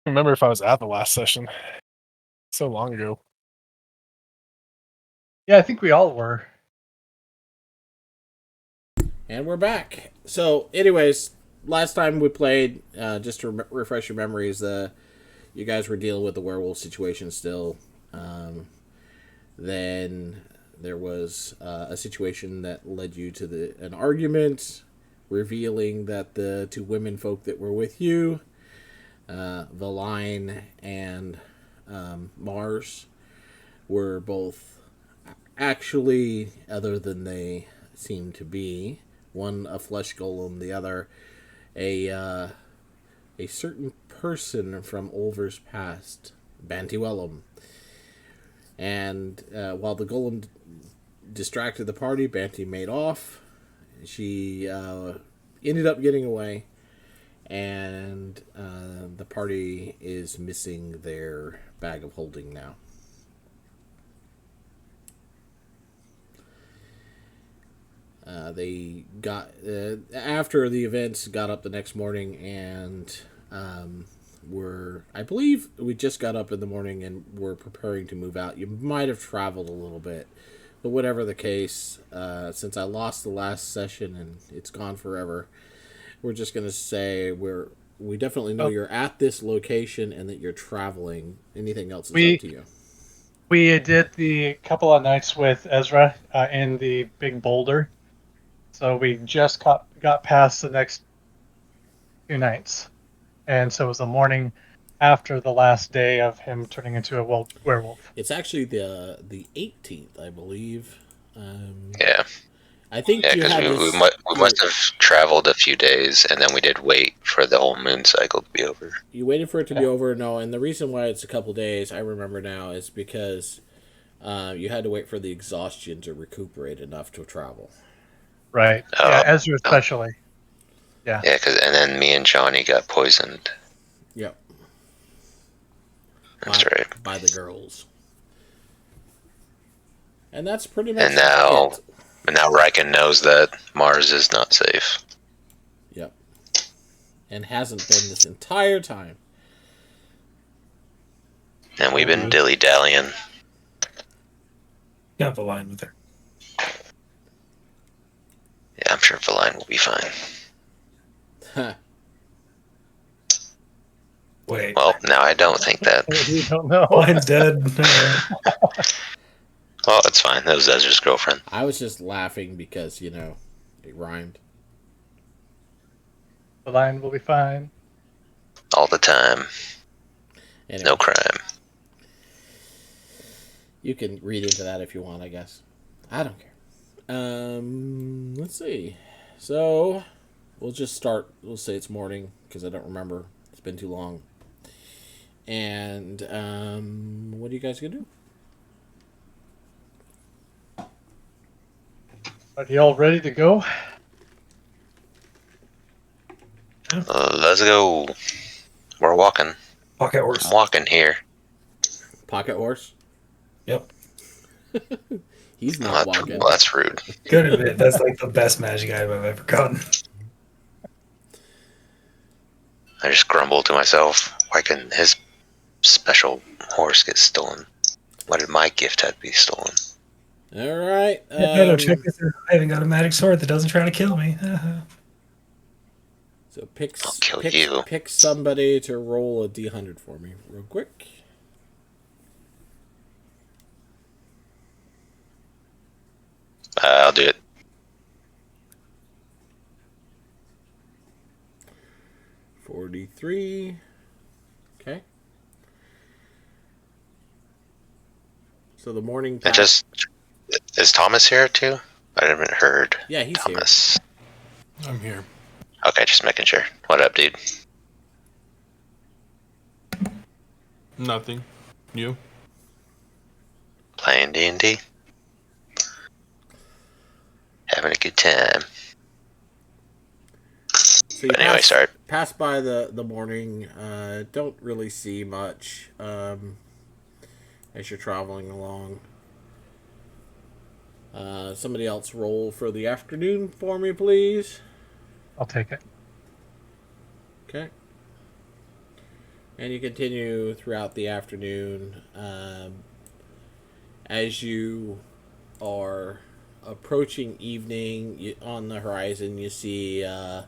Remember if I was at the last session so long ago. Yeah, I think we all were. And we're back. So, anyways, last time we played, just to refresh your memories, you guys were dealing with the werewolf situation still. Then there was a situation that led you to an argument, revealing that the two women folk that were with you, Valine and Mars, were both actually, other than they seem to be, one a flesh golem, the other a certain person from Ulver's past, Bantiwellum. And while the golem distracted the party, Banty made off. She ended up getting away, and the party is missing their bag of holding now. They got after the events, got up the next morning, and I believe we just got up in the morning and were preparing to move out. You might have traveled a little bit, but whatever the case, since I lost the last session and it's gone forever, we're just gonna say we definitely know you're at this location and that you're traveling. Anything else is up to you. We did the couple of nights with Ezra in the big boulder. So we just got past the next 2 nights. And so it was the morning after the last day of him turning into a werewolf. It's actually the 18th, I believe. Yeah. I think because we must have traveled a few days, and then we did wait for the whole moon cycle to be over. You waited for it to be over, no, and the reason why it's a couple days, I remember now, is because you had to wait for the exhaustion to recuperate enough to travel. Right. Yeah, Ezra especially. Yeah. Yeah, and then me and Johnny got poisoned. Yep. That's right. By the girls. And that's pretty much And now, it. And now Riken knows that Mars is not safe. Yep. And hasn't been this entire time. And we've been dilly-dallying. Got the line with her. Yeah, I'm sure Valine will be fine. Huh. Wait. Well, now I don't think that. We don't know. Line's dead. Well, it's fine. That was Ezra's girlfriend. I was just laughing because, it rhymed. The line will be fine. All the time. Anyway. No crime. You can read into that if you want, I guess. I don't care. Let's see. So, we'll just start. We'll say it's morning, because I don't remember. It's been too long. And, what are you guys going to do? Are you all ready to go? Let's go. We're walking. Pocket horse. I'm walking here. Pocket horse? Yep. He's not walking. Well, that's rude. Good admit, that's like the best magic item I've ever gotten. I just grumble to myself, why can his special horse get stolen? Why did my gift have to be stolen? Alright. Check this out. I haven't got a magic sword that doesn't try to kill me. So I'll kill you. Pick somebody to roll a D100 for me real quick. I'll do it. 43. Okay. So the morning. Is Thomas here too? I haven't heard. Yeah, he's Thomas. Here. I'm here. Okay, just making sure. What up, dude? Nothing. You? Playing D&D. Having a good time. So you anyway, sorry. Pass by the morning. Don't really see much as you're traveling along. Somebody else roll for the afternoon for me, please. I'll take it. Okay. And you continue throughout the afternoon. As you are approaching evening, on the horizon you see a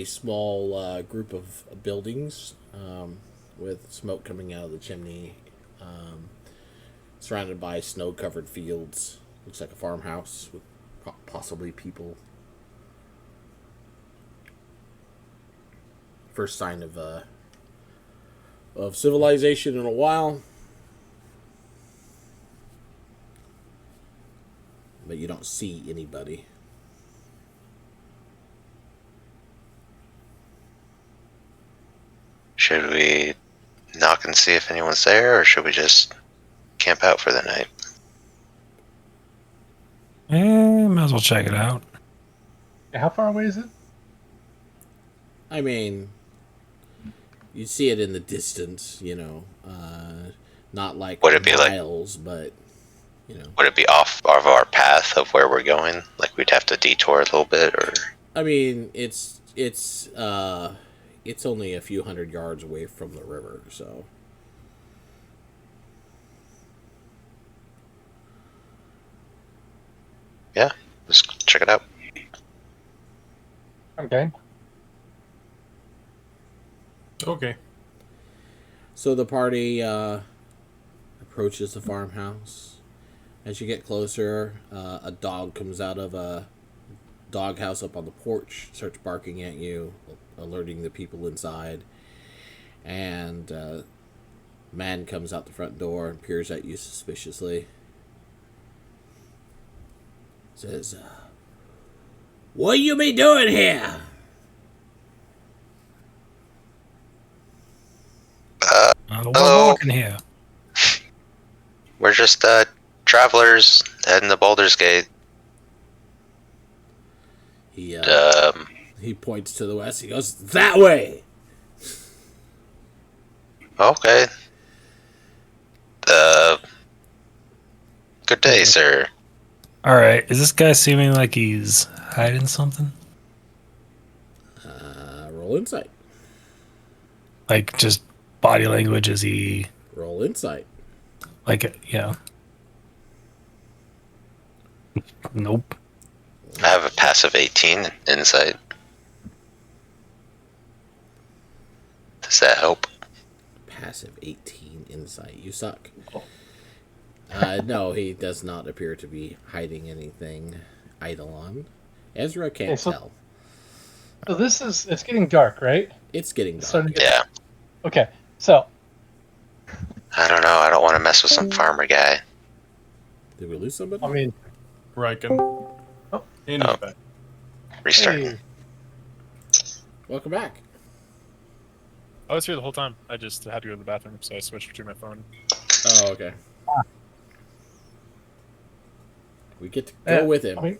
small group of buildings with smoke coming out of the chimney, surrounded by snow-covered fields. Looks like a farmhouse with possibly people. First sign of civilization in a while. But you don't see anybody. Should we knock and see if anyone's there, or should we just camp out for the night? Might as well check it out. How far away is it? I mean, you see it in the distance, not like Would it be miles, but Would it be off of our path of where we're going? Like we'd have to detour a little bit, or? I mean, it's only a few hundred yards away from the river, so. Yeah, just check it out. Okay. Okay. So the party approaches the farmhouse. As you get closer, a dog comes out of a doghouse up on the porch, starts barking at you, alerting the people inside. And a man comes out the front door and peers at you suspiciously. Says, "What you be doing here?" We're Hello. walking here. We're just travelers heading to Baldur's Gate. He points to the west. He goes, "That way." Okay. Good day, sir. All right. Is this guy seeming like he's hiding something? Roll insight. Like just body language? Is he Roll insight. like, yeah? Nope. I have a passive 18 insight. Does that help? Passive 18 insight. You suck. No, he does not appear to be hiding anything. Eidolon. Ezra can't Okay, so- tell. So it's getting dark, right? It's getting It's dark. starting to get- Yeah. Okay, so I don't know. I don't want to mess with some farmer guy. Did we lose somebody? I mean, Riken. Oh. And he's back. Restart. hey, Welcome back. I was here the whole time. I just had to go to the bathroom, so I switched between my phone. Oh, okay. We get to go with him. I mean,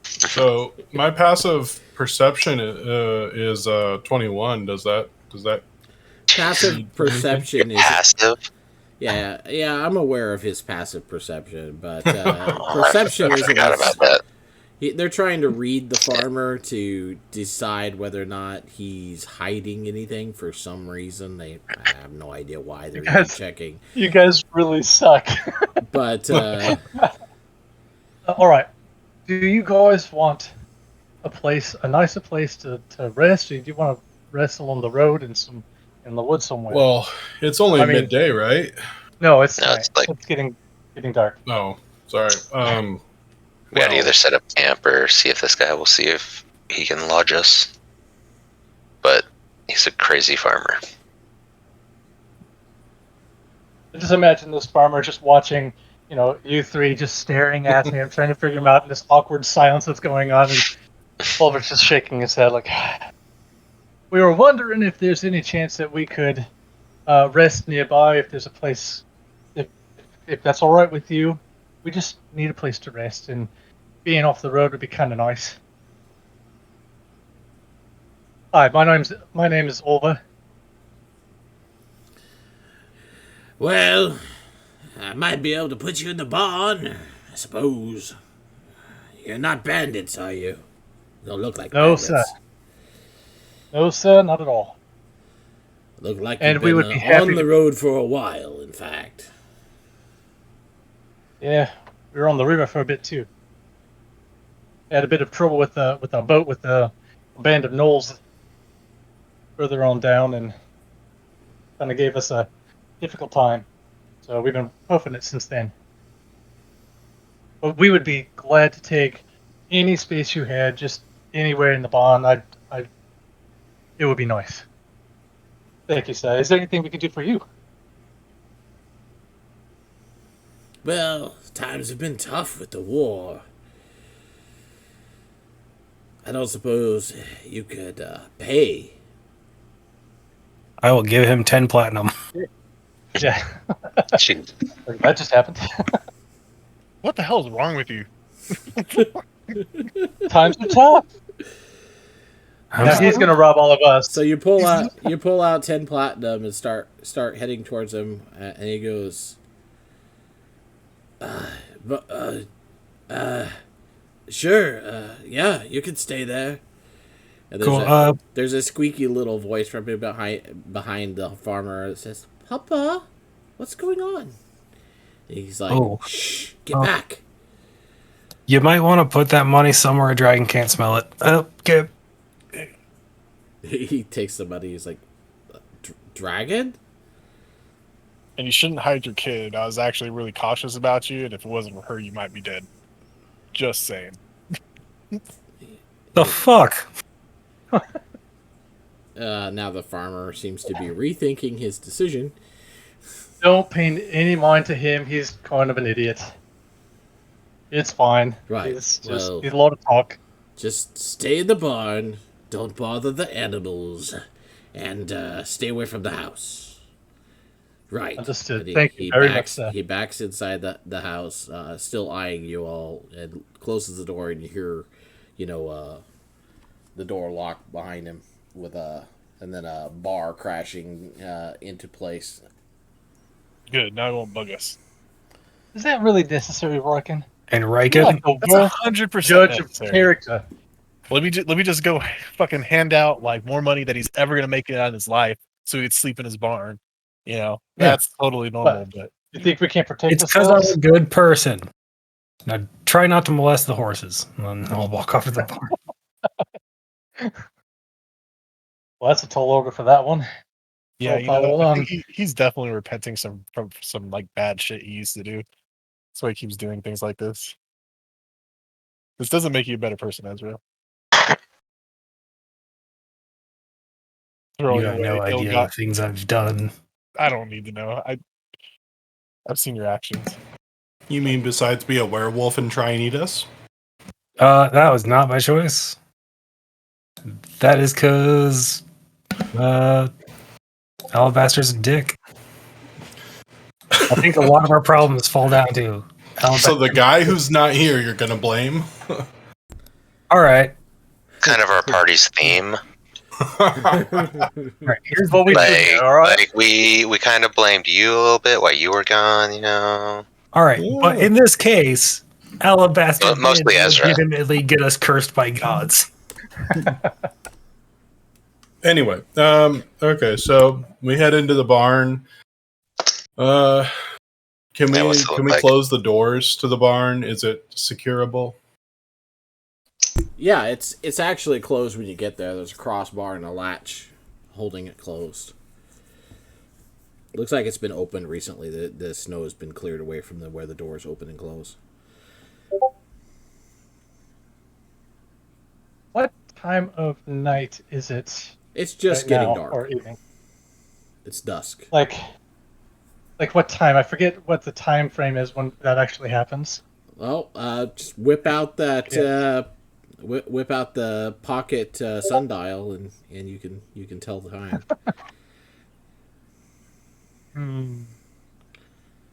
So my passive perception is 21. Does that Passive perception is Passive? yeah. I'm aware of his passive perception, but Oh, perception I isn't. forgot about that. They're trying to read the farmer to decide whether or not he's hiding anything for some reason. I have no idea why they're even checking. you guys really suck. But All right. Do you guys want a nicer place to rest, or do you want to rest along the road in the woods somewhere? Well, it's only I mean- midday, right? no, it's No, night. it's like- It's getting dark. Oh, sorry. We gotta well, either set up camp or see if this guy will see if he can lodge us. But he's a crazy farmer. Just imagine this farmer just watching, you three just staring at him, trying to figure him out in this awkward silence that's going on, and Fulbert's just shaking his head like, we were wondering if there's any chance that we could rest nearby, if there's a place, if that's all right with you. We just need a place to rest, and being off the road would be kind of nice. Hi, my name is Olva. well, I might be able to put you in the barn, I suppose. You're not bandits, are you? Don't look like No, bandits. sir. No, sir, not at all. Look like And you've we been would be happy on the to- road for a while, in fact. Yeah, we were on the river for a bit too. Had a bit of trouble with our boat with a band of gnolls further on down, and kind of gave us a difficult time. So we've been hoofing it since then. But we would be glad to take any space you had, just anywhere in the barn. It would be nice. Thank you, sir. Is there anything we can do for you? Well, times have been tough with the war. I don't suppose you could pay. I will give him 10 platinum. Yeah, Shoot. that just happened. What the hell is wrong with you? Times are tough. I'm Now sorry. he's gonna rob all of us. So you pull out 10 platinum and start heading towards him, and he goes, sure, yeah, you can stay there. And Cool. there's a squeaky little voice from behind the farmer that says, "Papa, what's going on?" And he's like, Oh. "Shh, get back." You might want to put that money somewhere a dragon can't smell it. Okay. He takes the money. He's like, "Dragon?" And you shouldn't hide your kid. I was actually really cautious about you, and if it wasn't for her, you might be dead. Just saying. The fuck? Now the farmer seems to be rethinking his decision. Don't pay any mind to him. He's kind of an idiot. It's fine. Right, He's just well- he's a lot of talk. Just stay in the barn. Don't bother the animals, and stay away from the house. Right. Understood. And Thank you very much, backs, sir. He backs inside the house, still eyeing you all, and closes the door, and you hear, the door lock behind him and then a bar crashing into place. Good. Now it won't bug us. Is that really necessary, Roiken? And You're Riken? like the That's worst 100% judge of necessary. character. Let me just go fucking hand out like more money that he's ever gonna make it out in his life, so he could sleep in his barn. That's totally normal. But You think we can't protect It's because I'm ourselves? a good person. Now try not to molest the horses. And then I'll walk off to the barn. Well, that's a tall order for that one. yeah, Well, I think he's definitely repenting from some like bad shit he used to do. That's why he keeps doing things like this. This doesn't make you a better person, Ezra. You Throwing have away no idea the ill-got- things I've done. I don't need to know. I've seen your actions. You mean besides be a werewolf and try and eat us? That was not my choice. That is because Alabaster's a dick. I think a lot of our problems fall down to Alabaster. So the guy who's not here, you're gonna blame? All right. Kind of our party's theme. All right. Here's what we Like, should do, all right? like we kind of blamed you a little bit while you were gone, All right, but in this case, Alabaster Well, mostly did Ezra. legitimately get us cursed by gods. Anyway, okay, so we head into the barn. Can That was so we like- close the doors to the barn? Is it securable? Yeah, it's actually closed when you get there. There's a crossbar and a latch holding it closed. Looks like it's been opened recently. The snow has been cleared away from where the doors open and close. What time of night is it? It's just right getting now, dark. or evening? It's dusk. Like what time? I forget what the time frame is when that actually happens. Well, just whip out that whip out the pocket sundial, and you can tell the time.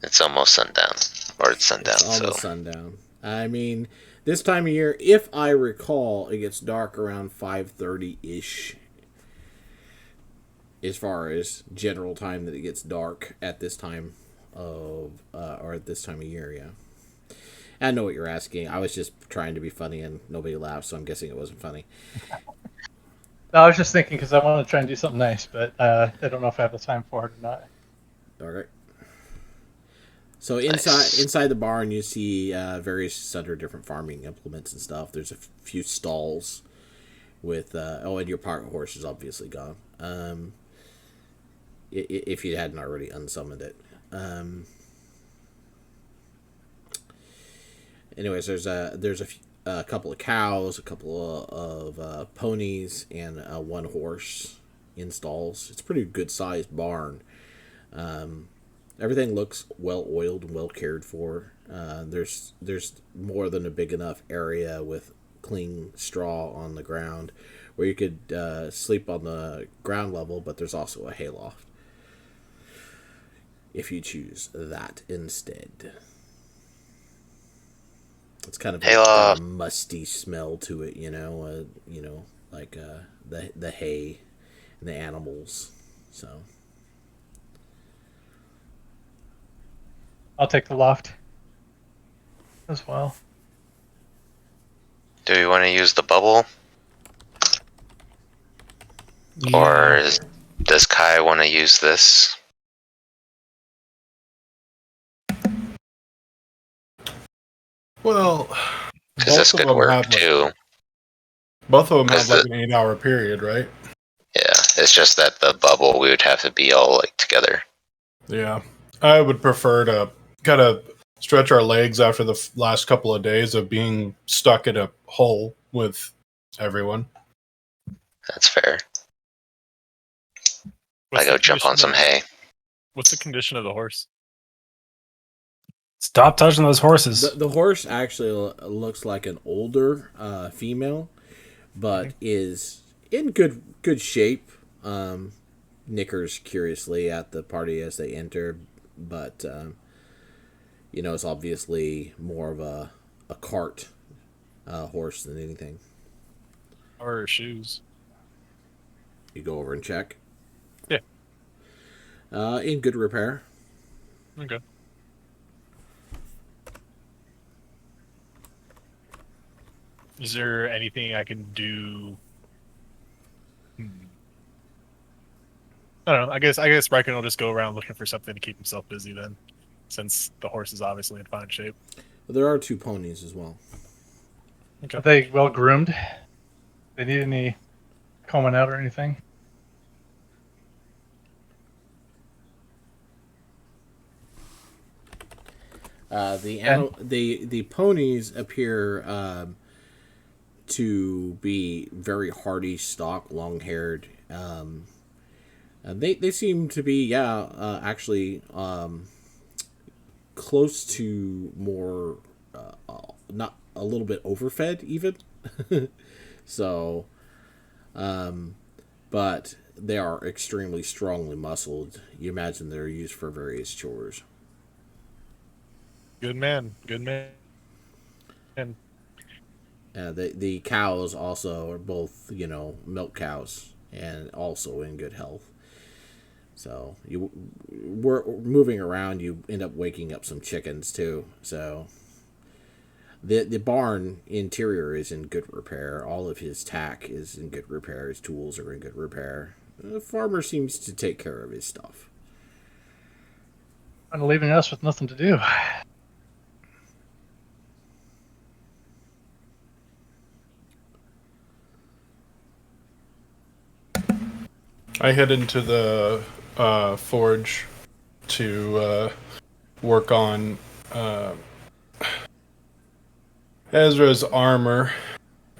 It's almost sundown, or it's sundown. It's So almost sundown. I mean, this time of year, if I recall, it gets dark around 5:30 ish. As far as general time that it gets dark at this time of or at this time of year, yeah. I know what you're asking. I was just trying to be funny, and nobody laughed, so I'm guessing it wasn't funny. No, I was just thinking because I want to try and do something nice, but I don't know if I have the time for it or not. All right. So Nice. inside the barn, you see various other different farming implements and stuff. There's a few stalls with and your pocket horse is obviously gone. If you hadn't already unsummoned it. Anyways, a couple of cows, a couple of ponies, and one horse in stalls. It's a pretty good sized barn. Everything looks well oiled and well cared for. There's more than a big enough area with clean straw on the ground where you could sleep on the ground level, but there's also a hayloft if you choose that instead. It's kind of got a musty smell to it, like the hay and the animals. So I'll take the loft as well. Do we want to use the bubble, does Kai want to use this? Well, Because this could work too. Both of them have 'Cause like an 8-hour period, right? Yeah, it's just that the bubble we would have to be all like together. Yeah, I would prefer to kind of stretch our legs after the last couple of days of being stuck in a hole with everyone. That's fair. What's I go the jump on some hay. What's the condition of the horse? Stop touching those horses. the horse actually looks like an older female, but is in good shape. Nickers curiously at the party as they enter, but it's obviously more of a cart horse than anything. Or shoes? You go over and check. Yeah. In good repair. Okay. Is there anything I can do? I don't know. I guess Riken will just go around looking for something to keep himself busy then, since the horse is obviously in fine shape. There are 2 ponies as well. Okay. Are they well groomed? They need any combing out or anything? The ponies appear to be very hardy stock, long haired. They seem to be actually close to more not a little bit overfed even. So, but they are extremely strongly muscled. You imagine they're used for various chores. Good man. Good man. And The cows also are both, milk cows and also in good health. So we're moving around. You end up waking up some chickens too. So the barn interior is in good repair. All of his tack is in good repair. His tools are in good repair. The farmer seems to take care of his stuff. And leaving us with nothing to do. I head into the forge to work on Ezra's armor.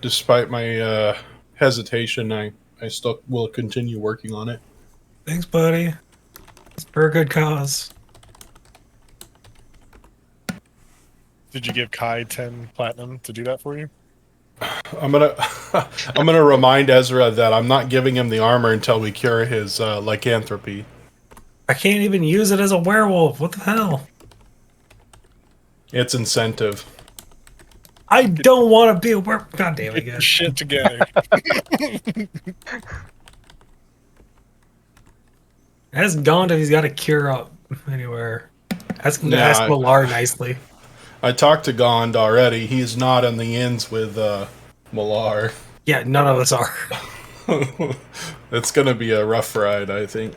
Despite my hesitation, I still will continue working on it. Thanks, buddy. It's for a good cause. did you give Kai 10 platinum to do that for you? I'm gonna remind Ezra that I'm not giving him the armor until we cure his lycanthropy. I can't even use it as a werewolf. What the hell? It's incentive. I don't want to be a werewolf. God damn it, Get your guys. shit together. It hasn't gone if he's got a cure up anywhere. Ask Millar nicely. I talked to Gond already. He's not on the ends with Malar. Yeah, none of us are. It's gonna be a rough ride, I think.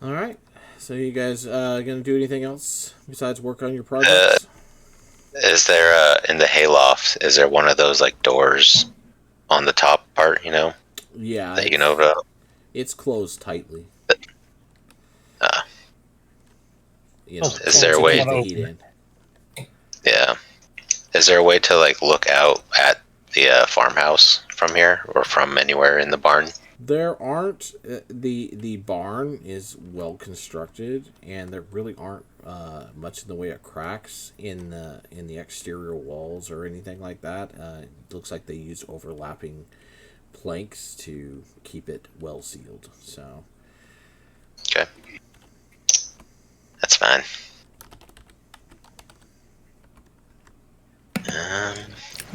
All right. So you guys gonna do anything else besides work on your Uh, projects? is there in the hayloft? Is there one of those like doors on the top part? Yeah, That you can open up. it's closed tightly. Uh, Those is doors there a To don't way? keep want to the heat open. in. Yeah. Is there a way to like look out at the farmhouse from here or from anywhere in the barn? There aren't the barn is well constructed, and there really aren't much in the way of cracks in the exterior walls or anything like that. It looks like they used overlapping planks to keep it well sealed. So Okay, that's fine.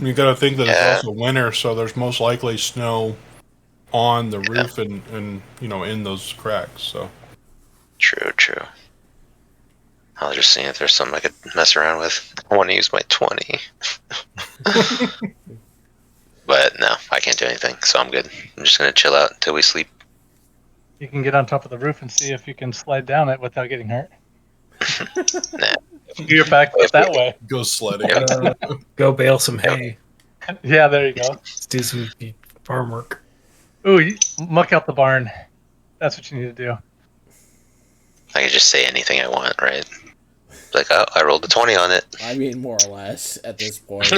You got to think that it's Yeah, also winter, so there's most likely snow on the yeah, roof and in those cracks. So true. I was just seeing if there's something I could mess around with. I want to use my 20. But no, I can't do anything, so I'm good. I'm just going to chill out until we sleep. You can get on top of the roof and see if you can slide down it without getting hurt. Nah. Do your back foot that way. go sledding. Go bale some hay. Yeah, there you go. Let's do some farm work. Ooh, muck out the barn. That's what you need to do. I can just say anything I want, right? Like, oh, I rolled a 20 on it. I mean, more or less at this point.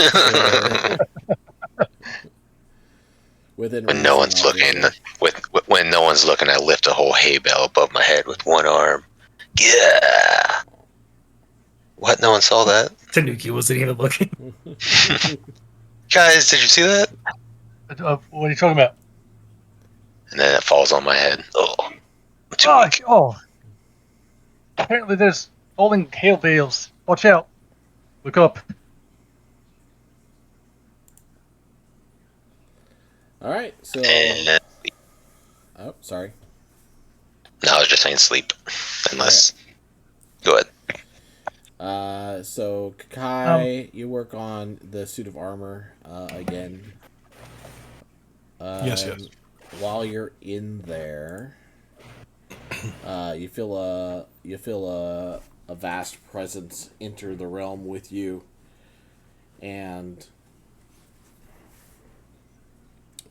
Within When reason, no one's looking, obviously. when no one's looking, I lift a whole hay bale above my head with one arm. Yeah. What? No one saw that? Tanuki wasn't even looking. Guys, did you see that? What are you talking about? And then it falls on my head. Oh, I'm too weak. Oh. Apparently there's falling hail bales. Watch out. Look up. All right, so And, oh, sorry. no, I was just saying sleep. Unless, go ahead. So Kai, you work on the suit of armor again. Yes. While you're in there, you feel a vast presence enter the realm with you, and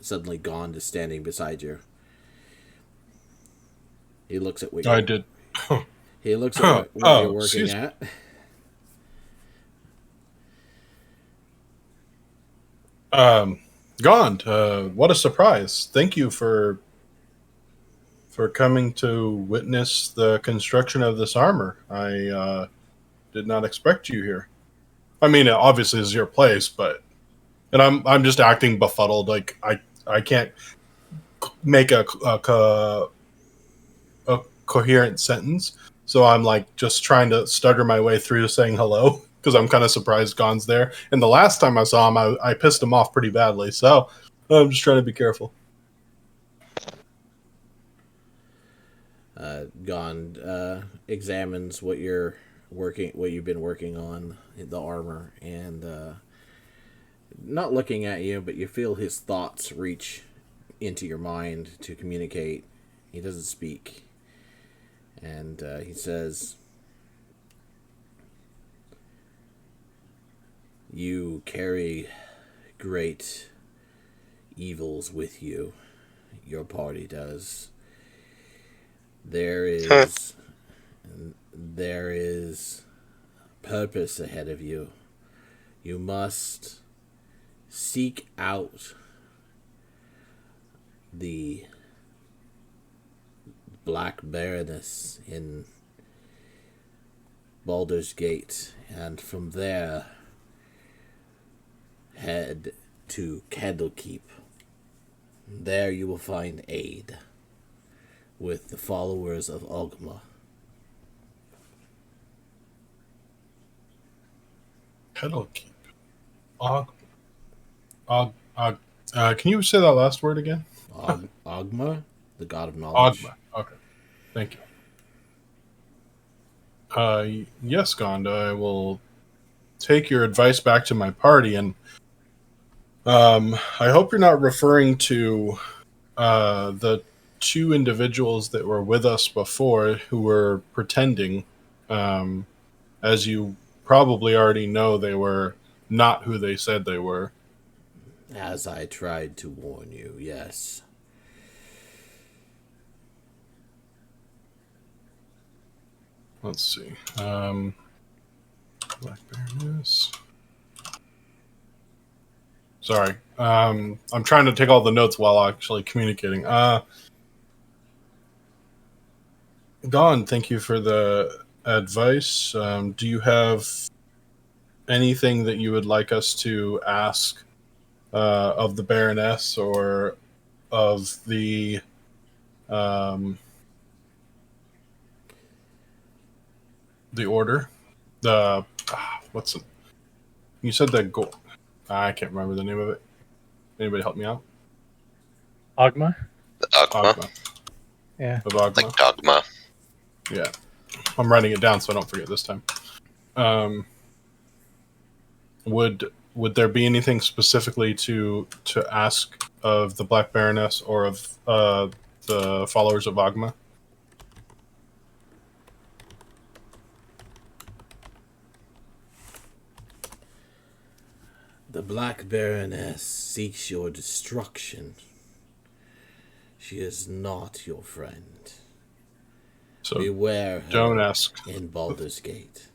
suddenly Gond is standing beside you. He looks at what I you did. he looks at what you're working excuse at. Gond, what a surprise! Thank you for coming to witness the construction of this armor. I did not expect you here. I mean, obviously, it's your place, and I'm just acting befuddled. Like I can't make a coherent sentence, so I'm like just trying to stutter my way through saying hello because I'm kind of surprised Gon's there. And the last time I saw him, I pissed him off pretty badly. So I'm just trying to be careful. Gond examines what you've been working on, the armor, and not looking at you, but you feel his thoughts reach into your mind to communicate. He doesn't speak, and he says, "You carry great evils with you. Your party does. There is purpose ahead of you. You must seek out the Black Baroness in Baldur's Gate, and from there head to Candlekeep. There you will find aid with the followers of Ogma." Pedal keep. Can you say that last word again? Ogma, the god of knowledge. Ogma. Okay. Thank you. Yes, Gonda, I will take your advice back to my party, and I hope you're not referring to the two individuals that were with us before who were pretending. As you probably already know, they were not who they said they were. As I tried to warn you, yes. Let's see. Black Baroness. Sorry. I'm trying to take all the notes while actually communicating. Don, thank you for the advice. Do you have anything that you would like us to ask of the Baroness or of the order? What's it? You said the goal. I can't remember the name of it. Anybody help me out? Ogma? The Dogma? Ogma. Yeah. Of Ogma. Like Dogma. Yeah. I'm writing it down so I don't forget this time. Would there be anything specifically to ask of the Black Baroness or of the followers of Ogma? The Black Baroness seeks your destruction. She is not your friend. So Beware her don't ask. in Baldur's Gate.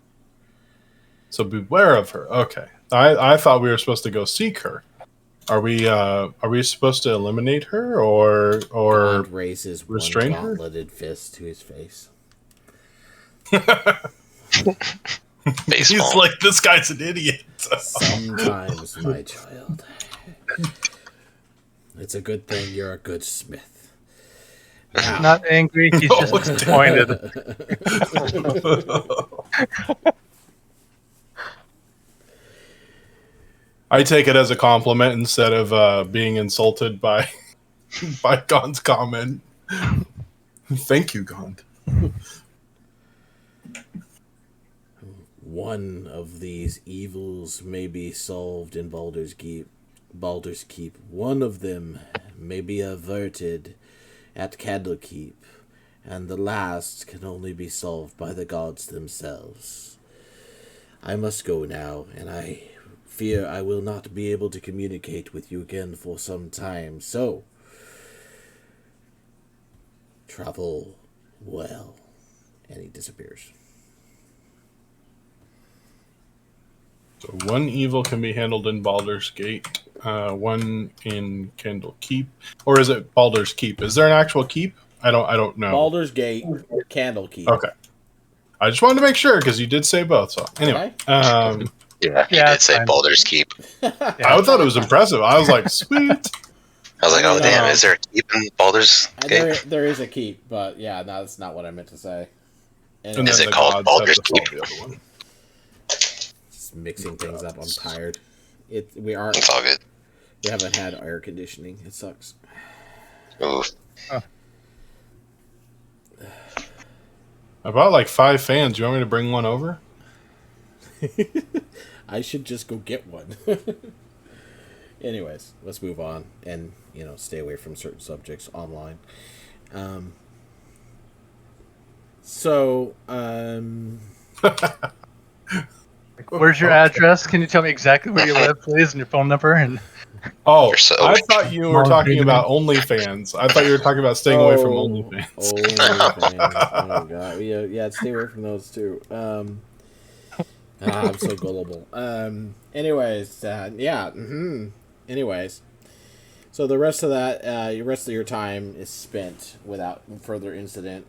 So beware of her. Okay. I thought we were supposed to go seek her. Are we supposed to eliminate her or God raises one restrain her? gauntleted fist to his face. He's Baseball. like, this guy's an idiot. Sometimes, my child. It's a good thing you're a good smith. Now, Not angry, he's just No. disappointed. I take it as a compliment instead of being insulted by Gond's comment. Thank you, Gond. One of these evils may be solved in Baldur's Keep. One of them may be averted at Candlekeep, and the last can only be solved by the gods themselves. I must go now, and I fear I will not be able to communicate with you again for some time, so travel well. And he disappears. So one evil can be handled in Baldur's Gate, one in Candlekeep, or is it Baldur's Keep? Is there an actual keep? I don't know. Baldur's Gate, Candlekeep. Okay. I just wanted to make sure because you did say both. So anyway, Yeah, he Yeah, did it's say fine. Baldur's Keep. I thought it was impressive. I was like, sweet. I was like, oh No. damn, is there a keep in Baldur's Gate? There is a keep, but yeah, no, that's not what I meant to say. And Is then it the called gods Baldur's have to solve Keep? the other one. Just mixing things up. I'm tired. We It's all good. haven't had air conditioning. It sucks. Oof. I bought like 5 fans. You want me to bring one over? I should just go get one. Anyways, let's move on and stay away from certain subjects online. Where's your address? Can you tell me exactly where you live, please, and your phone number? And Oh, You're so- I thought you were Small talking baby. about OnlyFans. I thought you were talking about staying away from OnlyFans. OnlyFans. Oh god, yeah, stay away from those too. I'm so gullible. Anyways, yeah. Anyways, so the rest of that, the rest of your time is spent without further incident.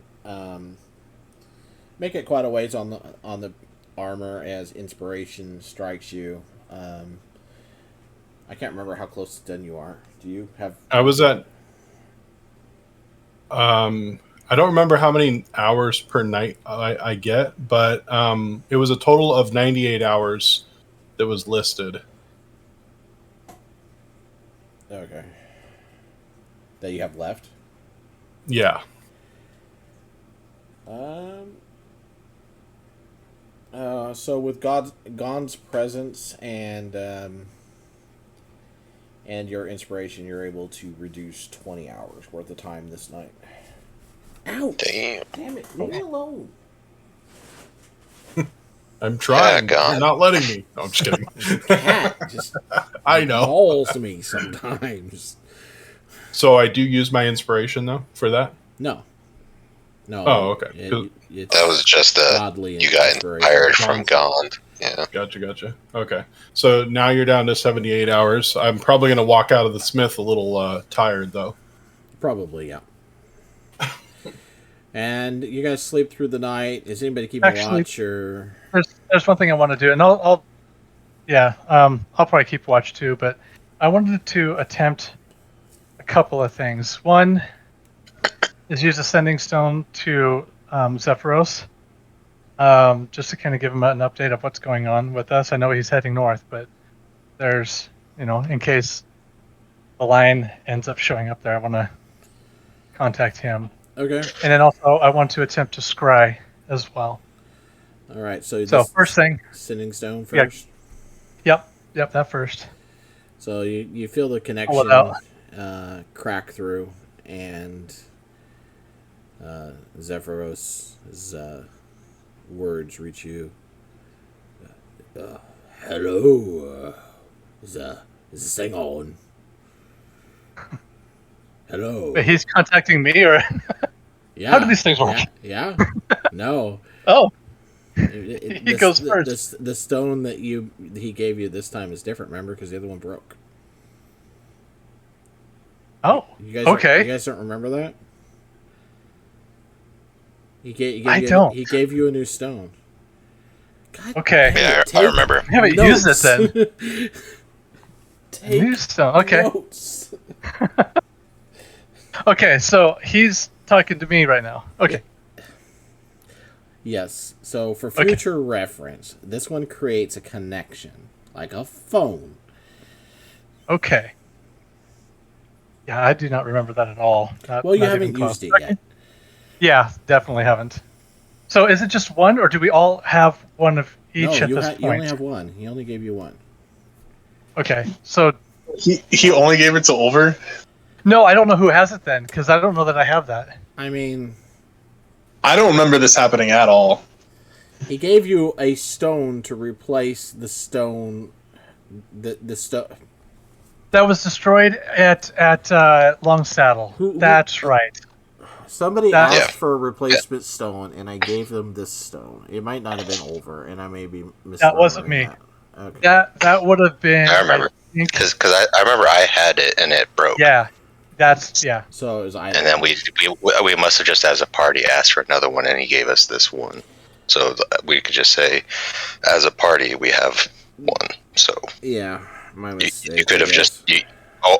Make it quite a ways on the armor as inspiration strikes you. I can't remember how close to done you are. Do you have? I was at. I don't remember how many hours per night I get, but it was a total of 98 hours that was listed. Okay. That you have left? Yeah. So with Gon's presence and your inspiration, you're able to reduce 20 hours worth of time this night. Ouch! Damn. Damn it! Leave me alone. I'm trying. God. You're not letting me. No, I'm just kidding. Cat just I know. mauls me sometimes. So I do use my inspiration though for that. No. No. Oh, okay. It's That was just godly you got inspiration. inspired from Gond. Yeah. Gotcha. Okay. So now you're down to 78 hours. I'm probably going to walk out of the smith a little tired, though. Probably, yeah. And you guys sleep through the night. Is anybody keeping watch or? There's one thing I want to do, and I'll probably keep watch too. But I wanted to attempt a couple of things. One is use a sending stone to Zephyros, just to kind of give him an update of what's going on with us. I know he's heading north, but there's, in case the line ends up showing up there, I want to contact him. Okay. And then also I want to attempt to scry as well. All right. So first thing, sending stone first. Yep, that first. So you feel the connection crack through, and Zephyros' words reach you. Hello, is this thing on? Hello. Wait, he's contacting me, or Yeah. how do these things work? Yeah. No. Oh, He goes first. The stone that he gave you this time is different. Remember, because the other one broke. Oh. You guys okay. You guys don't remember that? He gave I you don't. He gave you a new stone. God, Okay. Yeah, I remember. I haven't used it then. Take New stone. Okay. notes. Okay, so he's talking to me right now. Okay. Yes. So for future reference, this one creates a connection, like a phone. Okay. Yeah, I do not remember that at all. Well, you not haven't even close. used it yet. Yeah, definitely haven't. So is it just one, or do we all have one of each No, at this point? you only have one. He only gave you one. Okay, so He only gave it to Over? no, I don't know who has it then, because I don't know that I have that. I mean, I don't remember this happening at all. he gave you a stone to replace the stone. The stone. That was destroyed at Long Saddle. That's right. Somebody That- asked for a replacement stone, and I gave them this stone. It might not have been Over, and I may be misremembering That wasn't me. that. Okay. That would have been. I remember. think- Because I remember I had it and it broke. Yeah, yeah. So it was And then we must have just as a party asked for another one, and he gave us this one. So we could just say, as a party, we have one. So Yeah, my mistake. you could have I guess. just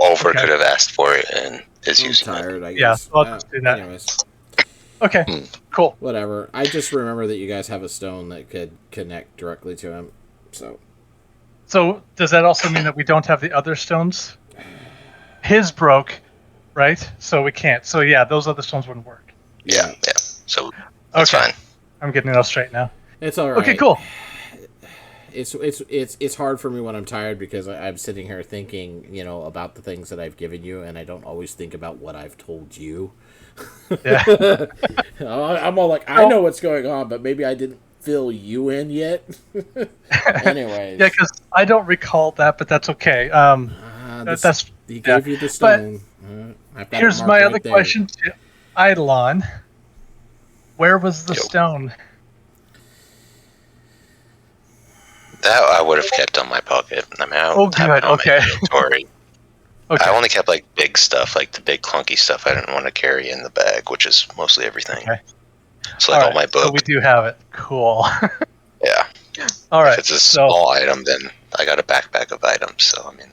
Over Okay. could have asked for it and is I'm using it. tired, I Yeah, guess. so I'll just do that. Anyways, Okay, cool. whatever. I just remember that you guys have a stone that could connect directly to him. So does that also mean that we don't have the other stones? His broke, right? So we can't. So yeah, those other stones wouldn't work. Yeah. So that's Okay. fine. I'm getting it all straight now. it's all right. Okay, cool. It's hard for me when I'm tired because I'm sitting here thinking, about the things that I've given you, and I don't always think about what I've told you. Yeah. I'm all like, I know what's going on, but maybe I didn't fill you in yet. Anyways, Yeah, because I don't recall that, but that's okay. That's he gave you the stone. I've got it here's marked my right other there. question to Eidolon. Where was the Yo. stone? That I would have kept on my pocket. I mean, I don't Oh, have it good, on my okay. inventory. Okay. I only kept like big stuff, like the big clunky stuff. I didn't want to carry in the bag, which is mostly everything. Okay. So like all right, my books. So we do have it. Cool. Yeah. All right. If it's a so small item, then I got a backpack of items. So I mean,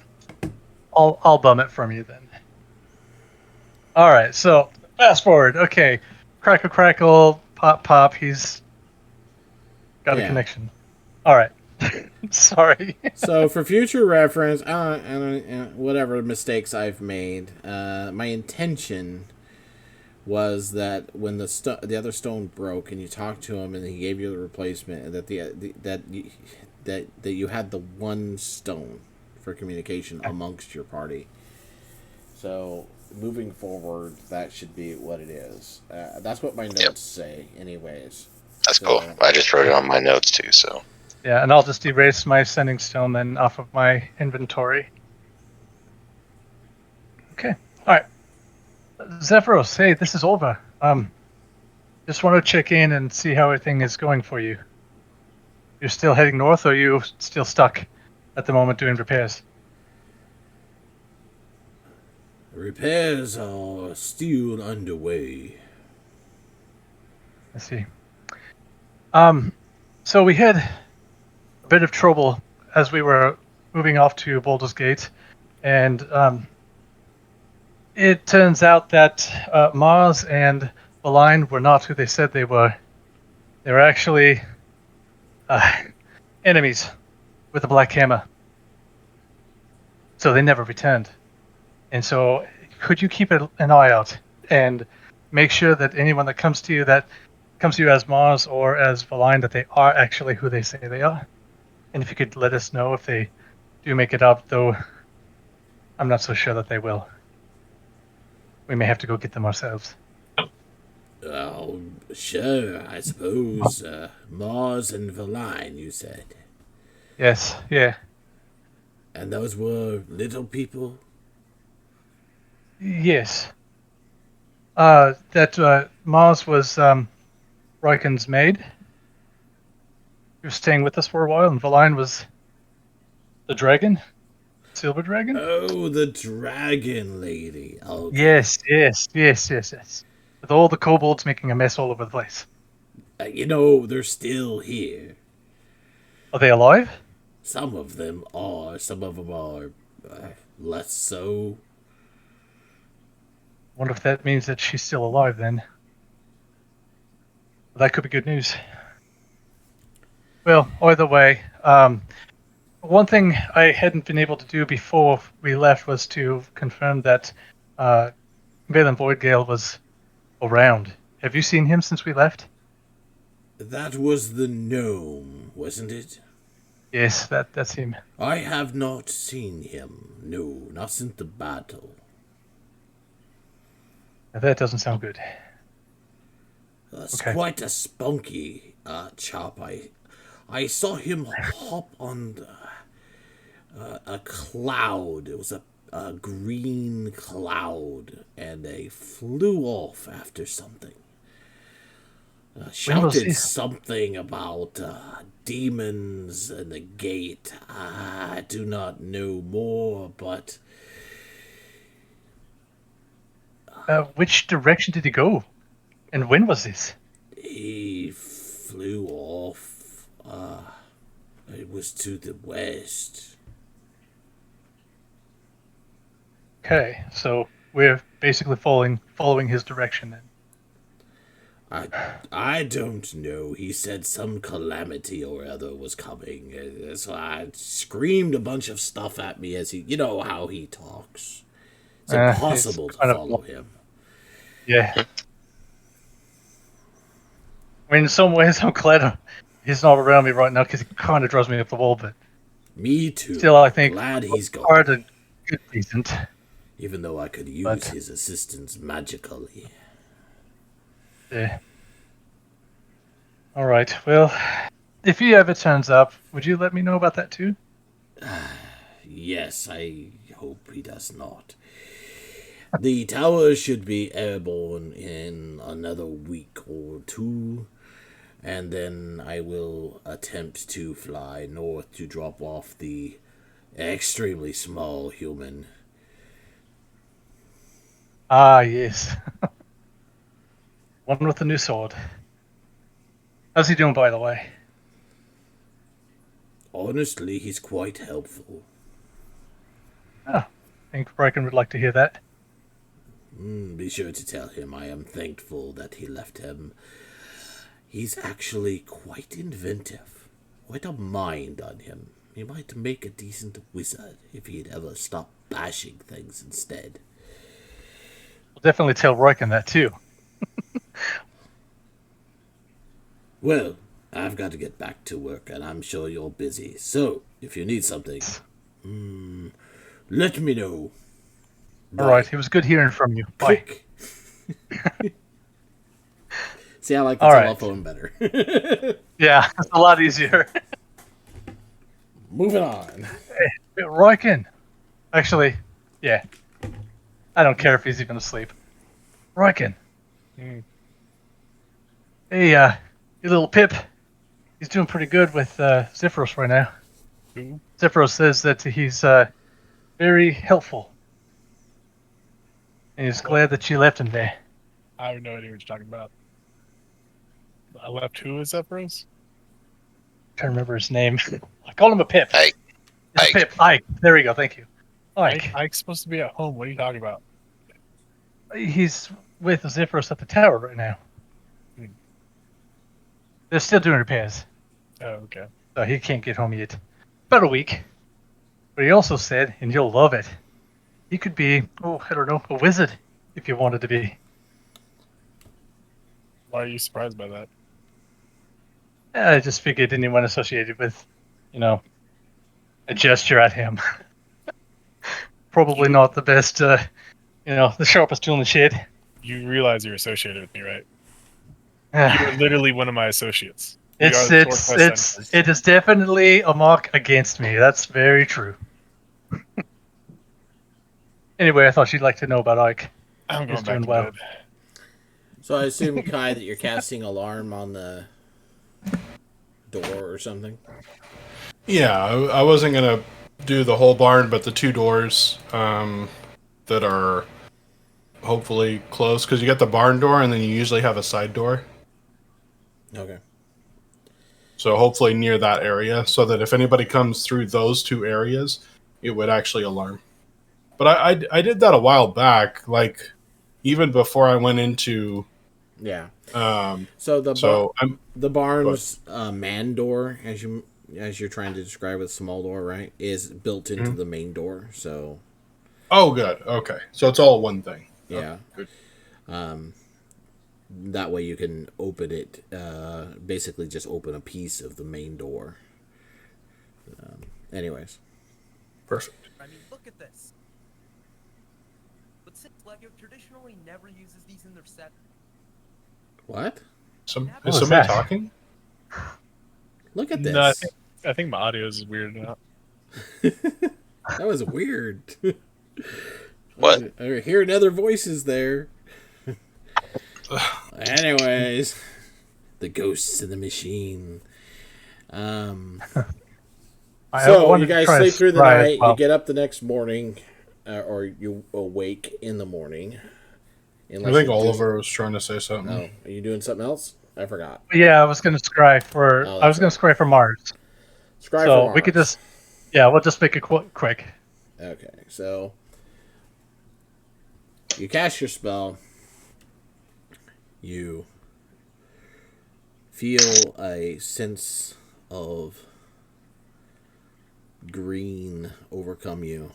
I'll bum it from you then. All right. So fast forward. Okay. Crackle, crackle, pop, pop. He's got a Yeah. connection. All right. Sorry. So for future reference, whatever mistakes I've made, my intention was that when the other stone broke and you talked to him and he gave you the replacement, and that that you had the one stone for communication amongst your party. So moving forward, that should be what it is. That's what my notes say, anyways. That's cool. I just wrote it on my notes too. So Yeah, and I'll just erase my sending stone then off of my inventory. Okay. All right. Zephyros, hey, this is Olva. Just want to check in and see how everything is going for you. You're still heading north, or are you still stuck at the moment doing repairs? Repairs are still underway. I see. So we had a bit of trouble as we were moving off to Baldur's Gate, and it turns out that Mars and Malign were not who they said they were. They were actually enemies with a black hammer. So they never returned. And so could you keep an eye out and make sure that anyone that comes to you as Mars or as Malign, that they are actually who they say they are? And if you could let us know if they do make it up, though I'm not so sure that they will. We may have to go get them ourselves. Oh, sure, I suppose. Mars and Valine, you said. Yes, yeah. And those were little people? Yes. That Mars was Riken's maid. He was staying with us for a while, and Valine was the dragon? Silver dragon? Oh, the dragon lady. Okay. Yes. With all the kobolds making a mess all over the place. They're still here. Are they alive? Some of them are. Some of them are less so. Wonder if that means that she's still alive then. Well, that could be good news. Well, either way, one thing I hadn't been able to do before we left was to confirm that Valen Voidgale was around. Have you seen him since we left? That was the gnome, wasn't it? Yes, that's him. I have not seen him. No, not since the battle. Now, that doesn't sound good. That's Okay. quite a spunky chap. I saw him hop on a cloud. It was a green cloud, and they flew off after something. Shouted something about demons and the gate. I do not know more, but... Which direction did he go? And when was this? He flew off. It was to the west. Okay, so we're basically following his direction then. I don't know. He said some calamity or other was coming. So I screamed a bunch of stuff at me as you know how he talks. It's impossible to follow him. Yeah. I mean, in some ways, I'm glad he's not around me right now because he kind of drives me up the wall, but... Me too. Still, I think... Glad he's gone. Hard and good decent. Even though I could use his assistance magically. Yeah. Alright, well, if he ever turns up, would you let me know about that too? Yes, I hope he does not. The tower should be airborne in another week or two, and then I will attempt to fly north to drop off the extremely small human. Ah, yes. One with the new sword. How's he doing, by the way? Honestly, he's quite helpful. I think Bracken would like to hear that. Be sure to tell him I am thankful that he left him. He's actually quite inventive. Quite a mind on him. He might make a decent wizard if he'd ever stop bashing things instead. We'll definitely tell Roykin that too. Well, I've got to get back to work, and I'm sure you're busy. So, if you need something, let me know. All right. It was good hearing from you. Bye. Click. See, I like the All right. telephone better. Yeah, it's a lot easier. Moving on. Roykin. Actually, yeah. I don't care if he's even asleep. Roykin. Hmm. Hey, your little Pip. He's doing pretty good with Zephyros right now. Who? Zephyros says that he's very helpful. And he's glad that you left him there. I have no idea what you're talking about. I left who is Zephyros? Trying to remember his name. I call him a Pip. Ike. It's Ike. a Pip. Ike. There we go. Thank you. Ike. Ike's supposed to be at home. What are you talking about? He's with Zephyros at the tower right now. Hmm. They're still doing repairs, Oh, okay. so he can't get home yet. About a week. But he also said, and you'll love it, he could be, I don't know, a wizard if you wanted to be. Why are you surprised by that? I just figured anyone associated with, a gesture at him. Probably not the best, the sharpest tool in the shed. You realize you're associated with me, right? You're literally one of my associates. We are the Northwest Senators. It is definitely a mark against me. That's very true. Anyway, I thought you'd like to know about Ike. I'm going He's back doing to well. bed. So I assume, Kai, that you're casting alarm on the door or something? Yeah, I wasn't gonna do the whole barn, but the two doors that are hopefully closed, because you got the barn door and then you usually have a side door. Okay. So hopefully near that area, so that if anybody comes through those two areas, it would actually alarm. But I did that a while back, like even before I went into. Yeah. Um, So the so I'm the barn's man door, as you're trying to describe with small door, right, is built into the main door. So. Oh, good. Okay, so it's all one thing. Yeah. Oh, good. That way you can open it, basically just open a piece of the main door. Anyways. Perfect. I mean, look at this. But since LEGO traditionally never uses these in their set, What? Is was somebody that? talking? Look at this. No, I think my audio is weird enough. That was weird. What? I hearing other voices there. Anyways, the ghosts in the machine. I So wanted you to guys try to sleep through the surprise- night. well, You get up the next morning, or you awake in the morning. I Unless think you're Oliver was trying to say something. doing- Oh, are you doing something else? I forgot. Yeah, I was going to scry for. Oh, I was that's going to scry for Mars. Scry So for we could Mars. we'll just make it quick. Okay, so you cast your spell. You feel a sense of green overcome you,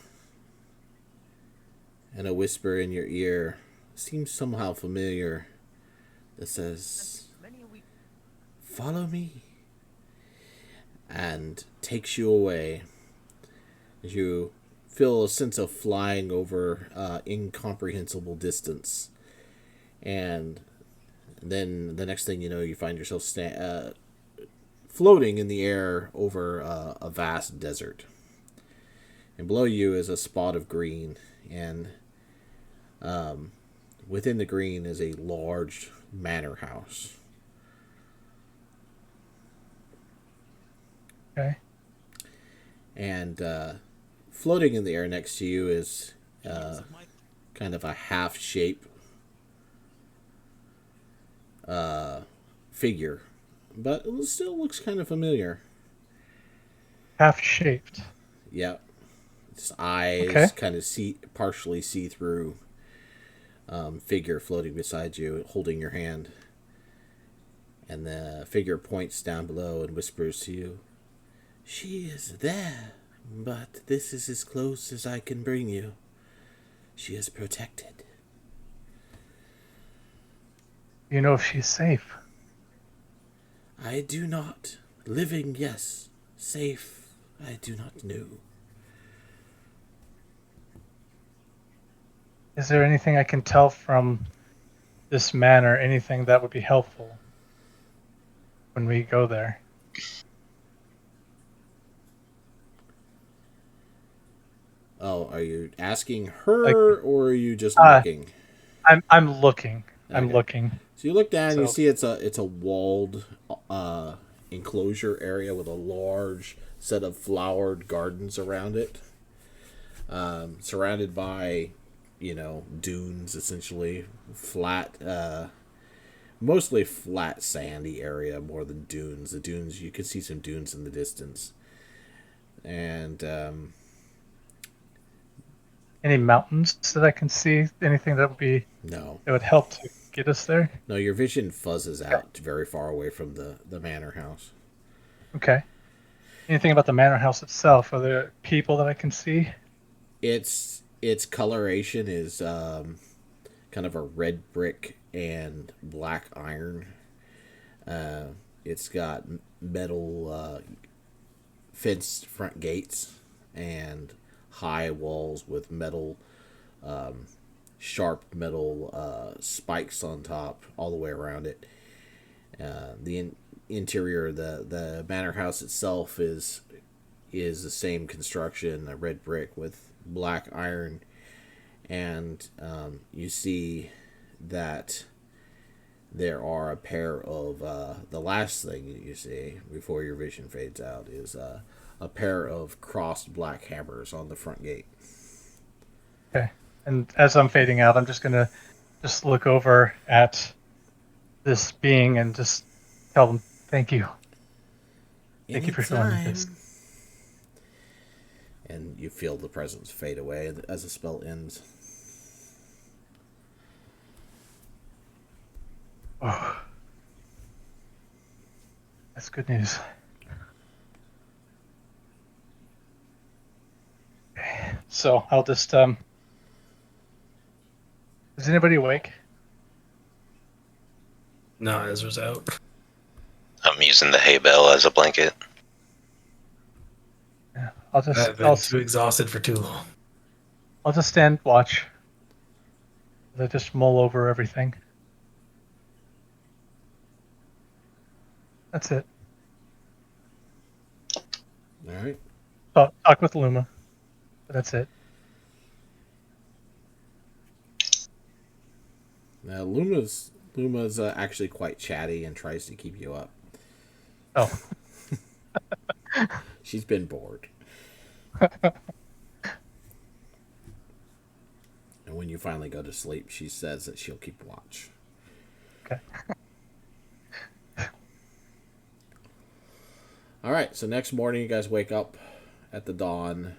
and a whisper in your ear seems somehow familiar that says, many a week "Follow me," and takes you away as you feel a sense of flying over incomprehensible distance. And then the next thing you know, you find yourself floating in the air over a vast desert. And below you is a spot of green, and within the green is a large manor house. Okay. And floating in the air next to you is kind of a half shape figure, but it still looks kind of familiar. Half shaped. Yeah, its eyes Okay. kind of partially see through figure floating beside you, holding your hand, and the figure points down below and whispers to you, "She is there, but this is as close as I can bring you. She is protected." You know if she's safe. I do not. Living, yes. Safe, I do not know. Is there anything I can tell from this manor? Anything that would be helpful when we go there? Oh, are you asking her or are you just Uh, looking? I'm looking. I'm Okay. looking. So you look down, you So- see it's a walled enclosure area with a large set of flowered gardens around it, surrounded by, dunes, essentially flat, mostly flat sandy area more than dunes. The dunes, you can see some dunes in the distance, and Any mountains that I can see? Anything that would help to get us there? no, your vision fuzzes out very far away from the manor house. Okay. Anything about the manor house itself? Are there people that I can see? Its coloration is kind of a red brick and black iron. It's got metal fenced front gates and high walls with metal, sharp metal spikes on top all the way around it. The interior, the manor house itself is the same construction, a red brick with black iron, and you see that there are a pair of the last thing you see before your vision fades out is a pair of crossed black hammers on the front gate. Okay. And as I'm fading out, I'm just gonna look over at this being and just tell them thank you. Thank you for showing me this. And you feel the presence fade away as the spell ends. Oh. That's good news. Okay. So I'll just is anybody awake? No, Ezra's out. I'm using the hay bale as a blanket. Yeah. I've been too exhausted for too long. I'll just stand watch. I just mull over everything. That's it. All right. Talk with Luma. But that's it. Now Luma's actually quite chatty and tries to keep you up. Oh. She's been bored. And when you finally go to sleep, she says that she'll keep watch. Okay. All right, so next morning you guys wake up at the dawn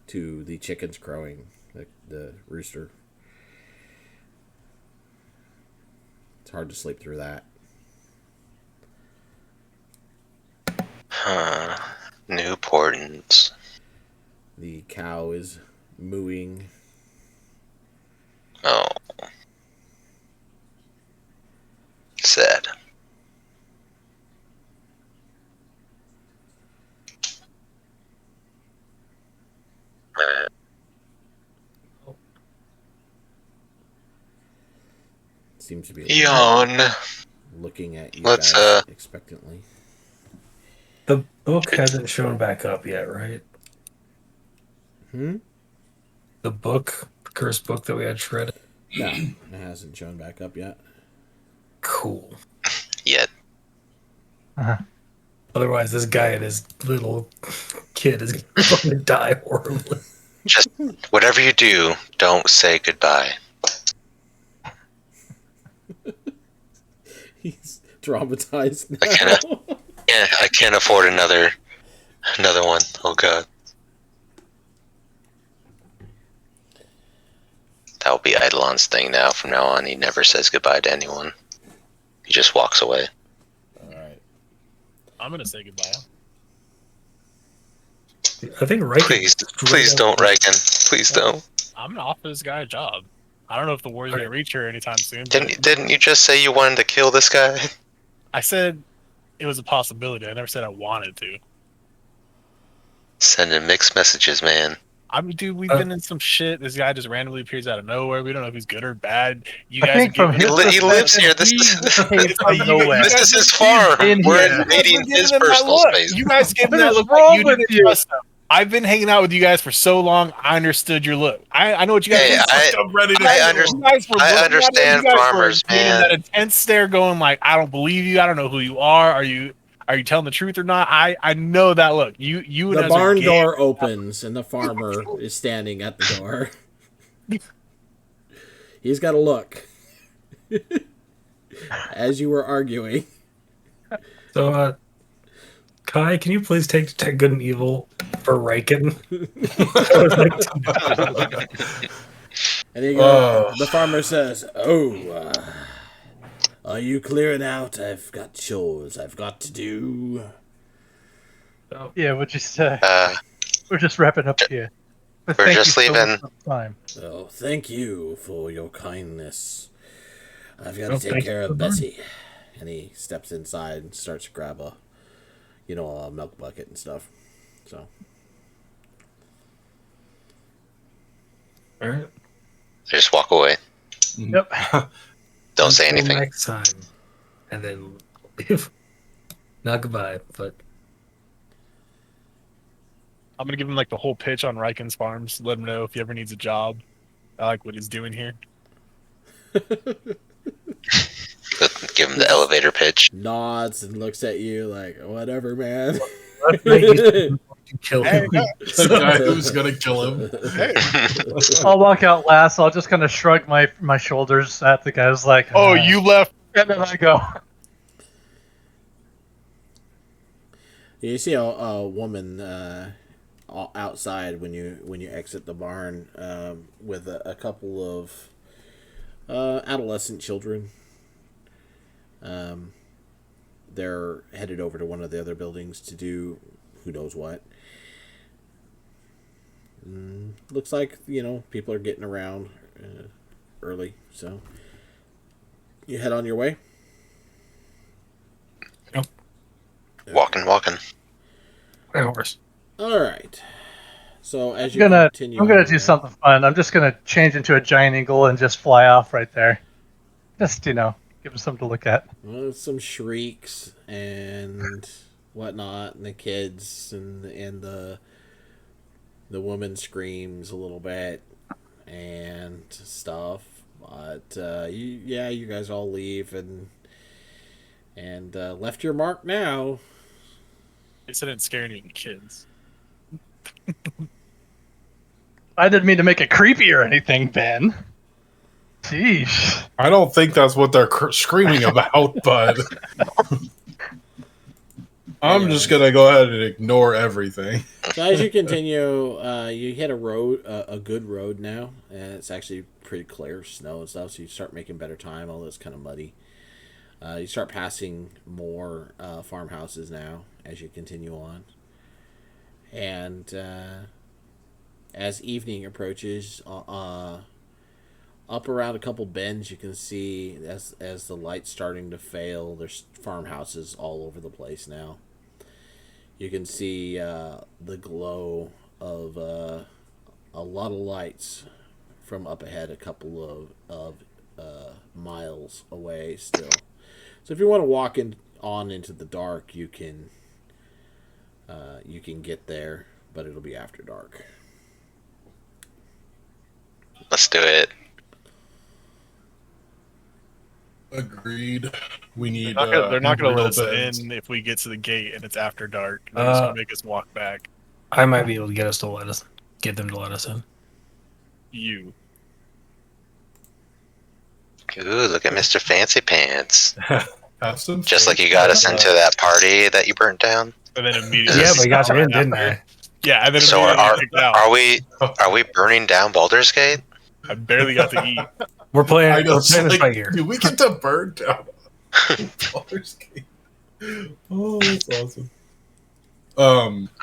to the chickens crowing, the rooster. It's hard to sleep through that. Huh. New portents. The cow is mooing. Oh. Sad. Seems to be Yawn. looking at you Let's, guys expectantly. The book hasn't shown back up yet, right? The book, the cursed book that we had shredded? No, it hasn't shown back up yet. Cool. Yet. Uh-huh. Otherwise, this guy and his little kid is going to die horribly. Just whatever you do, don't say goodbye. He's traumatized now. I can't afford another one. Oh god. That will be Eidolon's thing now. From now on, he never says goodbye to anyone. He just walks away. Alright. I'm gonna say goodbye. I think Riken. Please don't, Riken. Please don't. I'm gonna offer this guy a job. I don't know if the war's gonna reach her anytime soon. Didn't you just say you wanted to kill this guy? I said it was a possibility. I never said I wanted to. Sending mixed messages, man. Dude, we've been in some shit. This guy just randomly appears out of nowhere. We don't know if he's good or bad. You I guys think from are giving his He lives here. This came from nowhere. This is his farm. in We're here. invading his that personal look. space. You guys gave him What that is look. wrong You with didn't you? trust him. I've been hanging out with you guys for so long. I understood your look. I know what you guys. Hey, I'm ready to I go. understand. You guys were I looking at him, understand you guys were farmers, giving him man. that intense stare, going like, "I don't believe you. I don't know who you are. Are you telling the truth or not?" I know that look. You and The Ezra barn gave- door opens and the farmer is standing at the door. He's got a look. As you were arguing. So, Kai, can you please take Good and Evil for Riken? And he goes, the farmer says, are you clearing out? I've got chores I've got to do. Yeah, we'll just we're just wrapping up here. But We're thank just you so leaving. much for the time. Oh, thank you for your kindness. I've got Oh, to take thank you care for of the Bessie. And he steps inside and starts to grab a milk bucket and stuff. So. All right. Just walk away. Yep. Don't say Until anything. next time, and then leave. Not goodbye, but I'm gonna give him like the whole pitch on Riken's Farms. Let him know if he ever needs a job. I like what he's doing here. Give him the elevator pitch. Nods and looks at you like, whatever, man. last night you kill him. The guy who's gonna kill him. I'll walk out last. I'll just kind of shrug my shoulders at the guys like, Oh, you left. and then I go. You see a woman outside when you exit the barn with a couple of adolescent children. They're headed over to one of the other buildings to do who knows what. Looks like, people are getting around early, so you head on your way. Yep. Walking. My horse. All right. So as you I'm gonna continue, do something fun. I'm just gonna change into a giant eagle and just fly off right there. Just give them something to look at. some shrieks and whatnot, and the kids and the woman screams a little bit and stuff. But you guys all leave and left your mark now. It didn't scare any kids. I didn't mean to make it creepy or anything, Ben. Jeez. I don't think that's what they're screaming about, but I'm just gonna go ahead and ignore everything. So as you continue, you hit a road, a good road now, and it's actually pretty clear, snow and stuff. So you start making better time, although it's kind of muddy. You start passing more farmhouses now as you continue on, and as evening approaches, up around a couple bends, you can see as the light's starting to fail, there's farmhouses all over the place now. You can see the glow of a lot of lights from up ahead, a couple of miles away still. So if you want to walk on into the dark, you can get there, but it'll be after dark. Let's do it. Agreed. We need. They're not gonna let us beds. in if we get to the gate and it's after dark. They're just gonna make us walk back. I might be able to get them to let us in. You. Ooh, look at Mr. Fancy Pants. Have some Just like faith. you got us into that party that you burnt down. And then immediately. Yeah, but I got you in, didn't I? Yeah, and then So immediately kicked out. are we burning down Baldur's Gate? I barely got to eat. We're playing. I know, We're playing this like, right here. do we get to burn down Baldur's Gate? Oh, that's awesome.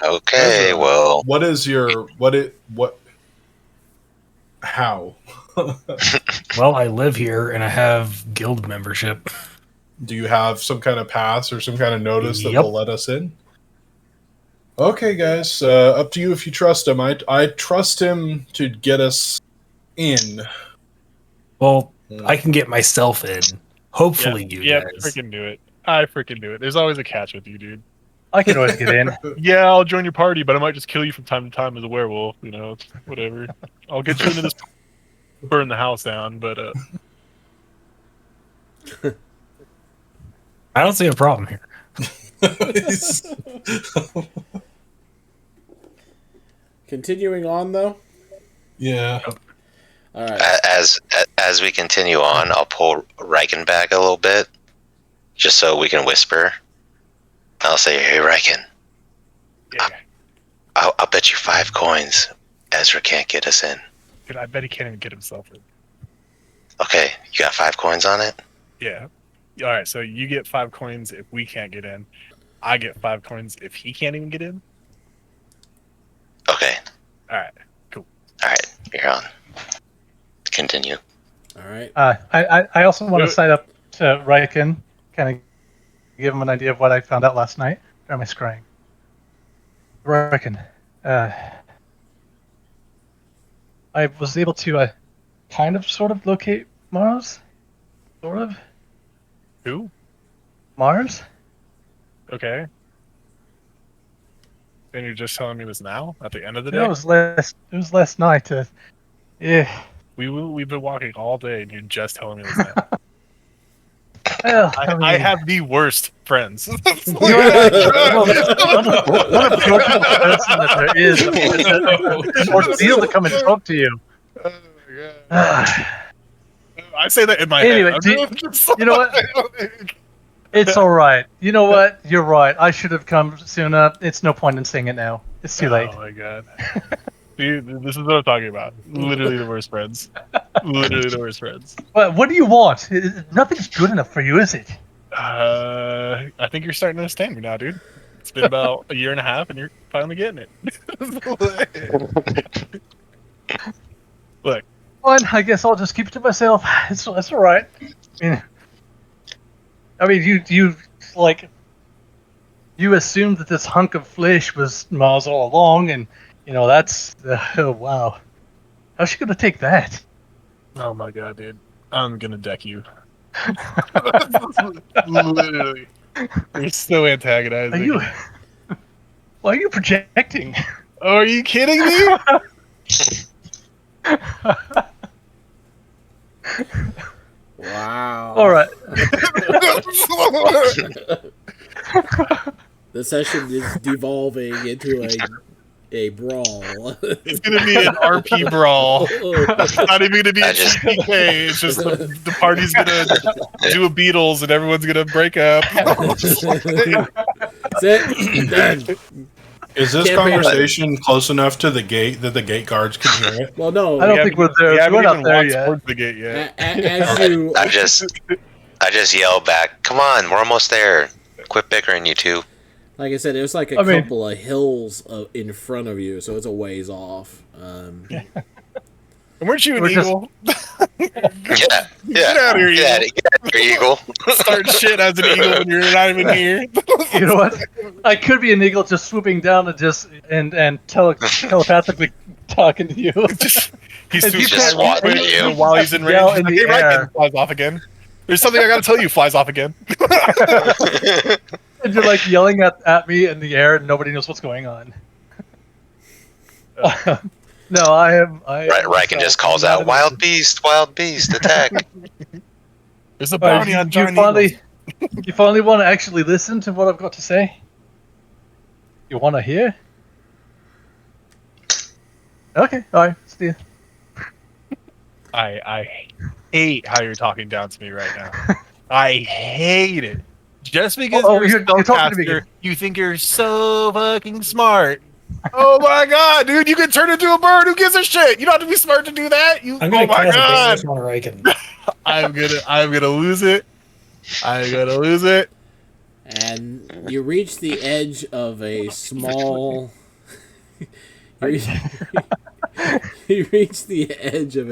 Okay, Ezra, well, what is your what How? Well, I live here and I have guild membership. Do you have some kind of pass or some kind of notice that Yep. will let us in? Okay, guys. Up to you if you trust him. I trust him to get us in. Well, I can get myself in. Hopefully, you yeah, guys. freaking do it. I freaking do it. There's always a catch with you, dude. I can always get in. Yeah, I'll join your party, but I might just kill you from time to time as a werewolf. You know, it's whatever. I'll get you into this, burn the house down. But I don't see a problem here. Continuing on, though. Yeah. All right. As we continue on, I'll pull Riken back a little bit, just so we can whisper. I'll say, "Hey, Riken, yeah, I'll bet you 5 coins Ezra can't get us in." dude, I bet he can't even get himself in. Okay, you got 5 coins on it? Yeah. All right. So you get 5 coins if we can't get in. I get 5 coins if he can't even get in. Okay. All right. Alright, you're on. Continue. All right. I also want to sign up to Riken, kind of give him an idea of what I found out last night. Or am I scrying? Riken, I was able to kind of sort of locate Mars. Sort of. Who? Mars? Okay. And you're just telling me this now at the end of the day? Yeah, it was last night. Yeah. We've been walking all day, and you're just telling me this now. Well, I have the worst friends. One approachable person that there is. It's an ordeal to come and talk to you. Oh my god. I say that in my Anyway, head. you know what? It's all right. You know what? You're right. I should have come sooner. It's no point in saying it now. It's too late. Oh my god. Dude, this is what I'm talking about. Literally the worst friends. Literally the worst friends. What do you want? Nothing's good enough for you, is it? I think you're starting to understand me now, dude. It's been about a year and a half, and you're finally getting it. Look. Fine, I guess I'll just keep it to myself. It's all right. I mean, you assumed that this hunk of flesh was Mars all along, and that's oh wow. How's she gonna take that? Oh my god, dude. I'm gonna deck you. Literally. You're so antagonizing. Why are you projecting? Oh, are you kidding me? Wow. All right. The session is devolving into a brawl. It's gonna be an RP brawl. It's not even gonna be a TPK. It's just the party's gonna do a Beatles and everyone's gonna break up. Is this conversation close enough to the gate that the gate guards can hear it? Well, no. I don't think we're there. We're not there yet. Towards the gate yet. I just yelled back, "Come on, we're almost there. Quit bickering, you two." Like I said, it was like a couple of hills in front of you, so it's a ways off. And weren't you an eagle? Yeah. Get out of here, Get out of here, eagle. Start shit as an eagle when you're not even here. You know what? I could be an eagle just swooping down and telepathically talking to you. He's just swatting at you while he's in range. Yell in the Hey, air. Riken, flies off again. There's something I gotta tell you. Flies off again. And you're like yelling at me in the air, and nobody knows what's going on. No, I am. Riken just calls out, "Wild beast, attack!" There's a bounty on John. You finally want to actually listen to what I've got to say? You want to hear? Okay, all right, see ya. I hate how you're talking down to me right now. I hate it. Just because you're talking to me again. You think you're so fucking smart. Oh my god, dude! You can turn into a bird. Who gives a shit? You don't have to be smart to do that. I'm gonna cast a on Riken. I'm gonna lose it. I'm gonna lose it. And you reach the edge of a small. You reach the edge of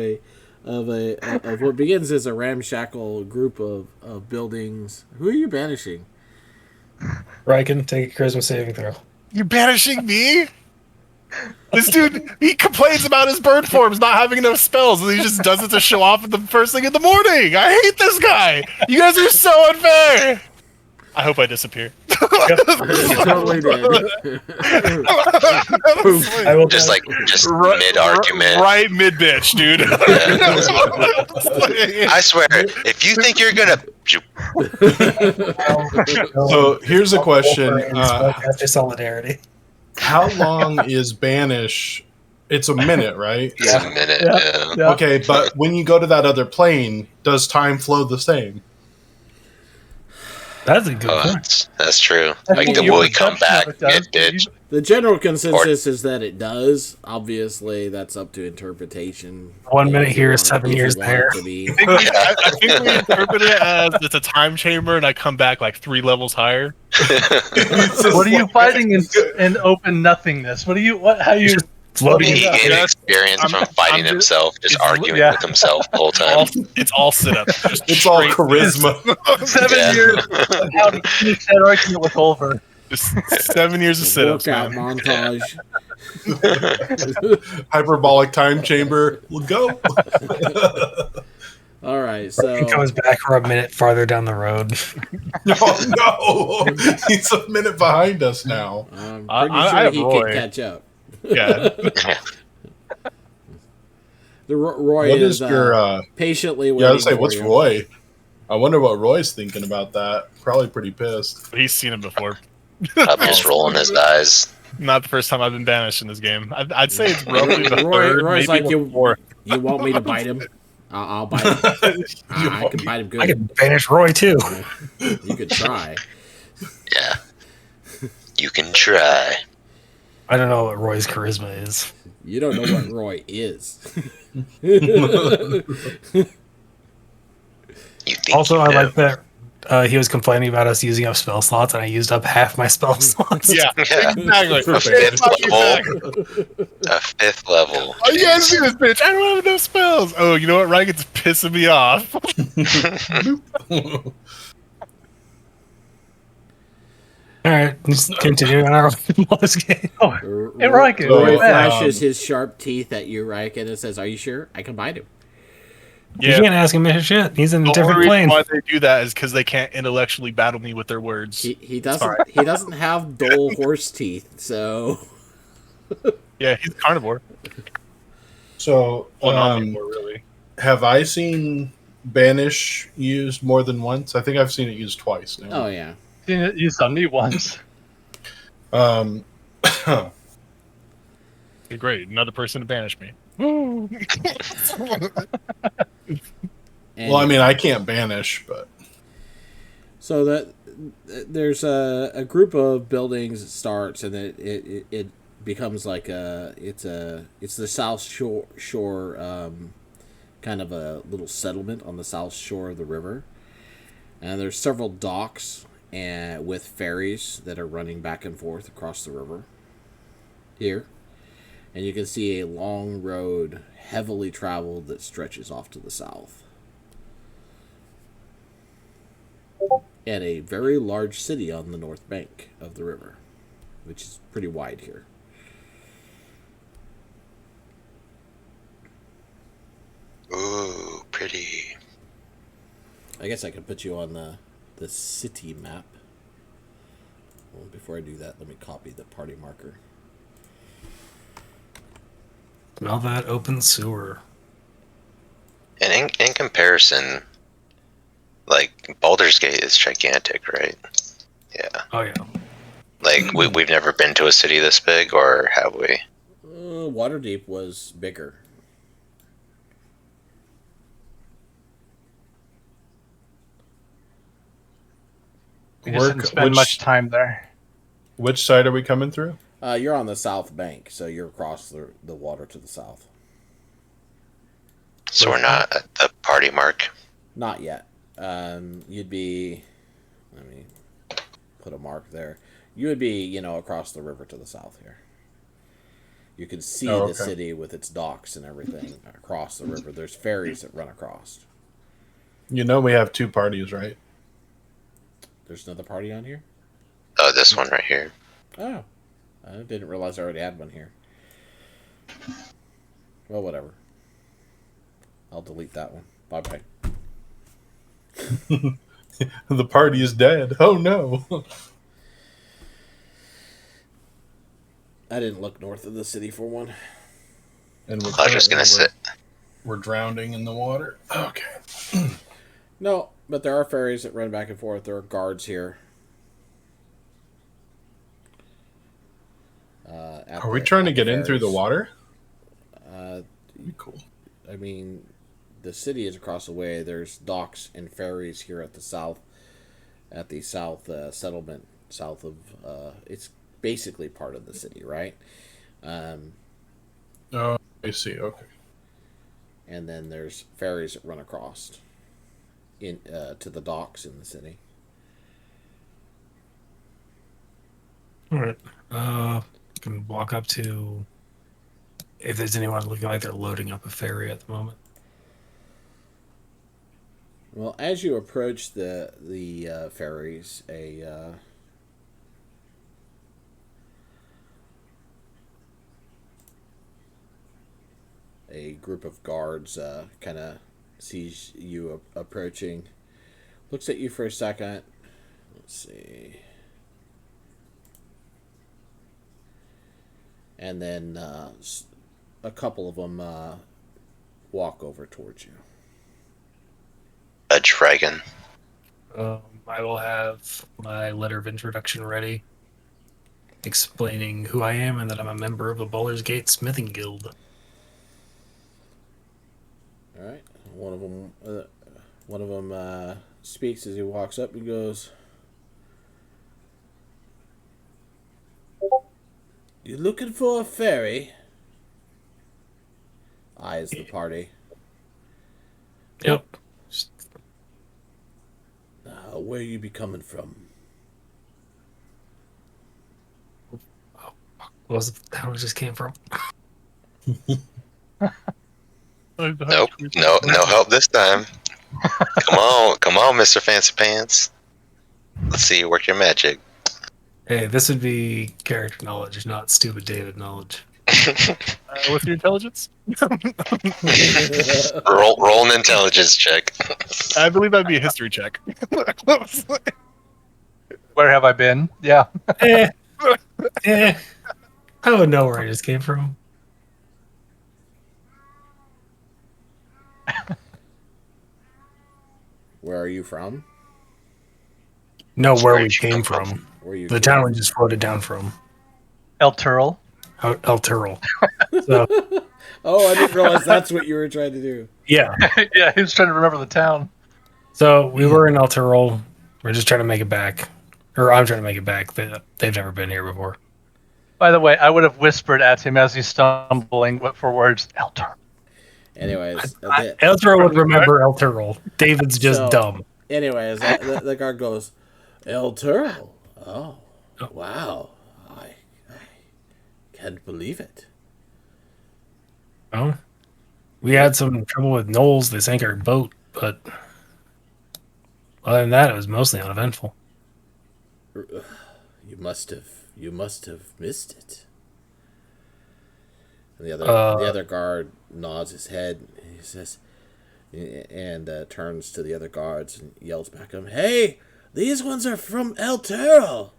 what begins as a ramshackle group of buildings. Who are you banishing? Riken, take a charisma saving throw. You're banishing me? This dude, he complains about his bird forms not having enough spells, and he just does it to show off at the first thing in the morning. I hate this guy. You guys are so unfair. I hope I disappear. Totally did. Just mid argument, right mid bitch, dude. I swear, if you think you're gonna, So here's a question: solidarity. how long is banish? It's a minute, right? it's a minute. Yeah. Okay, but when you go to that other plane, does time flow the same? That's a good point. That's true. I Like, think the your will he come perception of back, it does, get bitch? The general consensus is that it does. Obviously, that's up to interpretation. 1 minute here, If you 7 years want it there. to be. I think we interpret it as it's a time chamber, and I come back like 3 levels higher. What are you fighting in open nothingness? What are you? What? How you? Floating. He gained experience from fighting himself, just arguing with himself the whole time. It's all sit up. It's all charisma. 7 years of how to finish that argument with Olver. Just 7 years of sit ups, Workout man. montage. Hyperbolic time chamber. We'll go. All right, He so comes back for a minute farther down the road. Oh no! He's a minute behind us now. I'm I pretty sure have he Roy. can catch up. Yeah. Roy What is is your? patiently waiting. Yeah, I was say, for what's you. Roy? I wonder what Roy's thinking about that. Probably pretty pissed. He's seen it before. I'm just rolling his eyes. Not the first time I've been banished in this game. I'd say it's roughly the third, Roy's maybe like, the fourth. You want me to bite him? I'll bite him. I can bite him good. I could banish Roy too. You could try. Yeah. You can try. I don't know what Roy's charisma is. You don't know what Roy is. You think Also, you I know. like that he was complaining about us using up spell slots, and I used up half my spell slots. Yeah, Yeah. exactly. A fifth level. A fifth level. Oh, you guys see this bitch? I don't have enough spells. Oh, you know what? Ryan's pissing me off. All right, let's continue on our bonus game. Oh, hey, Riken, Roy you're back. flashes his sharp teeth at you, Riken, and says, "Are you sure? I can bite him." You can't ask him shit. He's in a The different only plane. reason why they do that is because they can't intellectually battle me with their words. He doesn't have dull horse teeth, so Yeah, he's a carnivore. So, Well, not anymore, really. have I seen banish used more than once? I think I've seen it used twice now. oh yeah. You saw me once. Um, Okay, great. Another person to banish me. And well, I mean, I can't banish, but so that there's a group of buildings that starts, and it becomes like it's the South Shore kind of a little settlement on the south shore of the river, and there's several docks and with ferries that are running back and forth across the river here, and you can see a long road heavily traveled that stretches off to the south, and a very large city on the north bank of the river, which is pretty wide here. Ooh, pretty. I guess I could put you on the city map. Well, before I do that, let me copy the party marker. Smell that open sewer. And in comparison, like, Baldur's Gate is gigantic, right? Yeah. Oh yeah. Like, we've never been to a city this big, or have we? Waterdeep was bigger. We just didn't spend much time there. which side are we coming through? You're on the south bank, so you're across the water to the south. So we're not at the party mark. Not yet. You'd be. Let me put a mark there. You would be, across the river to the south here. You can see Oh, the okay. city with its docks and everything across the river. There's ferries that run across. You know we have 2 parties, right? There's another party on here? Oh, this one right here. Oh. I didn't realize I already had one here. Well, whatever. I'll delete that one. Bye-bye. The party is dead. Oh no. I didn't look north of the city for one. And we're I was just gonna say. we're drowning in the water. Okay. No, but there are ferries that run back and forth. There are guards here. Are we trying to get in through the water? That'd be cool. I mean, the city is across the way. There's docks and ferries here at the south settlement, south of. It's basically part of the city, right? Oh, I see. Okay. And then there's ferries that run across in to the docks in the city. All right. Can walk up to if there's anyone looking like they're loading up a ferry at the moment. Well, as you approach the ferries, a group of guards kind of sees you approaching, looks at you for a second. Let's see. And then a couple of them walk over towards you. A dragon. I will have my letter of introduction ready, explaining who I am and that I'm a member of the Baldur's Gate Smithing Guild. All right. One of them speaks as he walks up and goes, "You looking for a ferry?" Eyes the party. Yep. Where you be coming from? What was the town I just came from? Nope. No help this time. Come on, Mr. Fancy Pants. Let's see you work your magic. Hey, this would be character knowledge, not stupid David knowledge. What's your intelligence? roll an intelligence check. I believe that'd be a history check. Where have I been? Yeah. I would know where I just came from. Where are you from? No, That's where where we you came come from. Where you? The town we just floated down from. El Turl. El Turl. So, Oh, I didn't realize that's what you were trying to do. yeah. Yeah, he was trying to remember the town. So we were in El Turl. We're just trying to make it back. Or I'm trying to make it back. They've never been here before. By the way, I would have whispered at him as he's stumbling what for words. El Turl. Anyways, El Turl would remember El Turl. David's just dumb. Anyways, the guard goes, "El Turl. Oh, wow. I can't believe it." Oh, we had some trouble with gnolls. They sank our boat, but other than that, it was mostly uneventful. You must have missed it. And the other guard nods his head. And he says, and turns to the other guards and yells back at him, "Hey, these ones are from El Turl."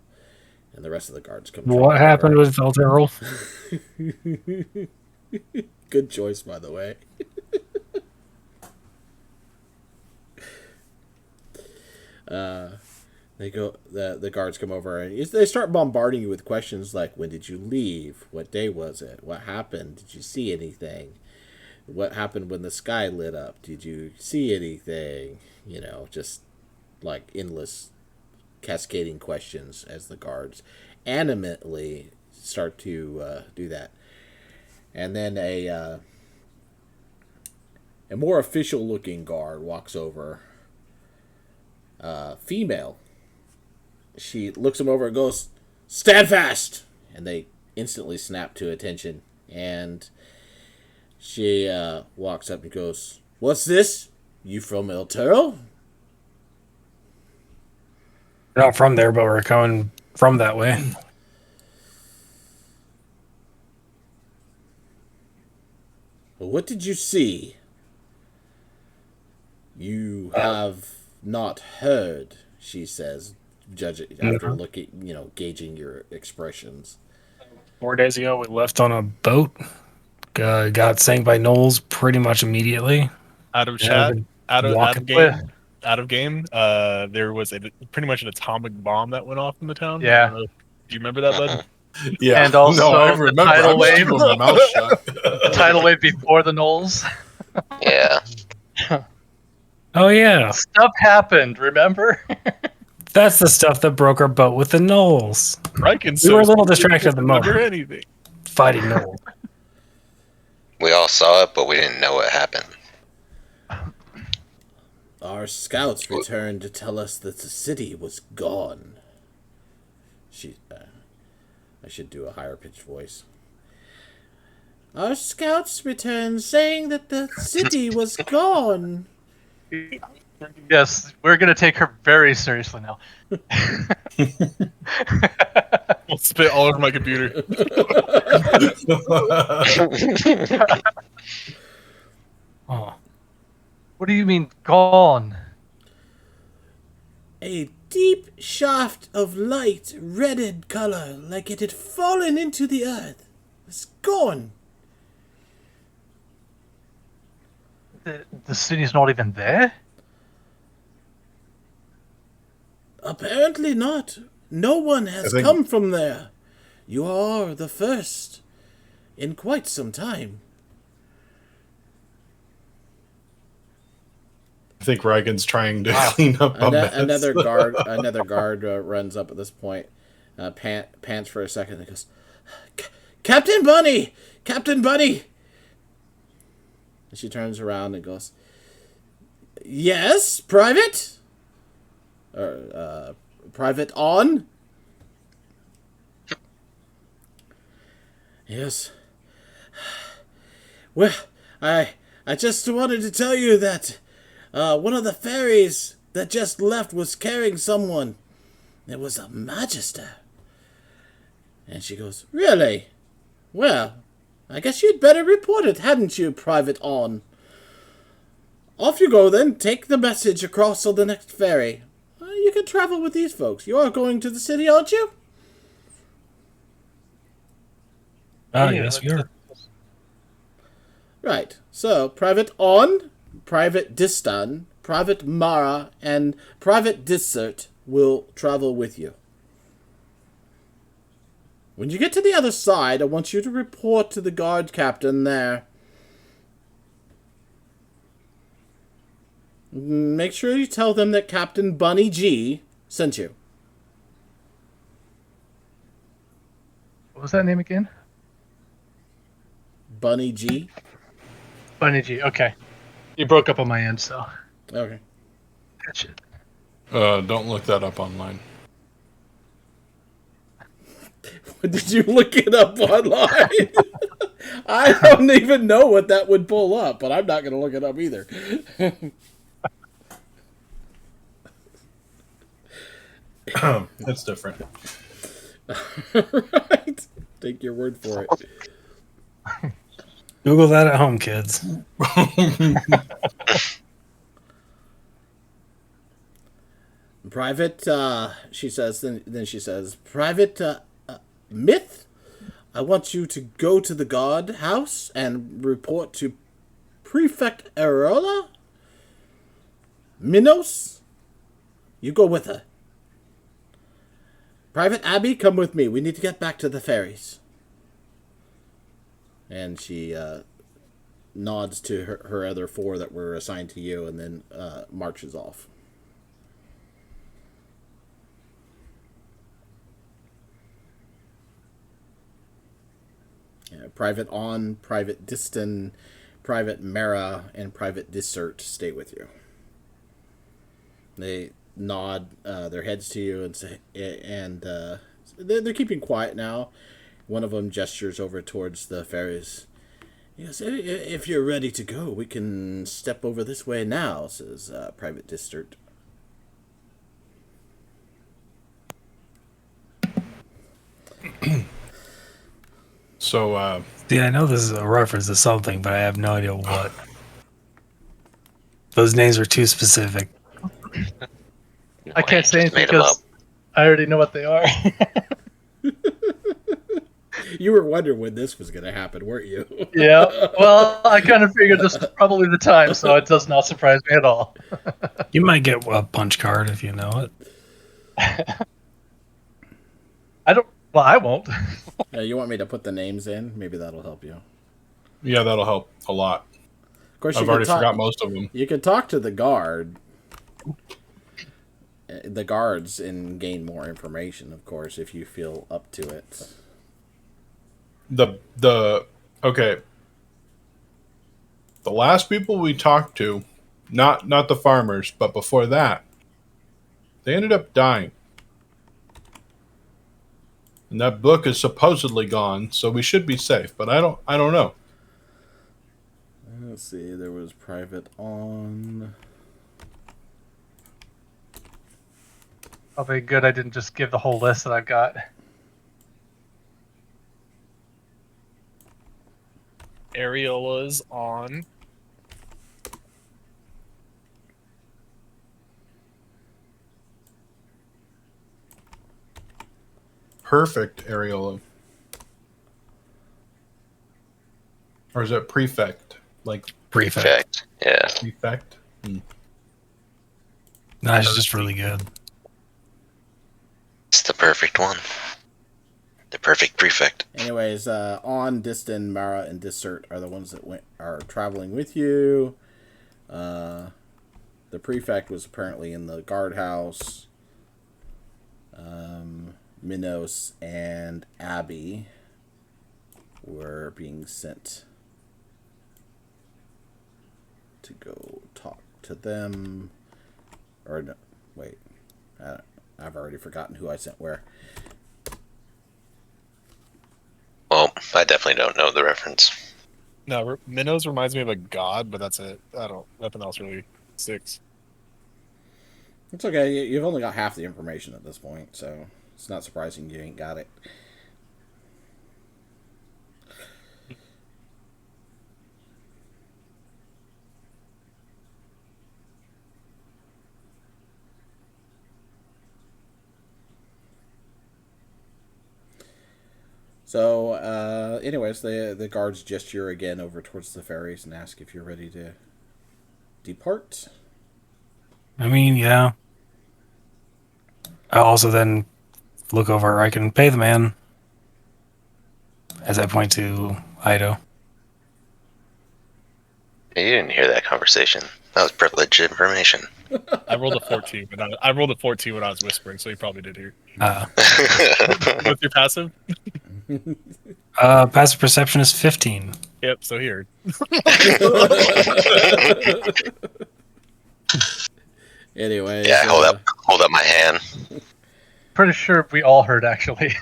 And the rest of the guards come. What happened with El Turl? Good choice, by the way. The guards come over and they start bombarding you with questions like, "When did you leave? What day was it? What happened? Did you see anything? What happened when the sky lit up? Did you see anything?" You know, just like endless cascading questions as the guards animately start to do that. And then a more official looking guard walks over. Female. She looks him over and goes, "Stand fast!" And they instantly snap to attention And she walks up and goes, "What's this? You from El Toro?" We're not from there, but we're coming from that way. "What did you see?" "You have not heard," she says, judging after looking, gauging your expressions. 4 days ago, we left on a boat. Got sank by Knowles pretty much immediately. Out of Yeah, chat, been out of walking game, out of game. There was pretty much an atomic bomb that went off in the town. Yeah. I don't know. Do you remember that, bud? Yeah. And also no, I the remember. tidal I'm just wave. keeping my mouth shut. The tidal wave before the Knolls. Yeah. Oh yeah, Stuff happened, remember? that's the stuff that broke our boat with the Knowles. Riken We were a little says, distracted at the remember moment, anything. fighting Knowles. We all saw it, but we didn't know what happened. "Our scouts returned to tell us that the city was gone." I should do a higher pitched voice. "Our scouts returned saying that the city was gone." Yes, we're gonna take her very seriously now. I'll spit all over my computer. Oh, What do you mean gone? "A deep shaft of light, reddened color, like it had fallen into the earth, was gone." The city's not even there? "Apparently not. No one has come from there. You are the first in quite some time." I think Reagan's trying to clean up a mess. Another guard runs up at this point, pants for a second, and goes, "Captain Bunny! Captain Bunny!" And she turns around and goes, "Yes, Private? Private on?" "Yes. Well, I just wanted to tell you that one of the ferries that just left was carrying someone. It was a magister." And she goes, "Really? Well, I guess you'd better report it, hadn't you, Private on? Off you go then. Take the message across on the next ferry. You can travel with these folks. You are going to the city, aren't you?" yes, we are. "Right. So, Private on, Private Distan, Private Mara, and Private Dissert will travel with you. When you get to the other side, I want you to report to the guard captain there. Make sure you tell them that Captain Bunny G sent you." What was that name again? Bunny G? Bunny G, okay. You broke up on my end, so. Okay. Catch it. Don't look that up online. Did you look it up online? I don't even know what that would pull up, but I'm not going to look it up either. That's different. Right. Take your word for it. Google that at home, kids. Private, she says, then she says, Private Myth, I want you to go to the guard house and report to Prefect Arola. Minos, you go with her. Private Abby, come with me. We need to get back to the ferries. And she nods to her other four that were assigned to you and then marches off. Private On, Private Distan, Private Mara, and Private Dissert stay with you. They nod their heads to you and say, and they're keeping quiet now. one of them gestures over towards the ferries. Yes, if you're ready to go, we can step over this way now, says Private Distert. So, Yeah, I know this is a reference to something, but I have no idea what. Those names are too specific. I can't say anything made 'em because I already know what they are. You were wondering when this was going to happen, weren't you? Yeah. Well, I kind of figured this was probably the time, so it does not surprise me at all. You might get a punch card if you know it. I don't. Well, I won't. You want me to put the names in? Maybe that'll help you. yeah, that'll help a lot. Of course, I've already forgot most of them. You can talk to the guards, and gain more information. Of course, if you feel up to it. Okay. The last people we talked to, not the farmers, but before that, they ended up dying. And that book is supposedly gone, so we should be safe, but I don't know. Let's see, there was Private On. Probably good I didn't just give the whole list that I've got. Areola's on. Perfect, Areola. Or is it prefect? Like Prefect. Yeah. prefect? No, it's just really good. It's the perfect one. The perfect prefect. Anyways, On, Distin, Mara, and Dissert are the ones that are traveling with you. The prefect was apparently in the guardhouse. Minos and Abby were being sent to go talk to them. Or no, wait, I've already forgotten who I sent where. Well, I definitely don't know the reference. No, Minnows reminds me of a god, but that's it. Nothing else really sticks. It's okay. You've only got half the information at this point, so it's not surprising you ain't got it. So, anyways, the guards gesture again over towards the ferries and ask if you're ready to depart. I mean, yeah. I also then look over. I can pay the man. As I point to Ido. You didn't hear that conversation. That was privileged information. I rolled a 14 when I was whispering, so you probably did hear. What's your passive? Passive perception is 15. Yep, so here. Anyway. Yeah, hold up my hand. Pretty sure we all heard, actually.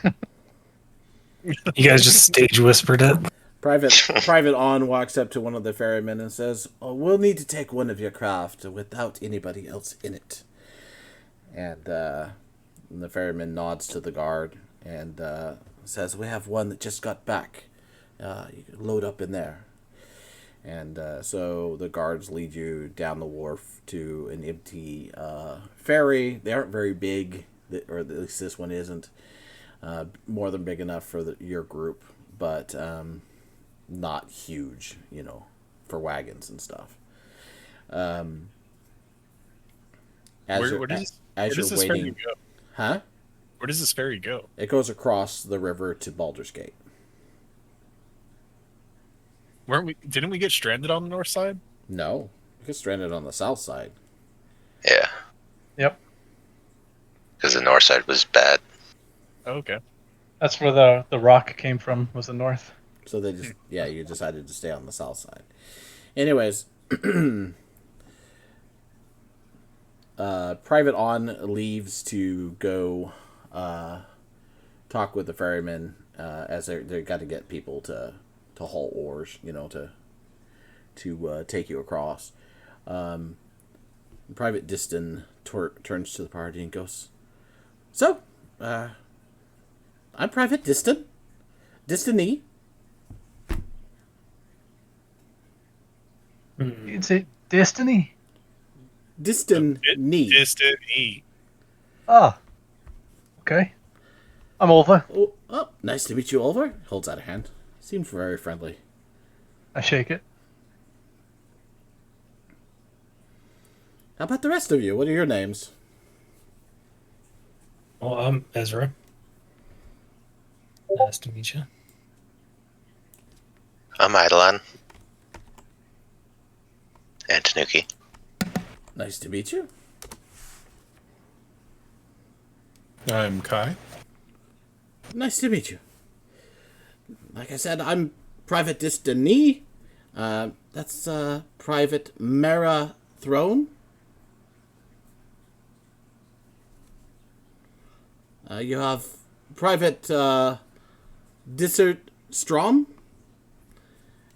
You guys just stage whispered it. Private On walks up to one of the ferrymen and says, "Oh, we'll need to take one of your craft without anybody else in it." And the ferryman nods to the guard and says, "We have one that just got back. You can load up in there." And so the guards lead you down the wharf to an empty ferry. They aren't very big, or at least this one isn't. More than big enough for your group, but not huge, for wagons and stuff. As you're waiting, huh? Where does this ferry go? It goes across the river to Baldur's Gate. Didn't we get stranded on the north side? No, we get stranded on the south side. Yeah. Yep. Because the north side was bad. Oh, okay. That's where the rock came from, was the north. So they just, you decided to stay on the south side. Anyways, Private On leaves to go talk with the ferryman as they got to get people to haul oars, to take you across. Private Diston turns to the party and goes, "So, I'm Private Diston. Distony." You'd say Destiny? Distony. Destiny. Ah. Okay. I'm over. Oh, nice to meet you, Oliver. Holds out a hand. Seems very friendly. I shake it. How about the rest of you? What are your names? Well, I'm Ezra. Nice to meet you. I'm Eidolon. And Tanuki. Nice to meet you. I'm Kai. Nice to meet you. Like I said, I'm Private Destiny. That's Private Mara Throne. You have Private Dissert Strom.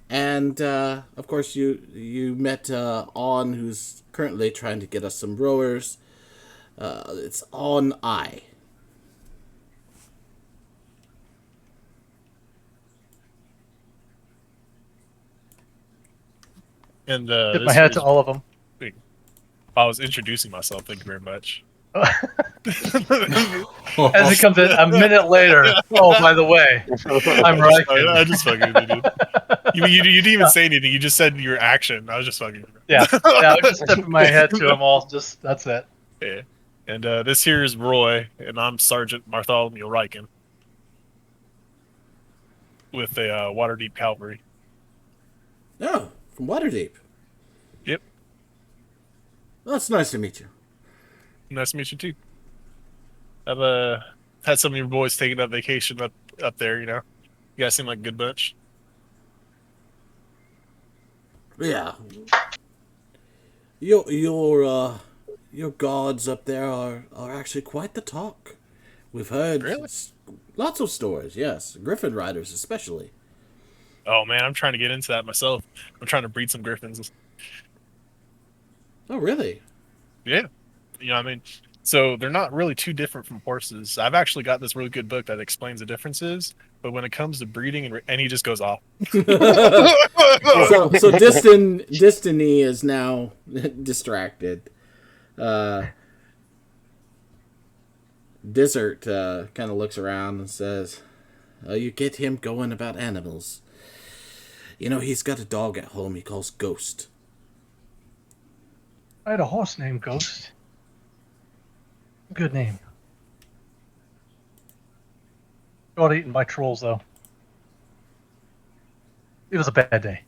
And, of course, you met On, who's currently trying to get us some rowers. It's On I. And Tip my hat to all of them. I was introducing myself. Thank you very much. As it comes in a minute later. Oh, by the way, I'm right. I just fucking with you, dude. You didn't even say anything. You just said your action. I was just fucking. Yeah, I was just tipping my head to them all. Just that's it. Yeah. And this here is Roy, and I'm Sergeant Bartholomew Riken with the Waterdeep Cavalry. Oh, from Waterdeep. Yep. Well, it's nice to meet you. Nice to meet you too. I've had some of your boys taking up vacation up there. You guys seem like a good bunch. Yeah. Your gods up there are actually quite the talk. We've heard Really? Lots of stories. Yes, Griffin riders especially. Oh man, I'm trying to get into that myself. I'm trying to breed some griffins. Oh, really? Yeah. You know what I mean? So they're not really too different from horses. I've actually got this really good book that explains the differences, but when it comes to breeding and he just goes off. So Destiny is now distracted. Desert kind of looks around and says, "You get him going about animals. He's got a dog at home he calls Ghost." I had a horse named Ghost. Good name. Got eaten by trolls, though. It was a bad day.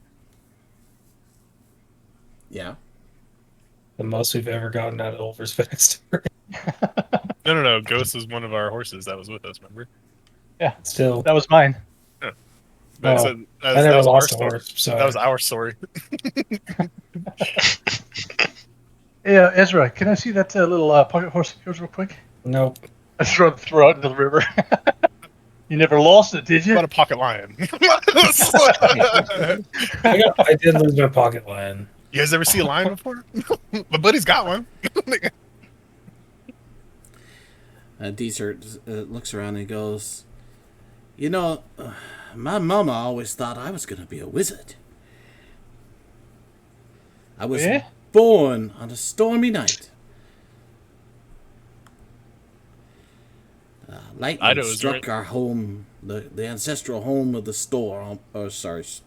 Yeah. The most we've ever gotten out of Ulver's backstory. No. Ghost was one of our horses that was with us, remember? Yeah. Still. That was mine. Yeah. I never lost a horse, so that was our story. Yeah, Ezra, can I see that little pocket horse of yours real quick? Nope. I just throw it into the river. You never lost it, did you? What a pocket lion. I did lose my pocket lion. You guys ever see a lion before? My buddy's got one. Desert looks around and goes, my mama always thought I was going to be a wizard. I was born on a stormy night. Lightning struck our home, the ancestral home of the Stroms,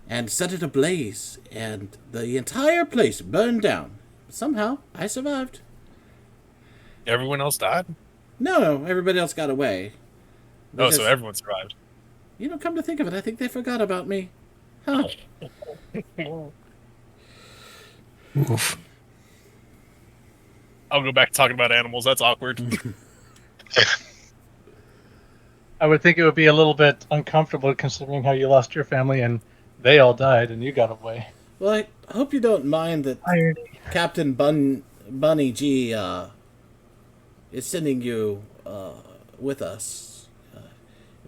and set it ablaze, and the entire place burned down. But somehow, I survived. Everyone else died? No, everybody else got away. So everyone survived. Come to think of it, I think they forgot about me. Huh. Oof. I'll go back to talking about animals. That's awkward. I would think it would be a little bit uncomfortable considering how you lost your family and they all died and you got away. Well, I hope you don't mind that Captain Bunny G is sending you with us.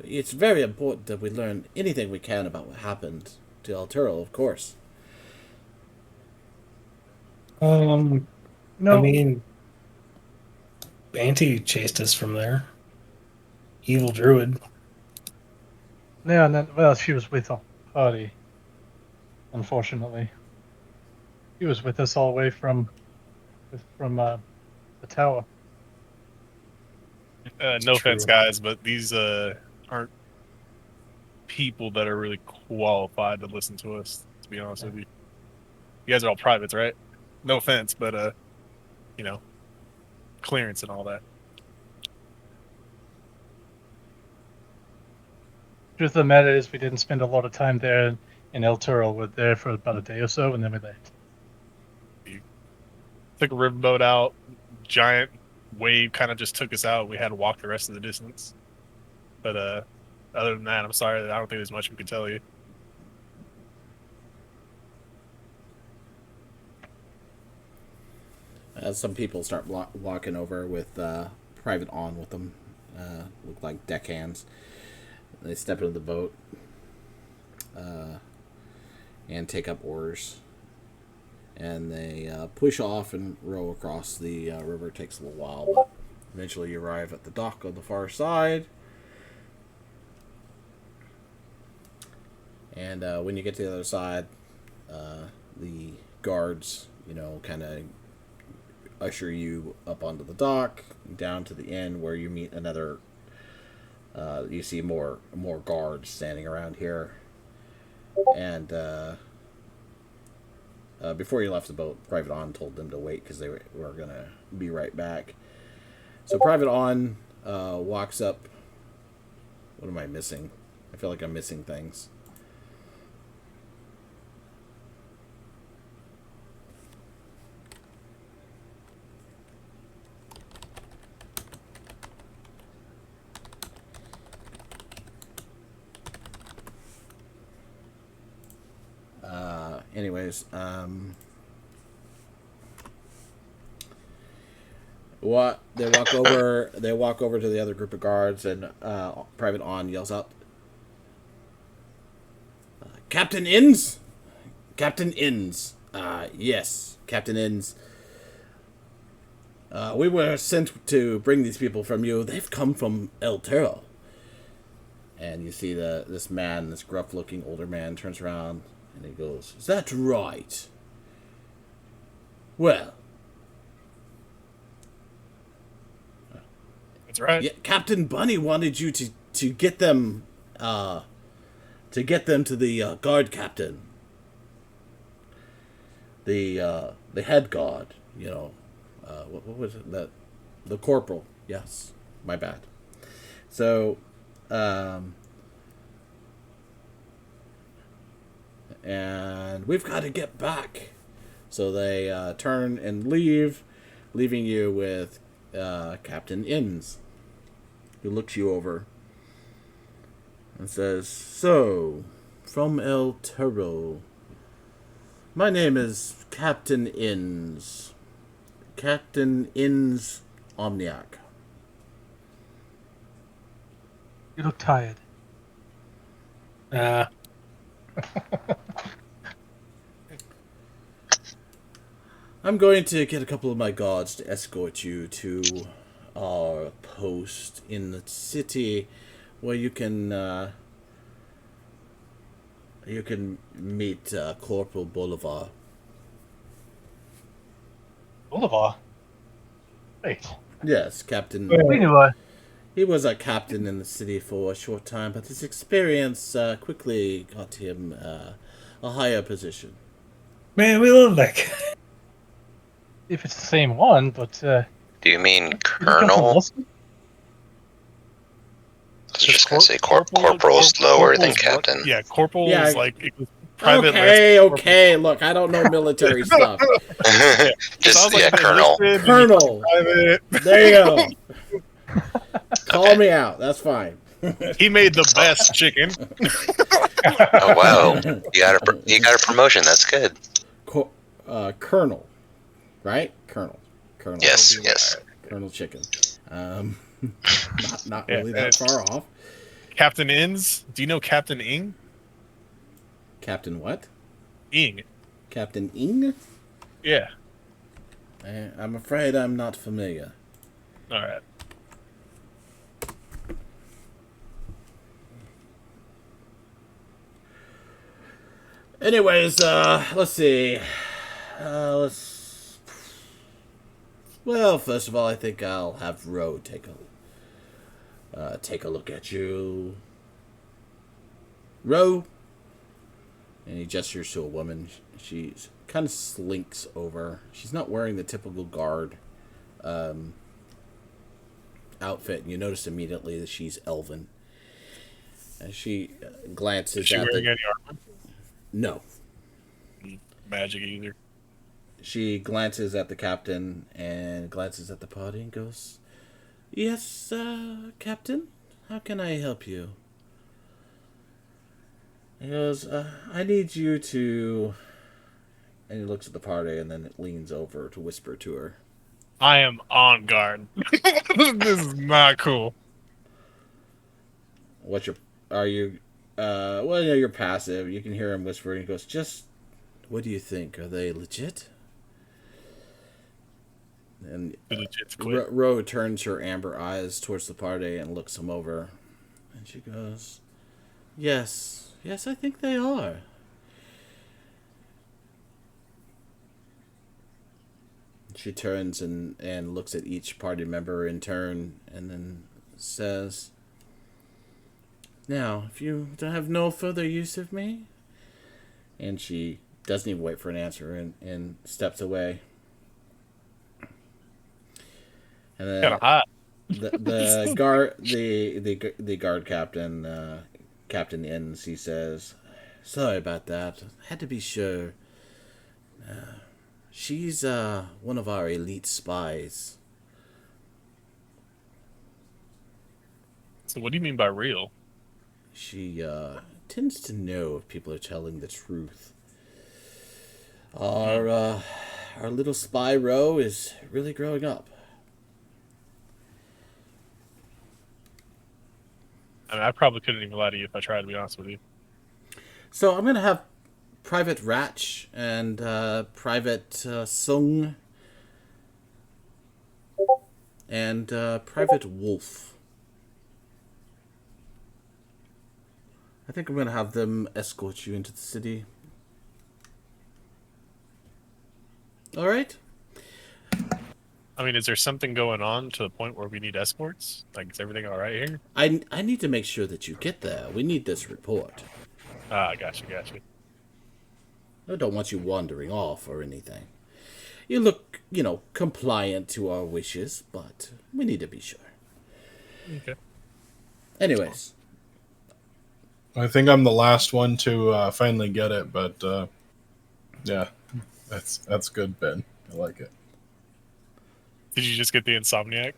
It's very important that we learn anything we can about what happened to El Turo, of course. No. I mean, Banty chased us from there. Evil druid. Yeah, and then, well, she was with our party, unfortunately. He was with us all the way from the tower. No offense, guys, but these aren't people that are really qualified to listen to us. To be honest with you, you guys are all privates, right? No offense, but you know, clearance and all that. Truth of the matter is, we didn't spend a lot of time there in El Toro. We're there for about a day or so, and then we left. Took a riverboat out, giant wave kind of just took us out. We had to walk the rest of the distance. But other than that, I'm sorry that I don't think there's much we can tell you. As some people start walking over with Private On with them, look like deckhands. They step into the boat and take up oars. And they push off and row across the river. It takes a little while, but eventually you arrive at the dock on the far side. And when you get to the other side, the guards, kind of usher you up onto the dock, down to the inn where you meet another. You see more guards standing around here, and before you left the boat, Private On told them to wait because they were gonna be right back. So Private On walks up. What am I missing? I feel like I'm missing things. Anyways, they walk over. They walk over to the other group of guards, and Private On yells out, "Captain Inns, Captain Inns, yes, Captain Inns. We were sent to bring these people from you. They've come from El Tero." And you see this man, this gruff-looking older man, turns around and he goes, "Is that right? Well, that's right. Yeah, Captain Bunny wanted you to get them to the guard captain, the head guard. What was it? The corporal. Yes, my bad. So, and we've got to get back. So they turn and leave, leaving you with Captain Inns, who looks you over and says, "So, from El Toro, my name is Captain Inns. Captain Inns Omniac." You look tired. I'm going to get a couple of my guards to escort you to our post in the city, where you can meet Corporal Bolivar. Bolivar? Wait. Yes, Captain. We knew He was a captain in the city for a short time, but his experience quickly got him a higher position. Man, we love that guy. if it's the same one, but... Do you mean Colonel? I was just going to say corporal's lower than captain. Yeah, corporal is like... Private okay, look, I don't know military stuff. Just, yeah, colonel. Colonel. There you go. Call me out. That's fine. He made the best chicken. Oh wow! You got a promotion. That's good. Colonel, right? Colonel. Yes. Colonel Chicken. Not really that far off. Captain Inns? Do you know Captain Ing? Captain what? Ing. Captain Ing? Yeah. I'm afraid I'm not familiar. All right. Anyways, let's see. Well, first of all, I think I'll have Ro take a look at you. Ro. And he gestures to a woman. She kind of slinks over. She's not wearing the typical guard outfit, and you notice immediately that she's elven. And she glances Is she at wearing any armor? No. Magic either. She glances at the captain and glances at the party and goes, "Yes, Captain? How can I help you?" He goes, "I need you to..." And he looks at the party and then leans over to whisper to her. I am on guard. This is not cool. Well, yeah, you're passive. You can hear him whispering. He goes, "What do you think? Are they legit?" And Ro turns her amber eyes towards the party and looks him over. And she goes, Yes, I think they are." She turns and looks at each party member in turn and then says, "Now, if you don't have no further use of me..." And she doesn't even wait for an answer and steps away. And then kind of hot. the guard captain, Captain Inns, he says, "Sorry about that. Had to be sure. She's one of our elite spies." So what do you mean by real? She tends to know if people are telling the truth. Our little spy Ro is really growing up. I mean, I probably couldn't even lie to you if I tried, to be honest with you. So I'm going to have Private Ratch and Private Sung and Private Wolf. I think I'm going to have them escort you into the city. All right? I mean, is there something going on to the point where we need escorts? Like, is everything all right here? I need to make sure that you get there. We need this report. Gotcha. I don't want you wandering off or anything. You look, compliant to our wishes, but we need to be sure. Okay. Anyways. I think I'm the last one to finally get it, but yeah, that's good, Ben. I like it. Did you just get the Insomniac?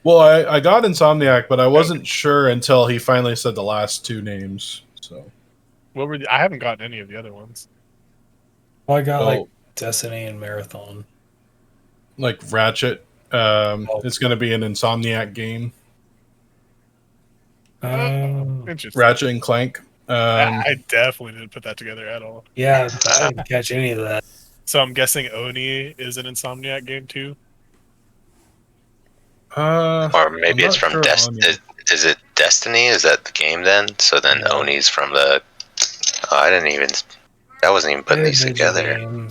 Well, I got Insomniac, but I wasn't sure until he finally said the last two names. So, What were I haven't gotten any of the other ones. Well, I got Destiny and Marathon. Like Ratchet, it's going to be an Insomniac game. Interesting. Ratchet and Clank. I definitely didn't put that together at all. Yeah, I didn't catch any of that. So I'm guessing Oni is an Insomniac game too? Or maybe it's from Destiny. Is it Destiny? Is that the game then? So then Oni's from the... I didn't even... I wasn't even putting these together.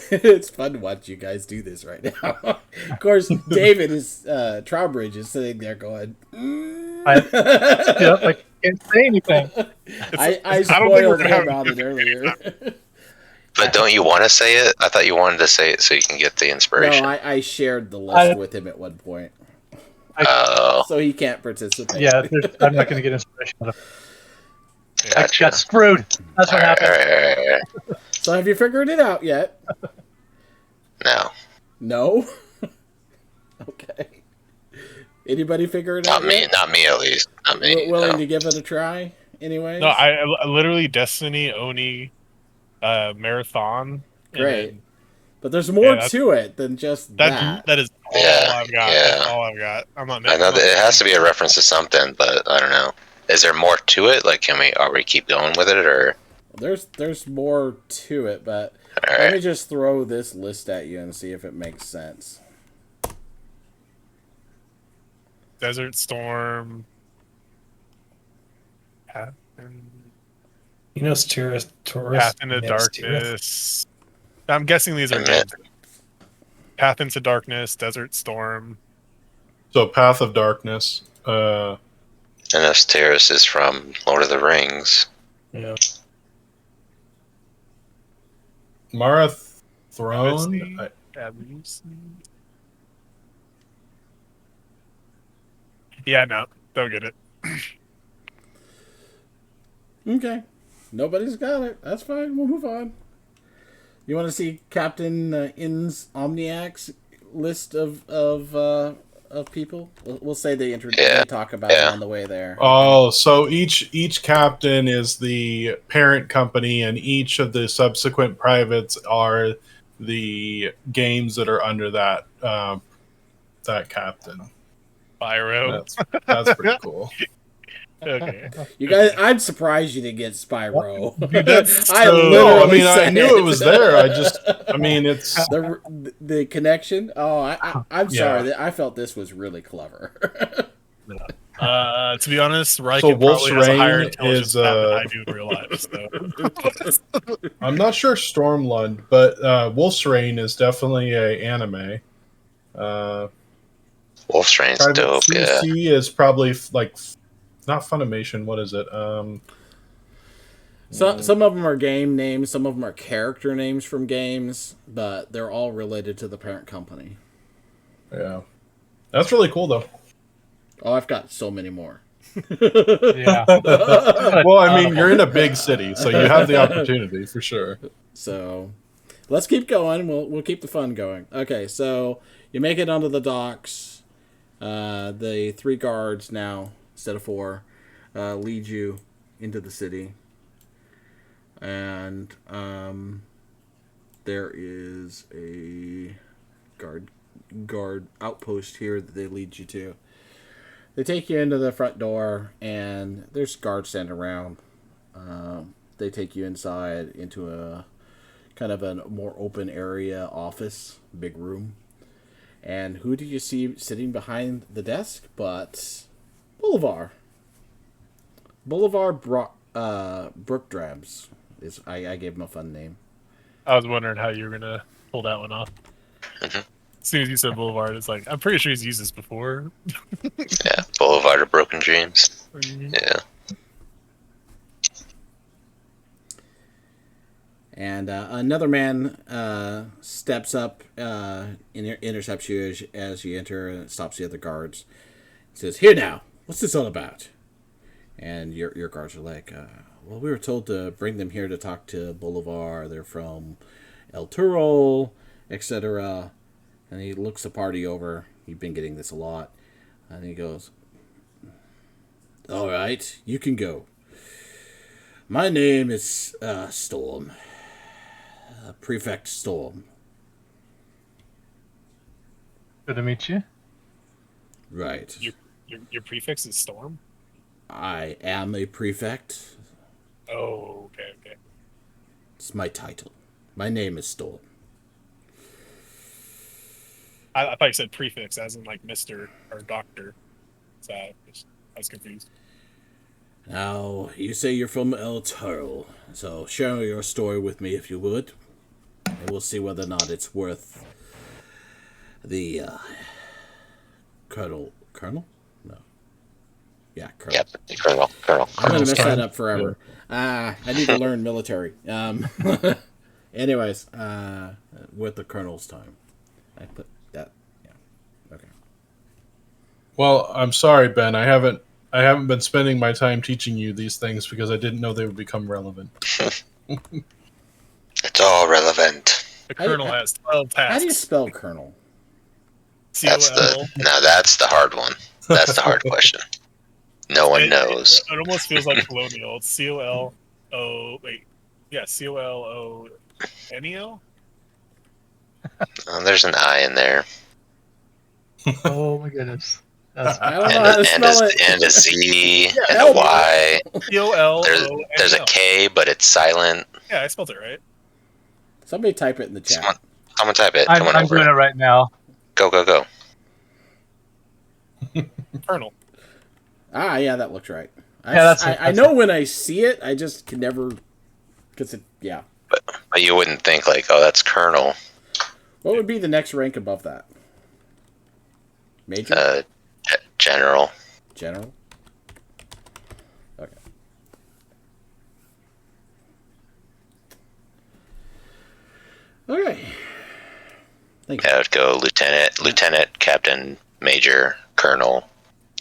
It's fun to watch you guys do this right now. Of course, David is... Trowbridge is sitting there going... I can't say anything. I spoiled him on it earlier. But don't you want to say it? I thought you wanted to say it so you can get the inspiration. No, I shared the list with him at one point. So he can't participate. Yeah, I'm not going to get inspiration out of it. Gotcha. I got screwed. That's what happened. Right. So have you figured it out yet? No. No? Okay. Anybody figure it out? Not me at least. Not me. Willing to give it a try? Anyway. No, I literally Destiny, Oni, Marathon. Great. But there's more to it than just that. That is all I've got. Yeah. That's all I've got. I'm not. I know that it has to be a reference to something, but I don't know. Is there more to it? Like, are we keep going with it, or? There's more to it, but All let me right. just throw this list at you and see if it makes sense. Desert Storm. Tourist. Path into Minas Tirith. Darkness. I'm guessing these are games. Path into Darkness, Desert Storm. So Path of Darkness. Minas Tirith is from Lord of the Rings. Yeah. Mara Throne. Yeah, no, don't get it. Okay. Nobody's got it. That's fine. We'll move on. You want to see Captain In's Omniac's list of people? We'll say they talk about it on the way there. Oh, so each captain is the parent company, and each of the subsequent privates are the games that are under that that captain. Spyro. That's pretty cool. Okay. You guys, I'm surprised you didn't get Spyro. Dude, that's I so- literally No, I mean, I said knew it was there. It's the connection. Oh, I'm Yeah. sorry. I felt this was really clever. To be honest, Riken So Wolf's probably has a higher Reign intelligence is, than I do in real life. So. I'm not sure Stormlund, but Wolf's Reign is definitely a anime. Wolf's Reign's Private dope. Yeah. CC is probably not Funimation. What is it? Some of them are game names, some of them are character names from games, but they're all related to the parent company. Yeah, that's really cool though. Oh, I've got so many more. Yeah. Well, I mean, you're in a big city, so you have the opportunity for sure. So, let's keep going. We'll keep the fun going. Okay, so you make it onto the docks. The 3 guards now instead of 4 lead you into the city, and there is a guard outpost here that they lead you to. They take you into the front door, and there's guards standing around. They take you inside into a kind of a more open area office, big room. And who do you see sitting behind the desk but Bolivar? Bolivar Brookdrabs. I gave him a fun name. I was wondering how you were gonna pull that one off. As soon as you said Boulevard, it's like I'm pretty sure he's used this before. Yeah, Boulevard of Broken Dreams. Yeah. And another man steps up, intercepts you as you enter, and stops the other guards. He says, "Here now, what's this all about?" And your guards are like, "Well, we were told to bring them here to talk to Bolivar. They're from El Turo, etc." And he looks the party over. You've been getting this a lot. And he goes, "All right, you can go. My name is Storm. Prefect Storm." Good to meet you. Right. Your prefix is Storm? I am a prefect. Oh, okay. It's my title. My name is Storm. I thought you said prefix, as in like Mr. or Doctor. So I was confused. Now, you say you're from El Toro, so share your story with me if you would. And we'll see whether or not it's worth the Colonel? No. Yeah, Colonel. Yep, Colonel. I'm going to mess that up forever. I need to learn military. Anyways, with the Colonel's time. I put that, yeah. Okay. Well, I'm sorry, Ben. I haven't been spending my time teaching you these things because I didn't know they would become relevant. It's all relevant. The Colonel has 12 tasks. How do you spell Colonel? That's C-O-L. that's the hard one. That's the hard question. No one knows. It almost feels like colonial. It's C-O-L-O... Wait. Yeah, C-O-L-O-N-E-L? There's an I in there. Oh my goodness. I don't know how to spell it. And a Z Yeah, and a Y. C-O-L-O-N-L. There's a K, but it's silent. Yeah, I spelled it right. Somebody type it in the chat. Someone type it. I'm Someone over doing it right now. Go, go, go. Colonel. Ah, yeah, that looks right. That's I know when I see it, I just can never. Because it, yeah. But you wouldn't think like, oh, that's Colonel. What would be the next rank above that? Major? General. General? Okay. Okay. Thank you. Yeah, it'd go lieutenant, captain, major, colonel,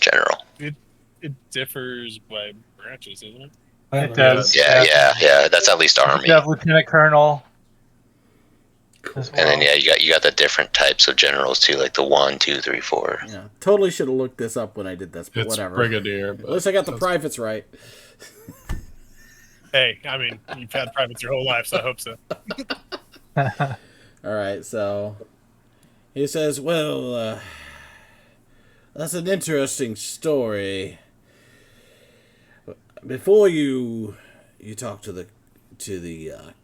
general. It differs by branches, isn't it? It does. Yeah. That's at least army. You have lieutenant colonel. As well. And then you got the different types of generals too, like the 1, 2, 3, 4. Yeah, totally should have looked this up when I did this, but It's whatever. brigadier. At least I got the privates right. Hey, I mean, you've had privates your whole life, so I hope so. All right, so he says, "Well, that's an interesting story. Before you talk to the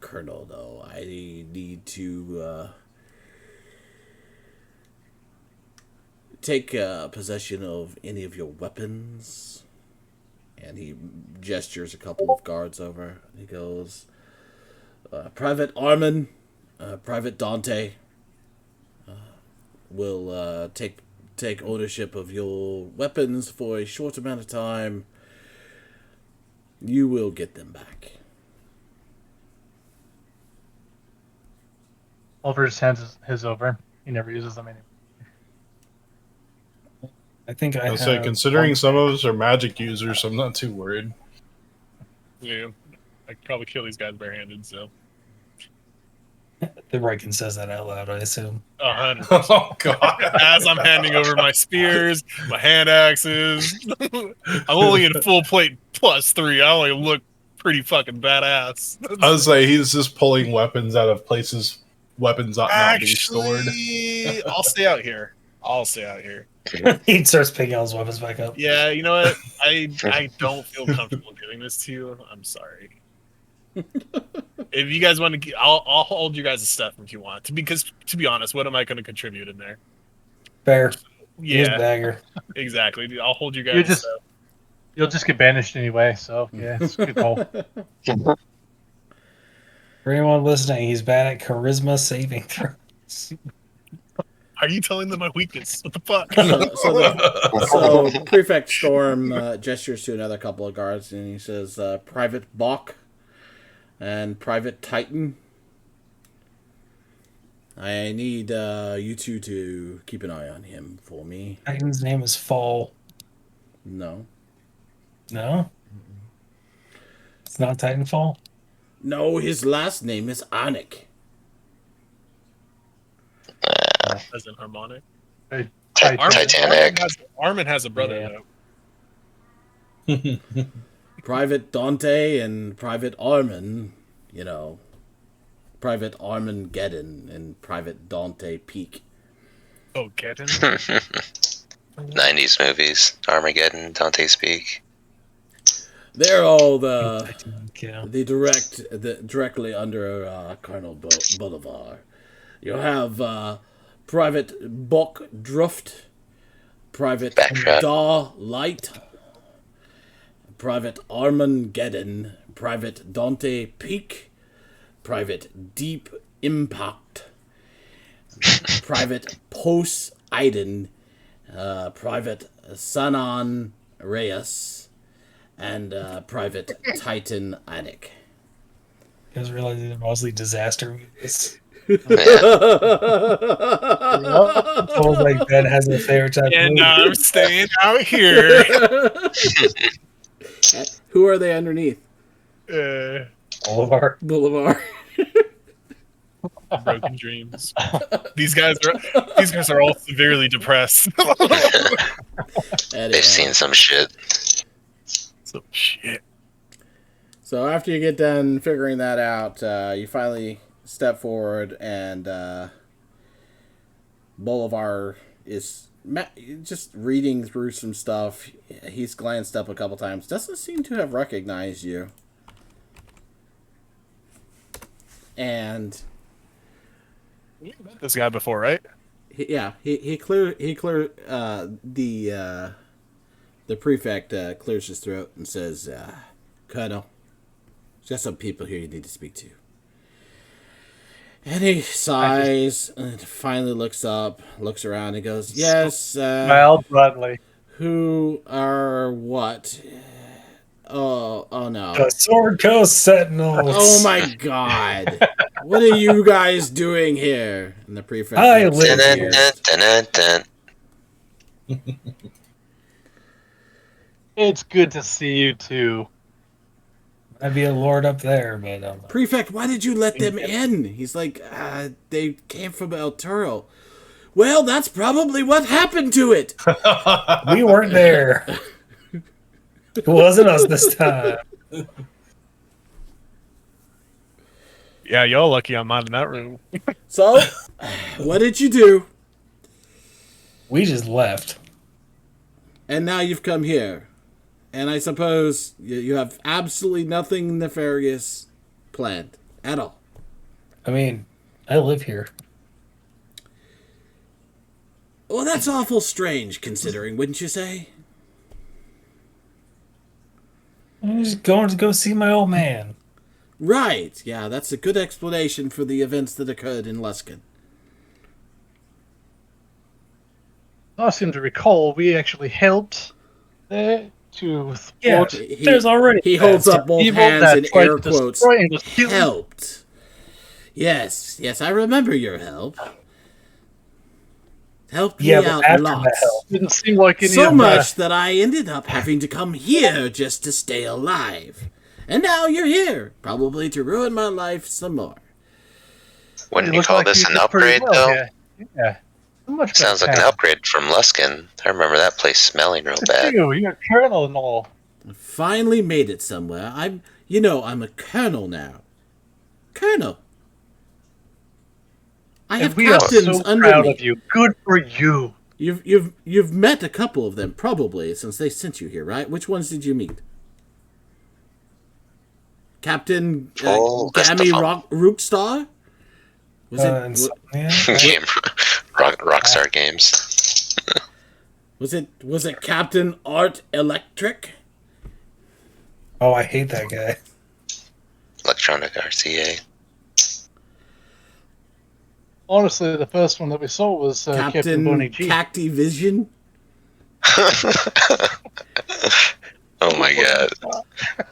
colonel, though, I need to take possession of any of your weapons." And he gestures a couple of guards over. He goes, "Private Armin, Private Dante will take ownership of your weapons for a short amount of time. You will get them back." Oliver just hands his over. He never uses them anymore. I think I'll say, considering some of us are magic users, I'm not too worried. Yeah, I could probably kill these guys barehanded, so. The Riken says that out loud, I assume. 100%. Oh, God. As I'm handing over my spears, my hand axes. I'm only in full plate +3. I only look pretty fucking badass. I was like, he's just pulling weapons out of places weapons ought not be stored. I'll stay out here. He starts picking all his weapons back up. Yeah, you know what? I don't feel comfortable giving this to you. I'm sorry. If you guys want to, I'll hold you guys' stuff if you want. Because to be honest, what am I going to contribute in there? Fair. Use Yeah, dagger. exactly. I'll hold you guys' stuff. You'll just get banished anyway, so yeah, it's a good call. For anyone listening, he's bad at charisma saving throws. Are you telling them my weakness? What the fuck? So Prefect Storm gestures to another couple of guards, and he says, "Private Bach and Private Titan, I need you two to keep an eye on him for me." Titan's name is Fall. No. No? It's not Titanfall? No, his last name is Anik. As in harmonic. Titanic. Armin has a brother, though. Private Dante and Private Armin, Private Armin Geddon and Private Dante Peak. Oh, Geddon? 90s movies. Armageddon, Dante Speak. They're all the Yeah. directly under Colonel Bolivar. You have Private Bok Druft, Private Backtrack. Da Light, Private Armageddon, Private Dante Peak, Private Deep Impact, Private Poseidon, Private Sanan Reyes, and Private Titan Anik. You guys realize these are mostly disaster movies. Yeah. Feels like Ben has a favorite type And of movie. I'm staying out here. Who are they underneath? Boulevard. Boulevard. Broken dreams. These guys are all severely depressed. Anyway. They've seen some shit. Some shit. So after you get done figuring that out, you finally step forward, and Bolivar is just reading through some stuff, he's glanced up a couple times. Doesn't seem to have recognized you. And You met this guy before, right? he the prefect clears his throat and says, Colonel, there's got some people here you need to speak to. And he sighs and finally looks up, looks around, and goes, yes, Well, bluntly. who are what? Oh no. The Sword Coast Sentinels. Oh my god. What are you guys doing here? And the prefect I looks live confused. It's good to see you too. I'd be a lord up there, but Prefect, why did you let them in? He's like, they came from El Toro. Well, that's probably what happened to it. we weren't there. It wasn't us this time. Yeah, y'all lucky I'm not in that room. So, what did you do? We just left. And now you've come here. And I suppose you have absolutely nothing nefarious planned at all. I mean, I live here. Well, that's awful strange, considering, wouldn't you say? I'm just going to go see my old man. Right. Yeah, that's a good explanation for the events that occurred in Luskin. I seem to recall we actually helped there to Yeah, thwart there's already. He holds up both evil hands that in tried air to quotes. destroy and was killed. Helped. Yes, I remember your help. Helped me Yeah, but out after lots. the help. Didn't seem like any So of much that I ended up having to come here just to stay alive. And now you're here, probably to ruin my life some more. Wouldn't It you looked call like this you an did pretty upgrade, well, though? Yeah. Much Sounds like an better. upgrade from Luskin. I remember that place smelling real bad. You're a colonel and all. Finally made it somewhere. I'm a colonel now. Colonel. I have And we are captains so under proud me. of you. Good for you. You've met a couple of them probably since they sent you here, right? Which ones did you meet? Captain Oh, that's the Gammy fun. Rookstar? Was it Game Rockstar Games. was it Captain Art Electric? Oh, I hate that guy. Electronic RCA. Honestly, the first one that we saw was Captain Boney G. Cacti Vision? Oh my god.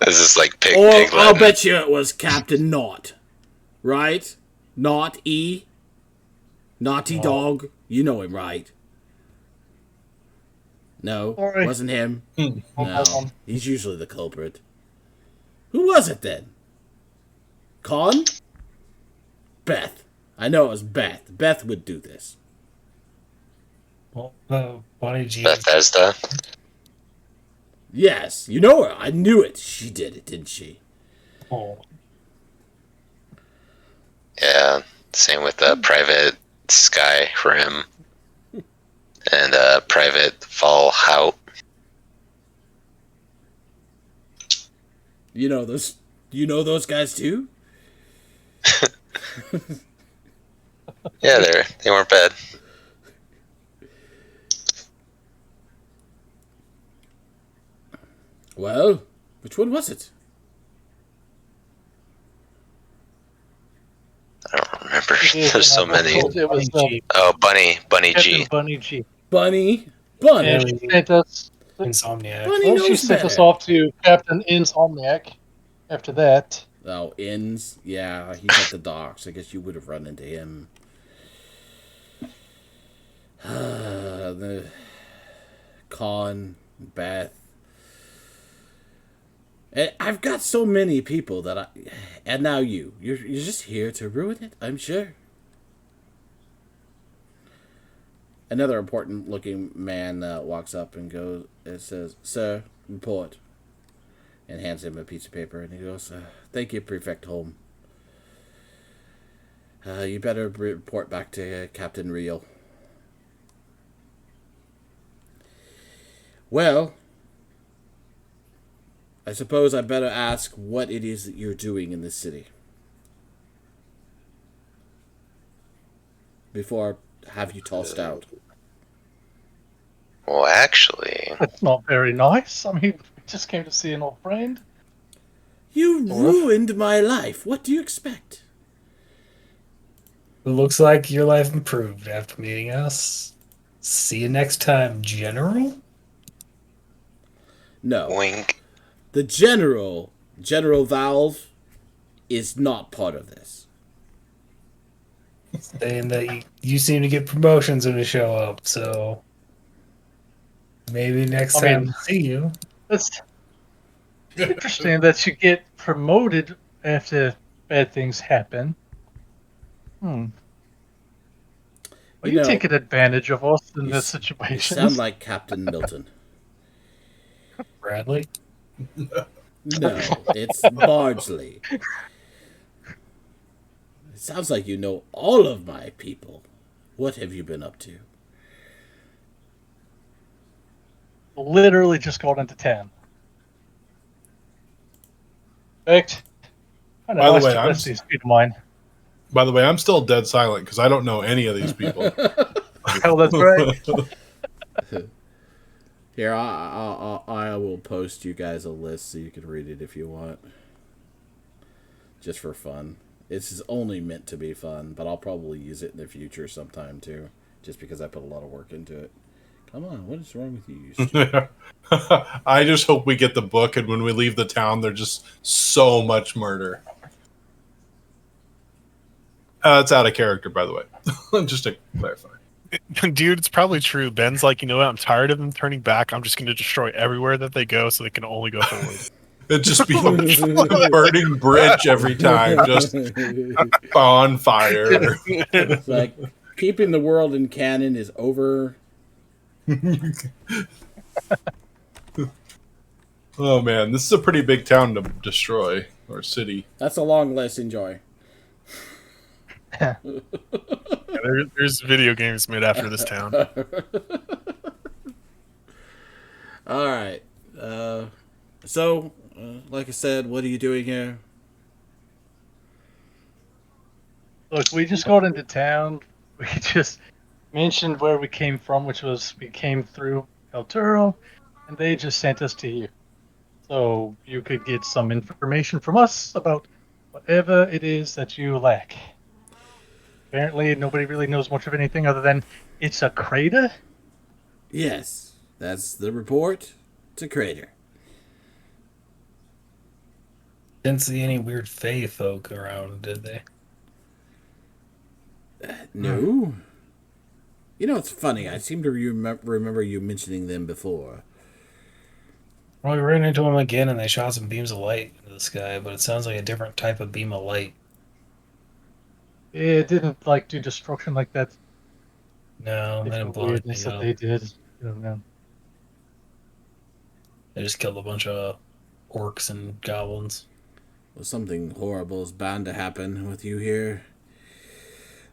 This is like pig I'll Latin. bet you it was Captain Naught. Right? Naught E? Naughty Dog? You know him, right? No, Sorry. wasn't him. Hold No, on. he's usually the culprit. Who was it then? Con? Beth. I know it was Beth. Beth would do this. Well, Bonnie G. Bethesda. Yes, you know her. I knew it. She did it, didn't she? Oh. Yeah. Same with Private Skyrim. And Private Fallout. You know those guys too? Yeah, they weren't bad. Well, which one was it? I don't remember. It is, There's so and I many. told you it was Oh, Bunny Captain G. Bunny G. Bunny. And she sent us. Insomniac. Bunny Well, knows she sent us better. off to Captain Insomniac. After that, Oh, Inns. Yeah, he's at the docks. I guess you would have run into him. The Con, Beth. I've got so many people that and now you're just here to ruin it, I'm sure. Another important looking man walks up and goes, it says, "Sir, report," and hands him a piece of paper, and he goes, "Thank you, Prefect Holm. You better report back to Captain Real." Well, I suppose I better ask what it is that you're doing in this city before I have you tossed out. Well, actually, That's not very nice. I mean, we just came to see an old friend. You Sort of. ruined my life. What do you expect? It looks like your life improved after meeting us. See you next time, General. No. wink. The General Valve, is not part of this. Saying that you seem to get promotions when you show up, so maybe next time we see you. It's interesting that you get promoted after bad things happen. Well, you taking advantage of us in this situation. You sound like Captain Milton. Bradley? No, it's Bardsley. It sounds like you know all of my people. What have you been up to? Literally just got into town. In fact, kind of nice to rest these feet of mine. By the way, I'm still dead silent because I don't know any of these people. Oh, that's right. Here, I will post you guys a list so you can read it if you want. Just for fun. It's only meant to be fun, but I'll probably use it in the future sometime too. Just because I put a lot of work into it. Come on, what is wrong with you? I just hope we get the book, and when we leave the town, there's just so much murder. It's out of character, by the way. Just to clarify. Dude, it's probably true. Ben's like, you know what? I'm tired of them turning back. I'm just going to destroy everywhere that they go so they can only go forward. It'd just be a burning bridge every time, just on fire. It's like, keeping the world in canon is over. Oh man, this is a pretty big town to destroy, or city. That's a long list. Enjoy. Yeah, there's video games made after this town. All right. So, like I said, what are you doing here? Look, we just got into town. We just mentioned where we came from, which was we came through El Toro, and they just sent us to you. So you could get some information from us about whatever it is that you lack. Apparently, nobody really knows much of anything other than it's a crater. Yes, that's the report. It's a crater. Didn't see any weird Fae folk around, did they? No. You know, it's funny. I seem to remember you mentioning them before. Well, we ran into them again, and they shot some beams of light into the sky, but it sounds like a different type of beam of light. It didn't do destruction like that. No, they didn't blow weirdness that they did. I don't know. They just killed a bunch of orcs and goblins. Well, something horrible is bound to happen with you here.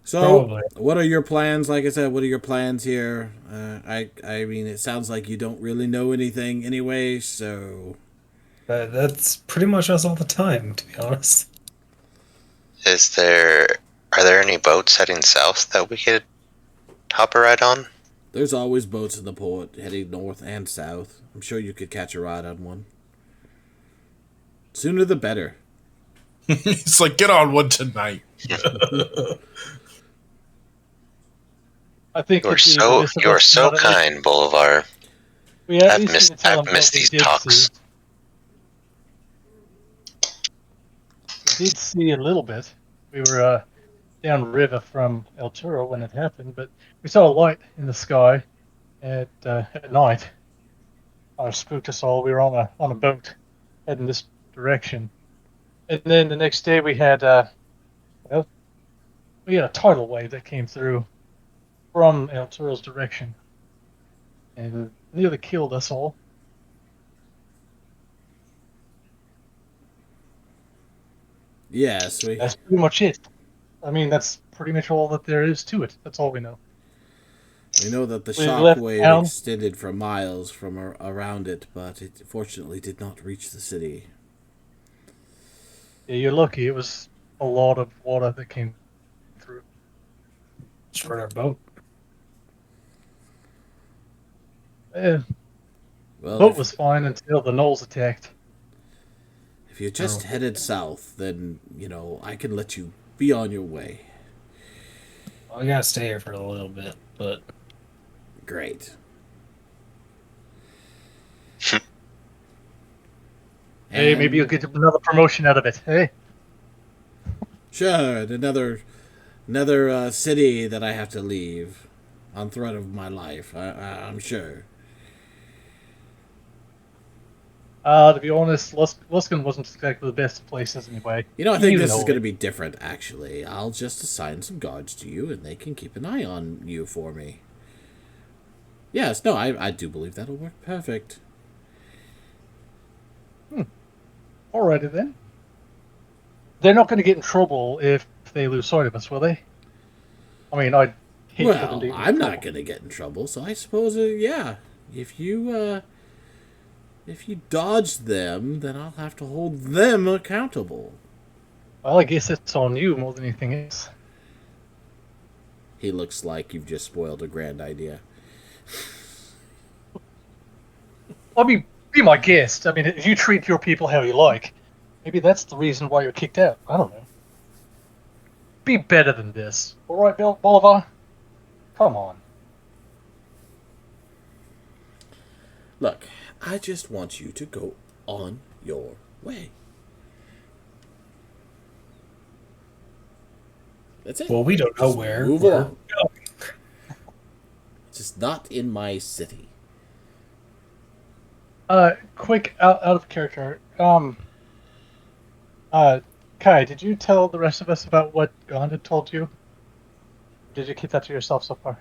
So, Probably. What are your plans? Like I said, what are your plans here? I mean, it sounds like you don't really know anything anyway, so... That's pretty much us all the time, to be honest. Are there any boats heading south that we could hop a ride on? There's always boats in the port heading north and south. I'm sure you could catch a ride on one. Sooner the better. It's like, get on one tonight. I think you are so kind, Bolivar. I've missed these talks. We did see a little bit. We were down river from El Toro when it happened, but we saw a light in the sky at night. It spooked us all. We were on a boat heading this direction, and then the next day we had a tidal wave that came through from El Toro's direction, and nearly killed us all. Yes, that's pretty much it. I mean, that's pretty much all that there is to it. That's all we know. We know that the We left shockwave town. extended for miles from around it, but it fortunately did not reach the city. Yeah, you're lucky. It was a lot of water that came through. Short our boat. The Well, boat was fine until the gnolls attacked. if you just headed south, then, I can let you be on your way. Well, I gotta stay here for a little bit, but Great. Hey, maybe you'll get another promotion out of it. Hey, Sure, another city that I have to leave on threat of my life. I'm sure. to be honest, Luskan wasn't exactly the best of places anyway. I think this is know going to it. be different, actually. I'll just assign some guards to you, and they can keep an eye on you for me. Yes, no, I do believe that'll work perfect. Alrighty then. They're not going to get in trouble if they lose sight of us, will they? I mean, I'd hate for them to Well, get in I'm trouble. not going to get in trouble, so I suppose, yeah. If you dodge them, then I'll have to hold them accountable. Well, I guess it's on you more than anything else. He looks like you've just spoiled a grand idea. I mean, be my guest. I mean, if you treat your people how you like, maybe that's the reason why you're kicked out. I don't know. Be better than this. All right, Bolivar? Come on. Look, I just want you to go on your way. That's it. well, we don't know Just where. move we're along. going. Just not in my city. Quick, out of character. Kai, did you tell the rest of us about what Gond had told you? Did you keep that to yourself so far?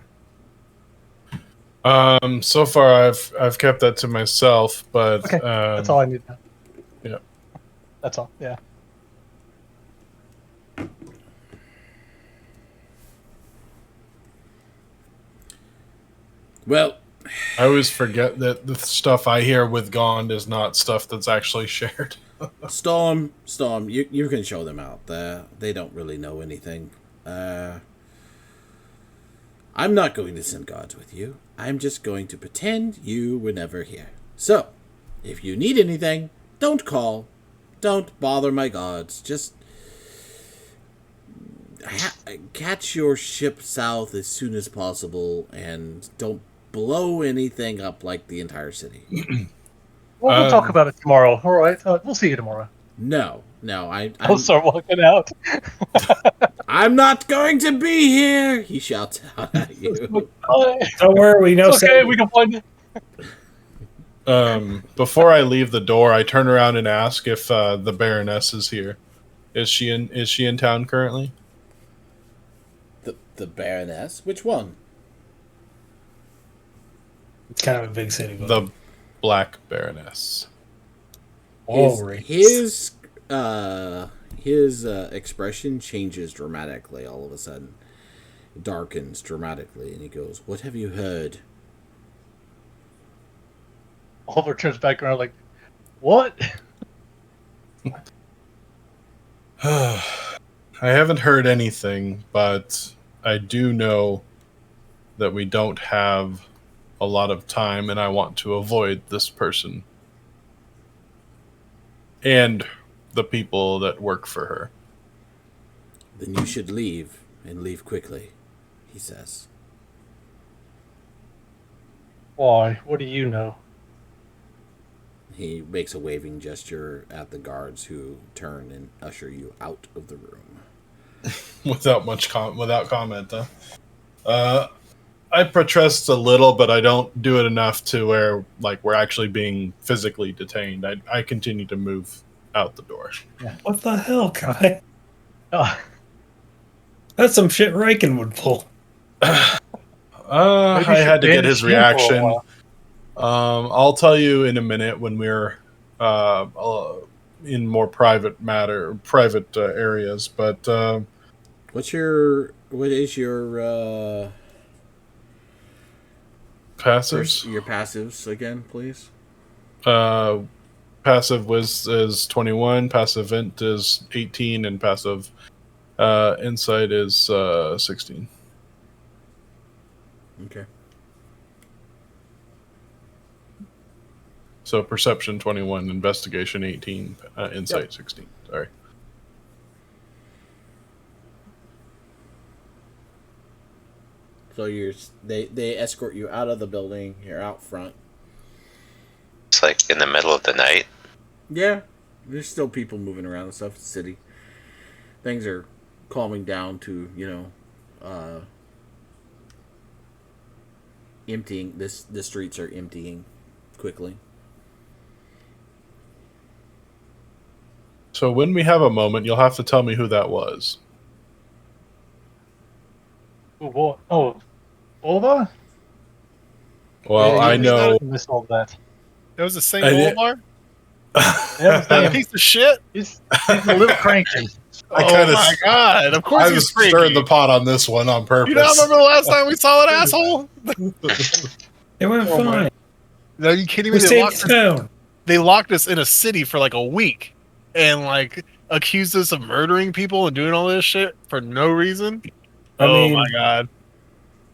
So far I've kept that to myself, but Okay, that's all I need to know. Yeah. That's all, yeah. Well, I always forget that the stuff I hear with Gond is not stuff that's actually shared. Storm, you can show them out. They don't really know anything. I'm not going to send guards with you. I'm just going to pretend you were never here. So, if you need anything, don't call. Don't bother my guards. Just catch your ship south as soon as possible and don't blow anything up like the entire city. Well, we'll talk about it tomorrow. All right, we'll see you tomorrow. No, I'll start walking out. I'm not going to be here, he shouts out at you. Don't worry, we know. It's okay, we can find it. Before I leave the door, I turn around and ask if the Baroness is here. Is she in town currently? The Baroness? Which one? It's kind of a big city. But The Black Baroness. His expression changes dramatically all of a sudden. It darkens dramatically, and he goes, "What have you heard?" Oliver turns back around like, what? I haven't heard anything, but I do know that we don't have a lot of time, and I want to avoid this person and the people that work for her. Then you should leave, and leave quickly, he says. Why? What do you know? He makes a waving gesture at the guards who turn and usher you out of the room. Without comment, huh? I protest a little, but I don't do it enough to where we're actually being physically detained. I continue to move out the door. what the hell, Kai? Oh, That's some shit Riken would pull. I maybe you should had to get banish his him for a reaction. while. I'll tell you in a minute when we're in more private areas. But What is your Passives. Your passives again, please. Passive Wiz is 21, passive Int is 18, and passive Insight is 16. Okay. So Perception 21, Investigation 18, Insight 16. Sorry. So they escort you out of the building. You're out front. It's like in the middle of the night. Yeah, there's still people moving around and stuff. It's the city. Things are calming down to emptying. The streets are emptying quickly. So when we have a moment, you'll have to tell me who that was. Oh, Olva? Well, Yeah, I know. Missed all that. That was the same Bolvar? Yeah, That piece of shit. he's a little cranky. Oh my god! Of course I he's was freaky. stirring the pot on this one on purpose. You don't remember the last time we saw that asshole? It went fine. No, you kidding me? We saved the town. They locked us in a city for like a week, and like accused us of murdering people and doing all this shit for no reason. I mean, my god!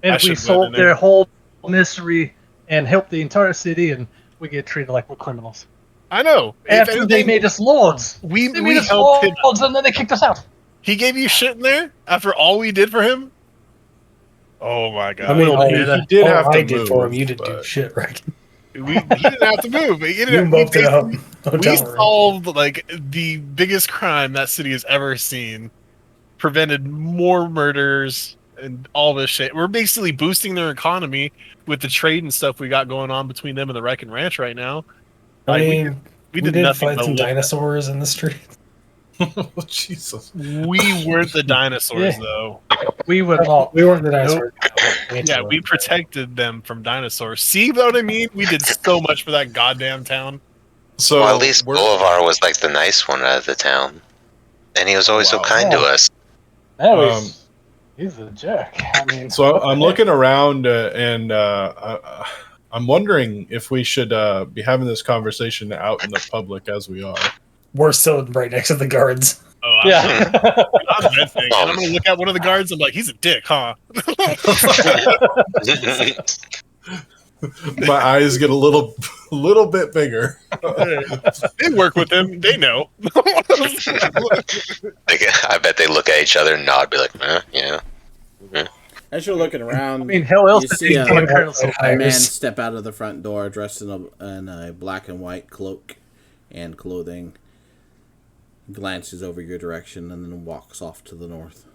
And we solved their whole mystery and helped the entire city, and we get treated like we're criminals. I know. After they made us lords. We made us helped him. lords, and then they kicked us out. He gave you shit in there after all we did for him. Oh my god! I mean, he did have to I did move, for him. You didn't do shit, right? He didn't have to move. You bumped it up. We solved like the biggest crime that city has ever seen. Prevented more murders and all this shit. We're basically boosting their economy with the trade and stuff we got going on between them and the Wreck and Ranch right now. I mean, we did nothing fight but some dinosaurs in the street. Oh, Jesus. We weren't the dinosaurs, though. We were not. We weren't the dinosaurs. Yeah, we protected them from dinosaurs. See what I mean? We did so much for that goddamn town. So well, at least Bolivar was like the nice one out of the town, and he was always so kind to us. He's a jerk. I mean, so I'm looking around and I'm wondering if we should be having this conversation out in the public as we are. We're still right next to the guards. Oh, yeah. I'm venting, and I'm going to look at one of the guards and I'm like, he's a dick, huh? My eyes get a little bit bigger. They work with him. They know. I bet they look at each other and nod, be like, yeah. As you're looking around, I mean, hell else you did see a man step out of the front door dressed in a black and white cloak and clothing, glances over your direction, and then walks off to the north.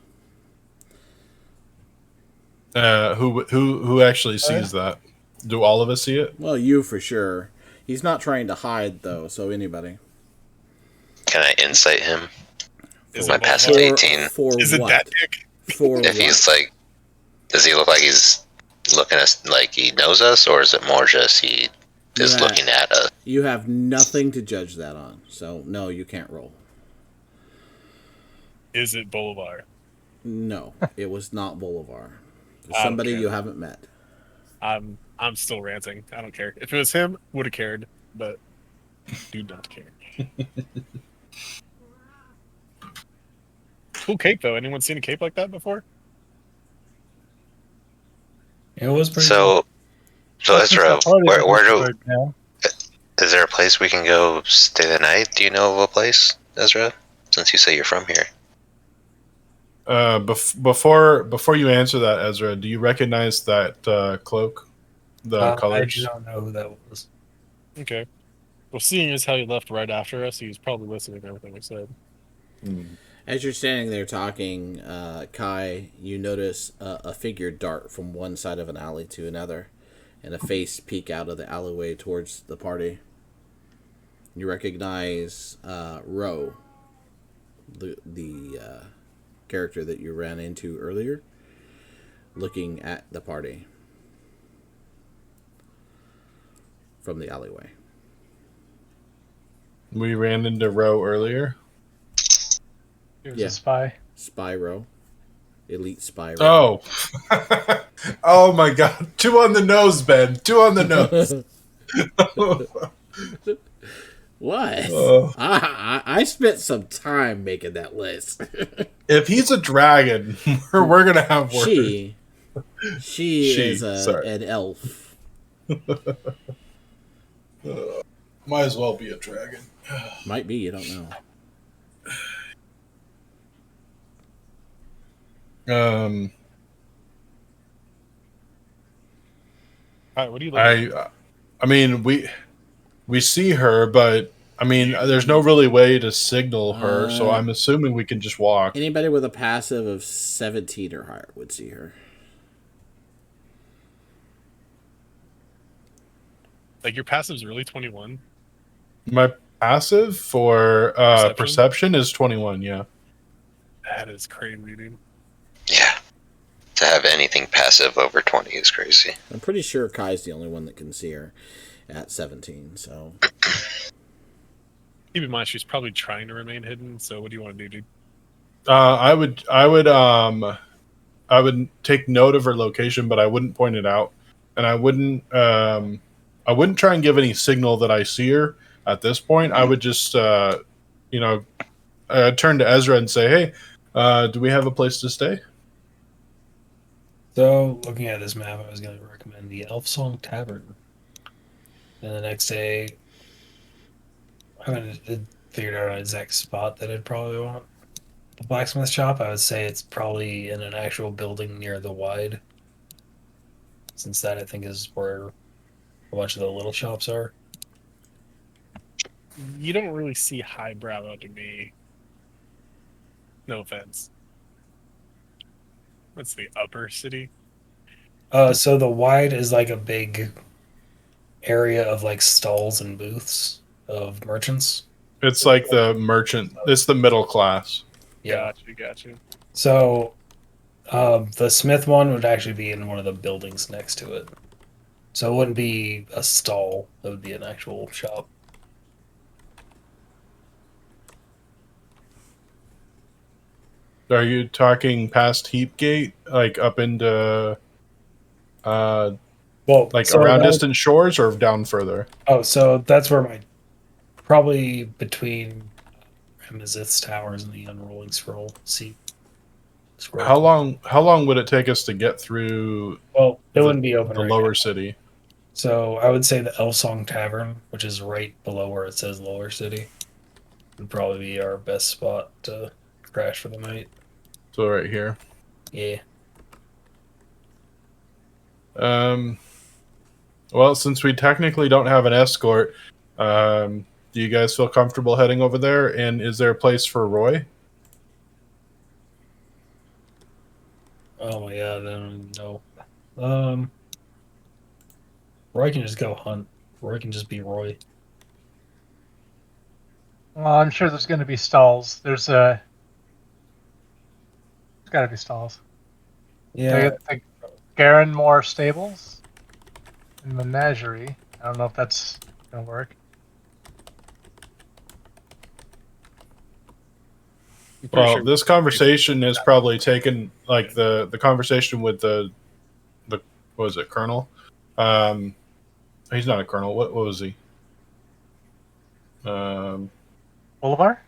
Who actually sees that? Do all of us see it? Well, you for sure. He's not trying to hide, though, so anybody. Can I insight him? Is my passive 18? Is it that dick? For if he's like, does he look like he's looking at us like he knows us, or is it more just he is looking at us? You have nothing to judge that on, so no, you can't roll. Is it Bolivar? No, it was not Bolivar. Somebody you haven't met. I'm still ranting. I don't care. If it was him, would have cared, but do not care. Cool cape though. Anyone seen a cape like that before? It was pretty. So Ezra, where is there a place we can go stay the night? Do you know of a place, Ezra? Since you say you're from here. Before you answer that, Ezra, do you recognize that cloak? The colors? I don't know who that was. Okay. Well, seeing as how he left right after us, he's probably listening to everything we said. As you're standing there talking, Kai, you notice a figure dart from one side of an alley to another, and a face peek out of the alleyway towards the party. You recognize Ro, the character that you ran into earlier, looking at the party from the alleyway. We ran into Ro earlier. He was a spy. Spyro. Elite spy. Oh. Oh my god. 2 on the nose, Ben. 2 on the nose. What? Oh. I spent some time making that list. If he's a dragon, we're gonna have words. She is an elf. Might as well be a dragon. Might be, you don't know. All right, what do you look I mean, we see her, but I mean, there's no really way to signal her, so I'm assuming we can just walk. Anybody with a passive of 17 or higher would see her. Like your passive's really 21? My passive for perception is 21, yeah. That is crazy, dude. Yeah. To have anything passive over 20 is crazy. I'm pretty sure Kai's the only one that can see her at 17, so... Keep in mind, she's probably trying to remain hidden, so what do you want to do, dude? I would take note of her location, but I wouldn't point it out. And I wouldn't try and give any signal that I see her at this point. I would just, turn to Ezra and say, hey, do we have a place to stay? So, looking at this map, I was going to recommend the Elf Song Tavern. And the next day, I haven't figured out an exact spot that I'd probably want. The blacksmith shop, I would say it's probably in an actual building near the wide. Since that, I think, is where a bunch of the little shops are. You don't really see highbrow to me. No offense. What's the upper city? So the wide is like a big area of like stalls and booths of merchants. It's like the merchant. It's the middle class. Yeah. Gotcha. So the Smith one would actually be in one of the buildings next to it. So it wouldn't be a stall. It would be an actual shop. Are you talking past Heapgate, like up into, Well, like so around Distant Shores, or down further? Oh, so that's where probably between Ramazith's Towers and the Unrolling Scroll seat. How long would it take us to get through? Well, it wouldn't be open the right lower now. city. So I would say the Elf Song Tavern, which is right below where it says Lower City, would probably be our best spot to crash for the night. So right here. Yeah. Well, since we technically don't have an escort, do you guys feel comfortable heading over there? And is there a place for Roy? Oh my god, I don't know. Roy can just go hunt. Roy can just be Roy. Well, I'm sure there's going to be stalls. There's got to be stalls. Yeah. The Garenmore Stables and Menagerie. I don't know if that's going to work. Well, this conversation is probably taken, like the conversation with the what was it, Colonel? He's not a colonel. What was he? Bolivar?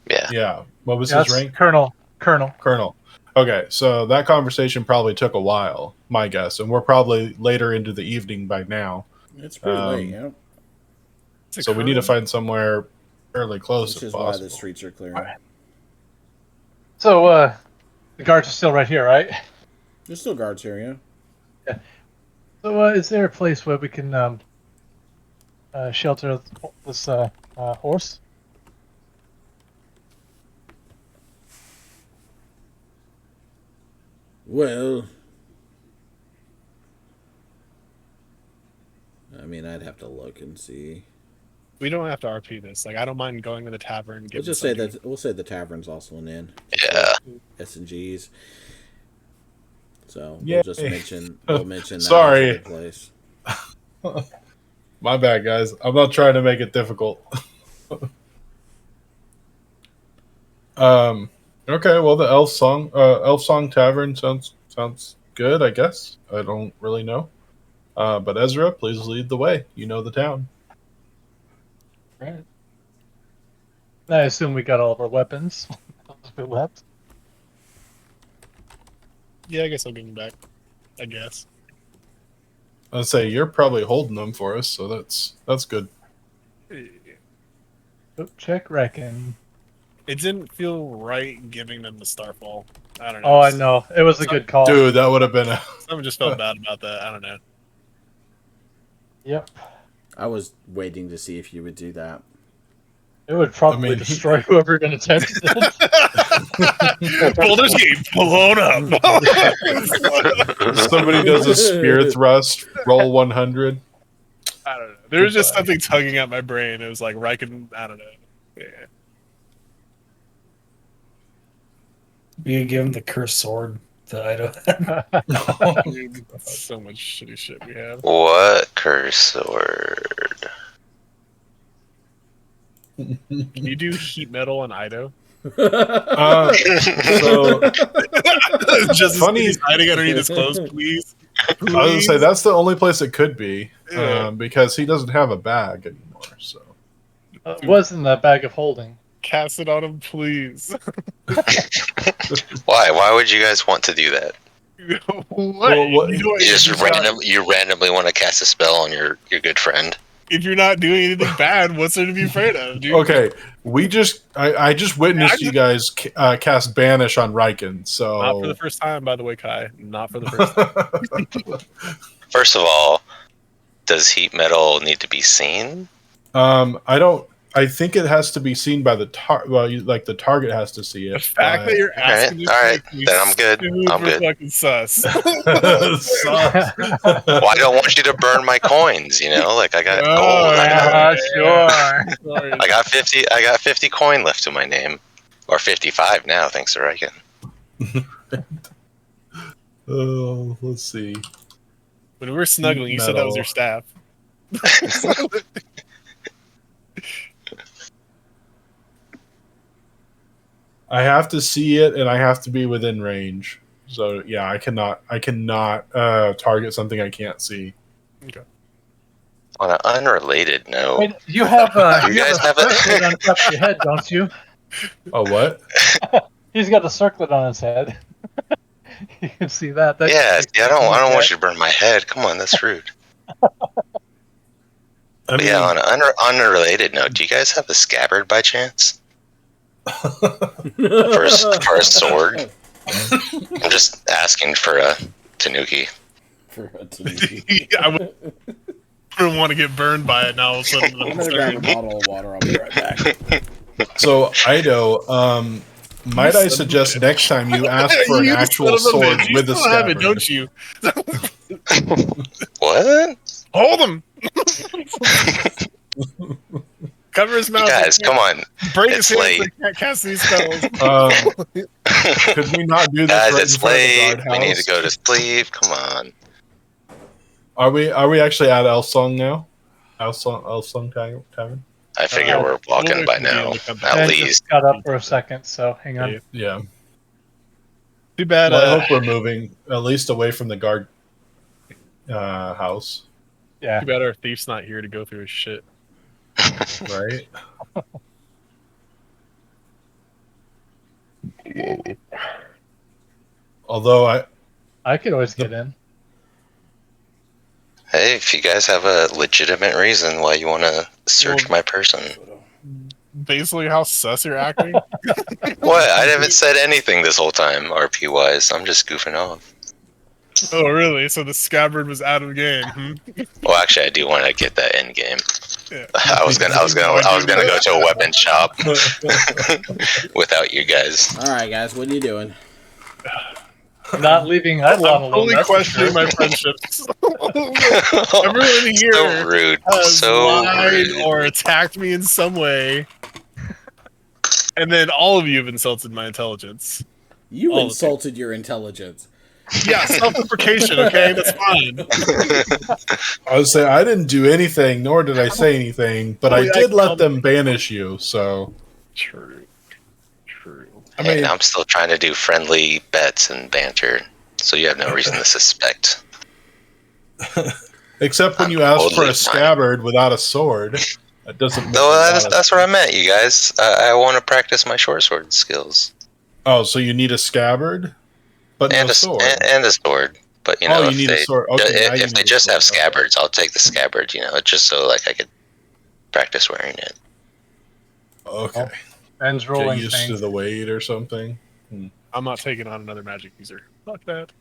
Yeah. Yeah. What was his rank? Colonel. Okay, so that conversation probably took a while, my guess, and we're probably later into the evening by now. It's pretty late, yeah. So we need to find somewhere fairly close, Which if is possible. why the streets are clear. So the guards are still right here, right? There's still guards here, yeah. Yeah. So is there a place where we can shelter this horse? Well, I mean, I'd have to look and see. We don't have to RP this. Like, I don't mind going to the tavern. We'll just say that we'll say the tavern's also an inn. Yeah. S&Gs. So Yay. we'll just mention. We'll mention that Sorry. as a good place. My bad, guys. I'm not trying to make it difficult. Okay, well, the Elf Song Tavern sounds good. I guess I don't really know, but Ezra, please lead the way. You know the town. Right. I assume we got all of our weapons. We left. Yeah, I guess I'll give them back. I guess. I'd say you're probably holding them for us, so that's good. Oh, check reckon. It didn't feel right giving them the Starfall. I don't know. Oh, I know. It was a good call. Dude, that would have been a. Someone just felt bad about that. I don't know. Yep. I was waiting to see if you would do that. It would probably destroy whoever attempted it. Boulders Gate blown up. Somebody does a spear thrust, roll 100. I don't know. There was just something tugging at my brain. It was like Riken. I don't know. Yeah. You could give him the cursed sword that I don't. Dude, so much shitty shit we have. What curse sword? Can you do heat metal and Ido? So Just funny. he's hiding underneath his clothes, please. I was gonna say that's the only place it could be, because he doesn't have a bag anymore. So It was in the bag of holding. Cast it on him, please. Why? Why would you guys want to do that? What? You randomly want to cast a spell on your good friend. If you're not doing anything bad, what's there to be afraid of, dude? okay, I just witnessed you guys cast Banish on Riken. So Not for the first time, by the way, Kai. Not for the first time. First of all, does heat metal need to be seen? I don't. I think it has to be seen by the like the target has to see it. The fact that you're asking all right, then I'm good. I'm good. Fucking sus. Well, I don't want you to burn my coins. You know, like I got gold. Sure. I got 50. I got 50 coin left to my name, or 55 now, thanks to Riken. Oh, let's see. When we were snuggling, you said that was your staff. I have to see it, and I have to be within range. So yeah, I cannot target something I can't see. Okay. On an unrelated note, Wait, you have You guys have a circlet on top of your head, don't you? Oh, what? He's got a circlet on his head. You can see that. yeah, I don't want you to burn my head. Come on, that's rude. But yeah, on an unrelated note, do you guys have a scabbard by chance? for a sword? I'm just asking for a tanuki. I wouldn't want to get burned by it now. All of a sudden, I'm gonna grab a bottle of water. I'll be right back. So, Ido, might I suggest next time you ask for an actual sword with a scabbard? Don't you? What? Hold him. Cover his mouth. Guys, come on. Break It's his hands. late. They can't cast these spells. Could we not do this? Guys, right it's in front of the late. guardhouse? We need to go to sleep. Come on. Are we actually at Elsong now? Elsong Tavern? I figure we're walking by now, I at just least. got up for a second, so hang on. Yeah. Too bad. Well, I hope we're moving at least away from the guard house, Yeah. Too bad our thief's not here to go through his shit. right? Although I could always get in. Hey, if you guys have a legitimate reason why you want to search my person. Basically, how sus you're acting. What? I haven't said anything this whole time, RP wise. I'm just goofing off. Oh, really? So the scabbard was out of the game. Hmm? Well, actually, I do want to get that end game. Yeah. I was gonna go to a weapon shop without you guys. All right, guys, what are you doing? Not leaving Eidolon I'm alone. totally that's for questioning sure. my friendships. Everyone here So rude. has So lied rude. or attacked me in some way, and then all of you have insulted my intelligence. You All of insulted your intelligence. Yeah, self-deprecation. Okay, that's fine. I would say I didn't do anything, nor did I say anything, but I did let them banish you. So True. And I'm still trying to do friendly bets and banter, so you have no reason to suspect. Except when you ask for a scabbard without a sword. That doesn't make that's what I meant, you guys. I want to practice my short sword skills. Oh, so you need a scabbard? But and no sword. And a sword. But, you know, you need a sword. Okay, if they just have scabbards, I'll take the scabbard, you know, just so, like, I could practice wearing it. Okay. Ben's rolling Get used to the weight or something. I'm not taking on another magic user. Fuck that.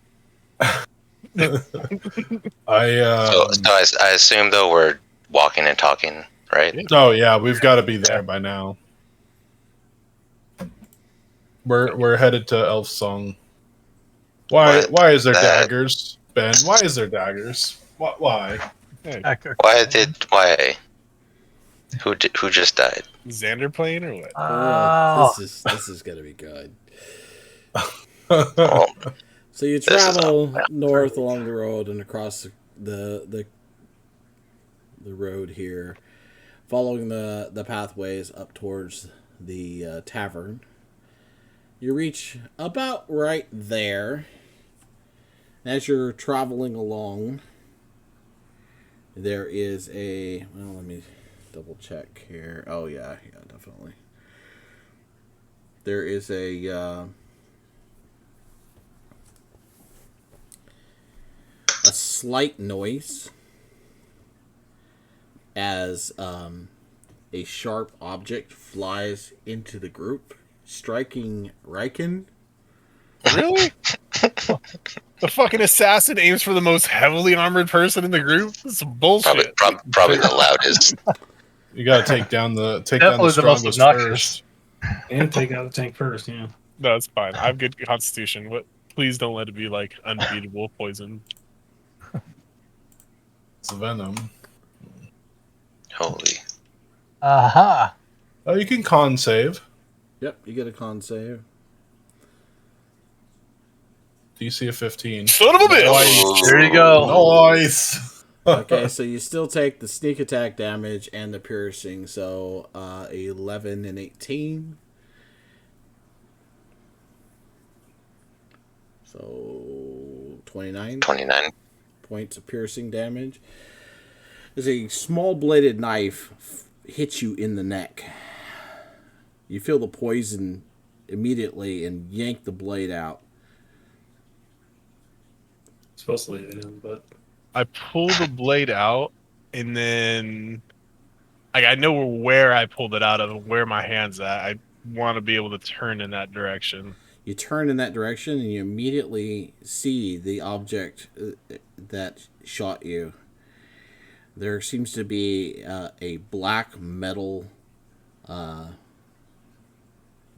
I assume, though, we're walking and talking, right? Oh, yeah, we've got to be there by now. We're headed to Elf Song. Why is there daggers, Ben? Why is there daggers? Why? Hey. Who just died? Xander playing or what? This is gonna be good. Oh, So you travel north along the road and across the road here, following the pathways up towards the tavern. You reach about right there. As you're traveling along, there is a... Well, let me double check here. Oh, yeah, definitely. There is a slight noise as a sharp object flies into the group, striking Riken. Really? The fucking assassin aims for the most heavily armored person in the group? This is bullshit. Probably the loudest. You gotta take down the strongest first. And take out the tank first, yeah. No, it's fine. I have good constitution. What? Please don't let it be like unbeatable poison. It's venom. Holy. Aha. Oh, you can con save. Yep, you get a con save. DC of 15. Son of a bitch! There you go. Nice. Okay, so you still take the sneak attack damage and the piercing, so 11 and 18. So 29. 29 points of piercing damage. As a small bladed knife hits you in the neck. You feel the poison immediately and yank the blade out. Supposed to leave it in, but I pull the blade out, and then I know where I pulled it out of and where my hand's at. I want to be able to turn in that direction. You turn in that direction, and you immediately see the object that shot you. There seems to be a black metal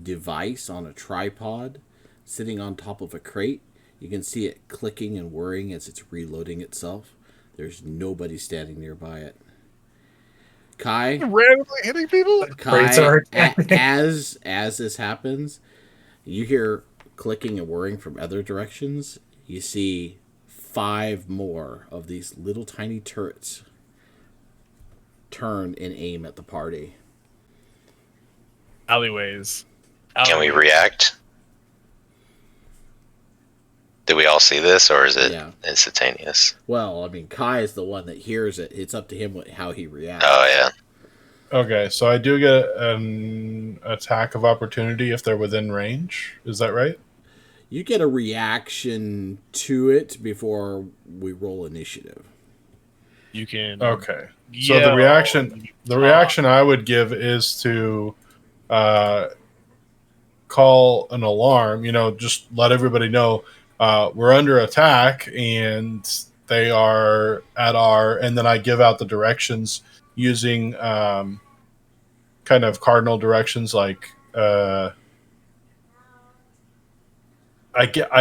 device on a tripod sitting on top of a crate. You can see it clicking and whirring as it's reloading itself. There's nobody standing nearby it. Kai, randomly hitting people. Kai, as this happens, you hear clicking and whirring from other directions. You see 5 more of these little tiny turrets turn and aim at the party. Alleyways. Can we react? Did we all see this, or is it instantaneous? Well, I mean, Kai is the one that hears it. It's up to him how he reacts. Oh, yeah. Okay, so I do get an attack of opportunity if they're within range. Is that right? You get a reaction to it before we roll initiative. You can. Okay. So the reaction I would give is to call an alarm. Just let everybody know we're under attack and they are at and then I give out the directions using kind of cardinal directions, like I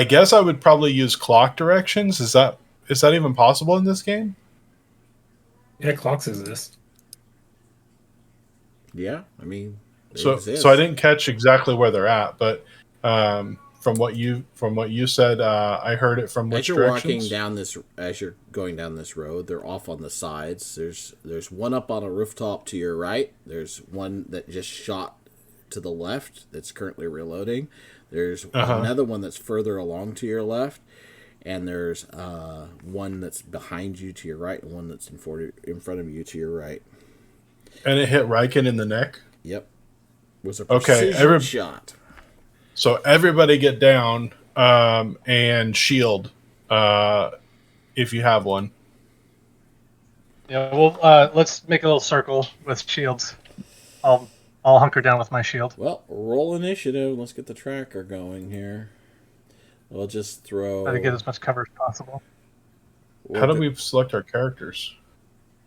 guess I would probably use clock directions. Is that even possible in this game? Yeah, clocks exist. Yeah, I mean, so I didn't catch exactly where they're at, but from what you said, I heard it from which directions? As you're going down this road, they're off on the sides. There's one up on a rooftop to your right. There's one that just shot to the left that's currently reloading. There's another one that's further along to your left, and there's one that's behind you to your right, and one that's in front of you to your right. And it hit Riken in the neck? Yep. It was a precision shot. So everybody get down and shield if you have one. Yeah, well, let's make a little circle with shields. I'll hunker down with my shield. Well, roll initiative. Let's get the tracker going here. We'll just throw... Try to get as much cover as possible. How do we select our characters?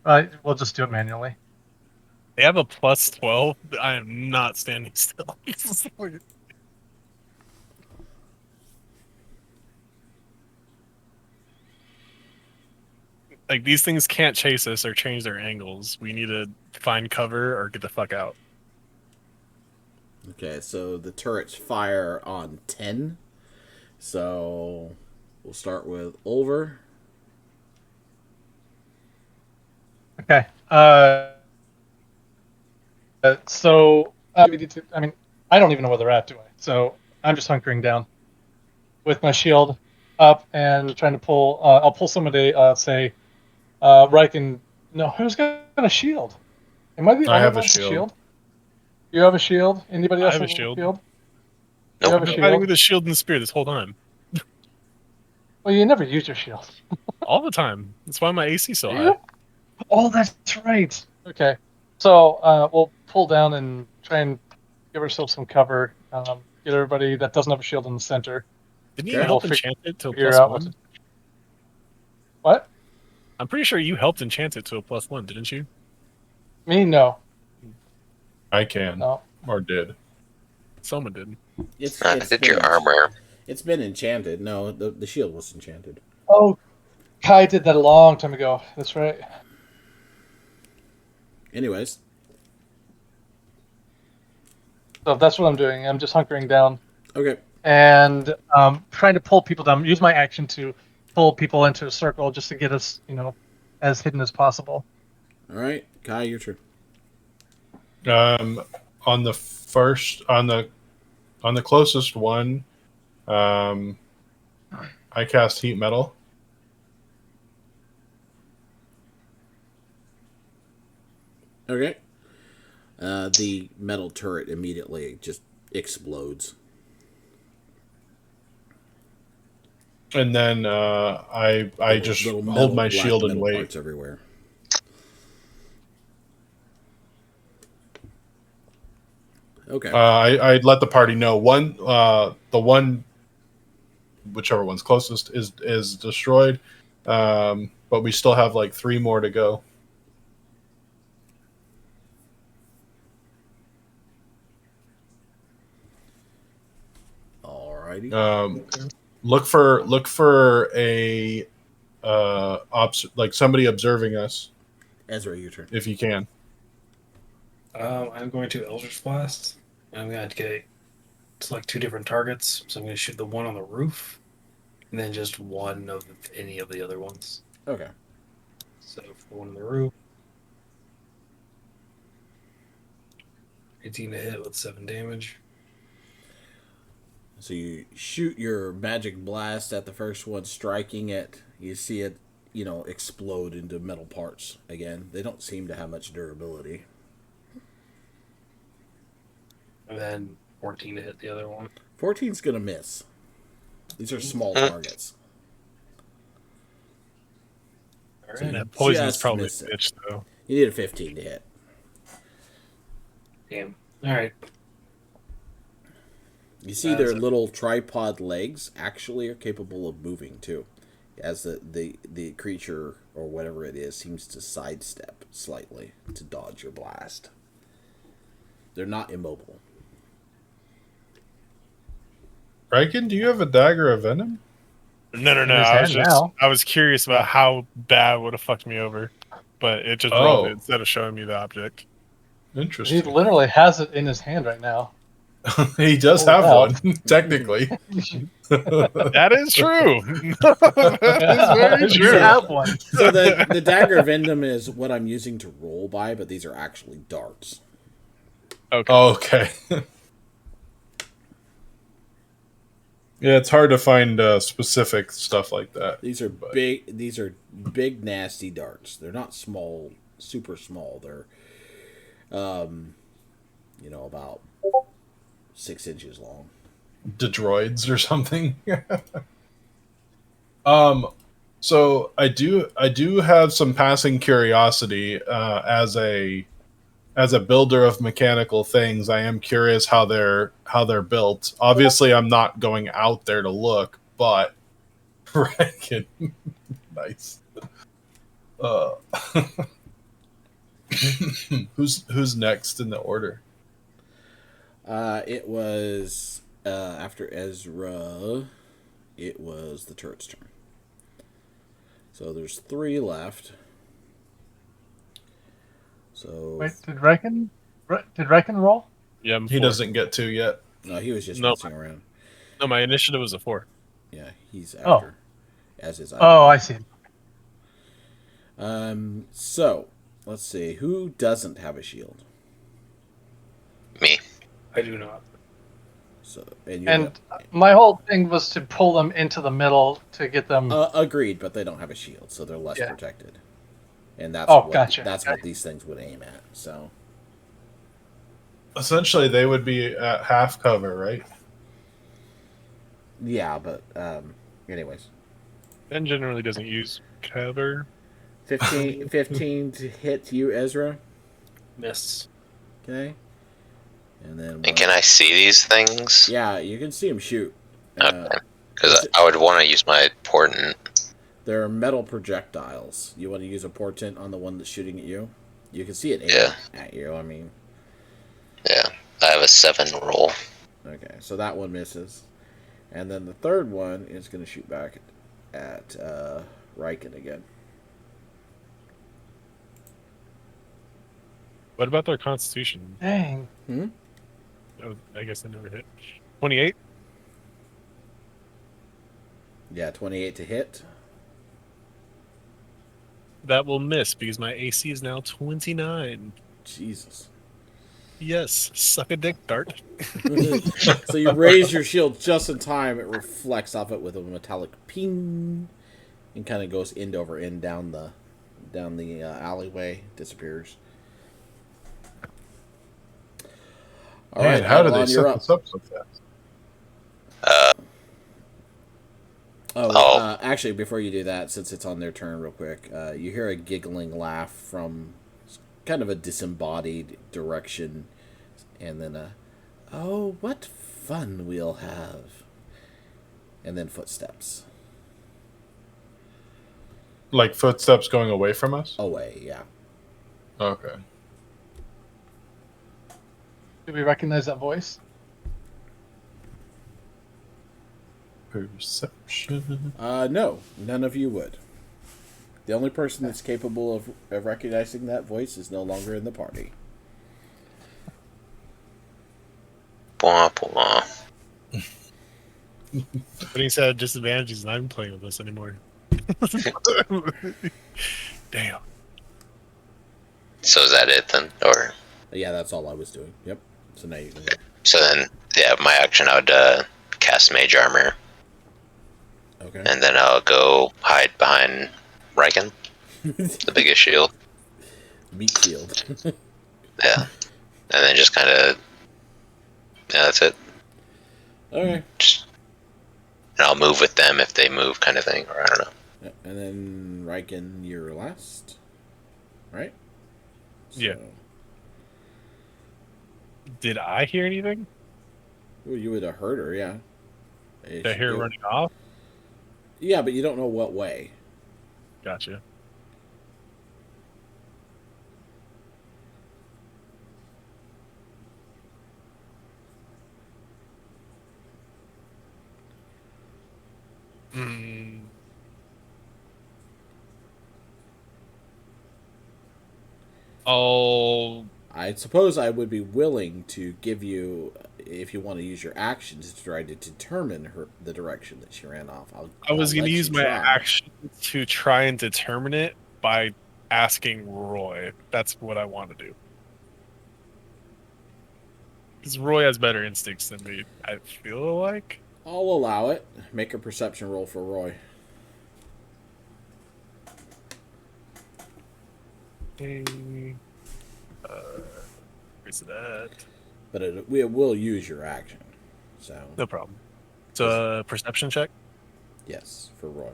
We'll just do it manually. They have a plus 12. I am not standing still. Like, these things can't chase us or change their angles. We need to find cover or get the fuck out. Okay, so the turrets fire on 10. So we'll start with Ulver. Okay. So we need to. I mean, I don't even know where they're at, do I? So I'm just hunkering down with my shield up and trying to pull. I'll pull somebody. Say, Riken. No, who's got a shield? Am I the only one with a shield? You have a shield? Anybody else have a shield? Nope. You have a I've been shield? fighting with a shield and the spear this whole time. Well, you never use your shield. All the time. That's why my AC so Do high. you? Oh, that's right. Okay. So we'll pull down and try and give ourselves some cover. Get everybody that doesn't have a shield in the center. Didn't you help enchant it to a figure plus out one? What? I'm pretty sure you helped enchant it to a plus one, didn't you? Me? No. I can. No. Or did. Someone did. I did your armor. It's been enchanted. No, the shield was enchanted. Oh, Kai did that a long time ago. That's right. Anyways. So that's what I'm doing. I'm just hunkering down. Okay. And trying to pull people down. Use my action to pull people into a circle just to get us, as hidden as possible. All right. Kai, your turn. On the closest one, I cast heat metal. Okay. The metal turret immediately just explodes. And then I just hold my shield and wait. Parts everywhere. Okay. I let the party know the one, whichever one's closest is destroyed, but we still have like 3 more to go. Alrighty. Look for a like somebody observing us. Ezra, your turn. If you can. I'm going to Eldritch Blast. I'm going to select 2 different targets. So I'm going to shoot the one on the roof, and then just one of any of the other ones. Okay. So for one on the roof, 18 to hit with 7 damage. So you shoot your magic blast at the first one, striking it. You see it, explode into metal parts again. They don't seem to have much durability. And then 14 to hit the other one. 14's going to miss. These are small targets. All right. So that poison's probably a bitch, though. You need a 15 to hit. Damn. All right. You see their little tripod legs actually are capable of moving, too. As the creature, or whatever it is, seems to sidestep slightly to dodge your blast. They're not immobile. Riken, do you have a dagger of venom? No. I was curious about how bad would have fucked me over, but it just rolled it instead of showing me the object. Interesting. He literally has it in his hand right now. He does have one, technically. That is true. That is very true. You have one. So the dagger of venom is what I'm using to roll by, but these are actually darts. Okay. Yeah, it's hard to find specific stuff like that. These are but- big. These are big, nasty darts. They're not small, super small. They're, about 6 inches long. Droids or something. So I do have some passing curiosity as a builder of mechanical things. I am curious how they're built. Obviously, I'm not going out there to look, but right, nice. Who's next in the order? It was after Ezra. It was the turret's turn. So there's 3 left. So Wait, did Reckon roll? Yeah, I'm He 4. doesn't get 2 yet. no, he was just No. messing around. No, my initiative was a 4. Yeah, he's after. As is I. Oh, I see. So let's see. Who doesn't have a shield? Me. I do not. So you're And my whole thing was to pull them into the middle to get them. agreed, but they don't have a shield, so they're less Yeah. protected. And that's Gotcha. That's what these things would aim at. So Essentially, they would be at half cover, right? yeah, but anyways, Ben generally doesn't use cover. 15 to hit you, Ezra. Miss. Okay, and then And can I see these things? Yeah, you can see him shoot. Okay. Because I would want to use my portent. There are metal projectiles. You want to use a portent on the one that's shooting at you? You can see it aim Yeah. at you. I mean, Yeah. I have a 7 roll. okay, so that one misses. And then the third one is going to shoot back at Riken again. What about their constitution? Dang. Oh, I guess I never hit. 28? Yeah, 28 to hit. That will miss because my AC is now 29. Jesus. Yes, suck a dick, Dart. So you raise your shield just in time. It reflects off it with a metallic ping, and kind of goes end over end down the alleyway. Disappears. All right, Man, how did Avalon, they you're set up. this up so fast? Actually, before you do that, since it's on their turn, real quick, you hear a giggling laugh from kind of a disembodied direction, and then oh, what fun we'll have, and then footsteps Like footsteps going away from us? away. Yeah. Okay. Do we recognize that voice? Perception. No, none of you would. The only person that's capable of recognizing that voice is no longer in the party. Blah, blah. Putting said at disadvantages, and I'm playing with this anymore. Damn. So is that it then? Or Yeah, that's all I was doing. Yep. So now you can go. so then, yeah, my action I would cast Mage Armor, Okay. and then I'll go hide behind Riken, the biggest shield. Meat field. Yeah, and then just kind of, yeah, that's it. Okay. Just, and I'll move with them if they move, kind of thing, or I don't know. Yeah, and then Riken, you're last. Right? Yeah. Did I hear anything? Well, you would have heard her, yeah. Did I hear her running off? Yeah, but you don't know what way. Gotcha. Hmm. Oh, I suppose I would be willing to give you, if you want to use your actions to try to determine the direction that she ran off. I was I'll going to let use you my try. action to try and determine it by asking Roy. That's what I want to do. Because Roy has better instincts than me, I feel like. I'll allow it. Make a perception roll for Roy. Where's it at? But it will use your action. So No problem. It's a perception check. yes, for Roy.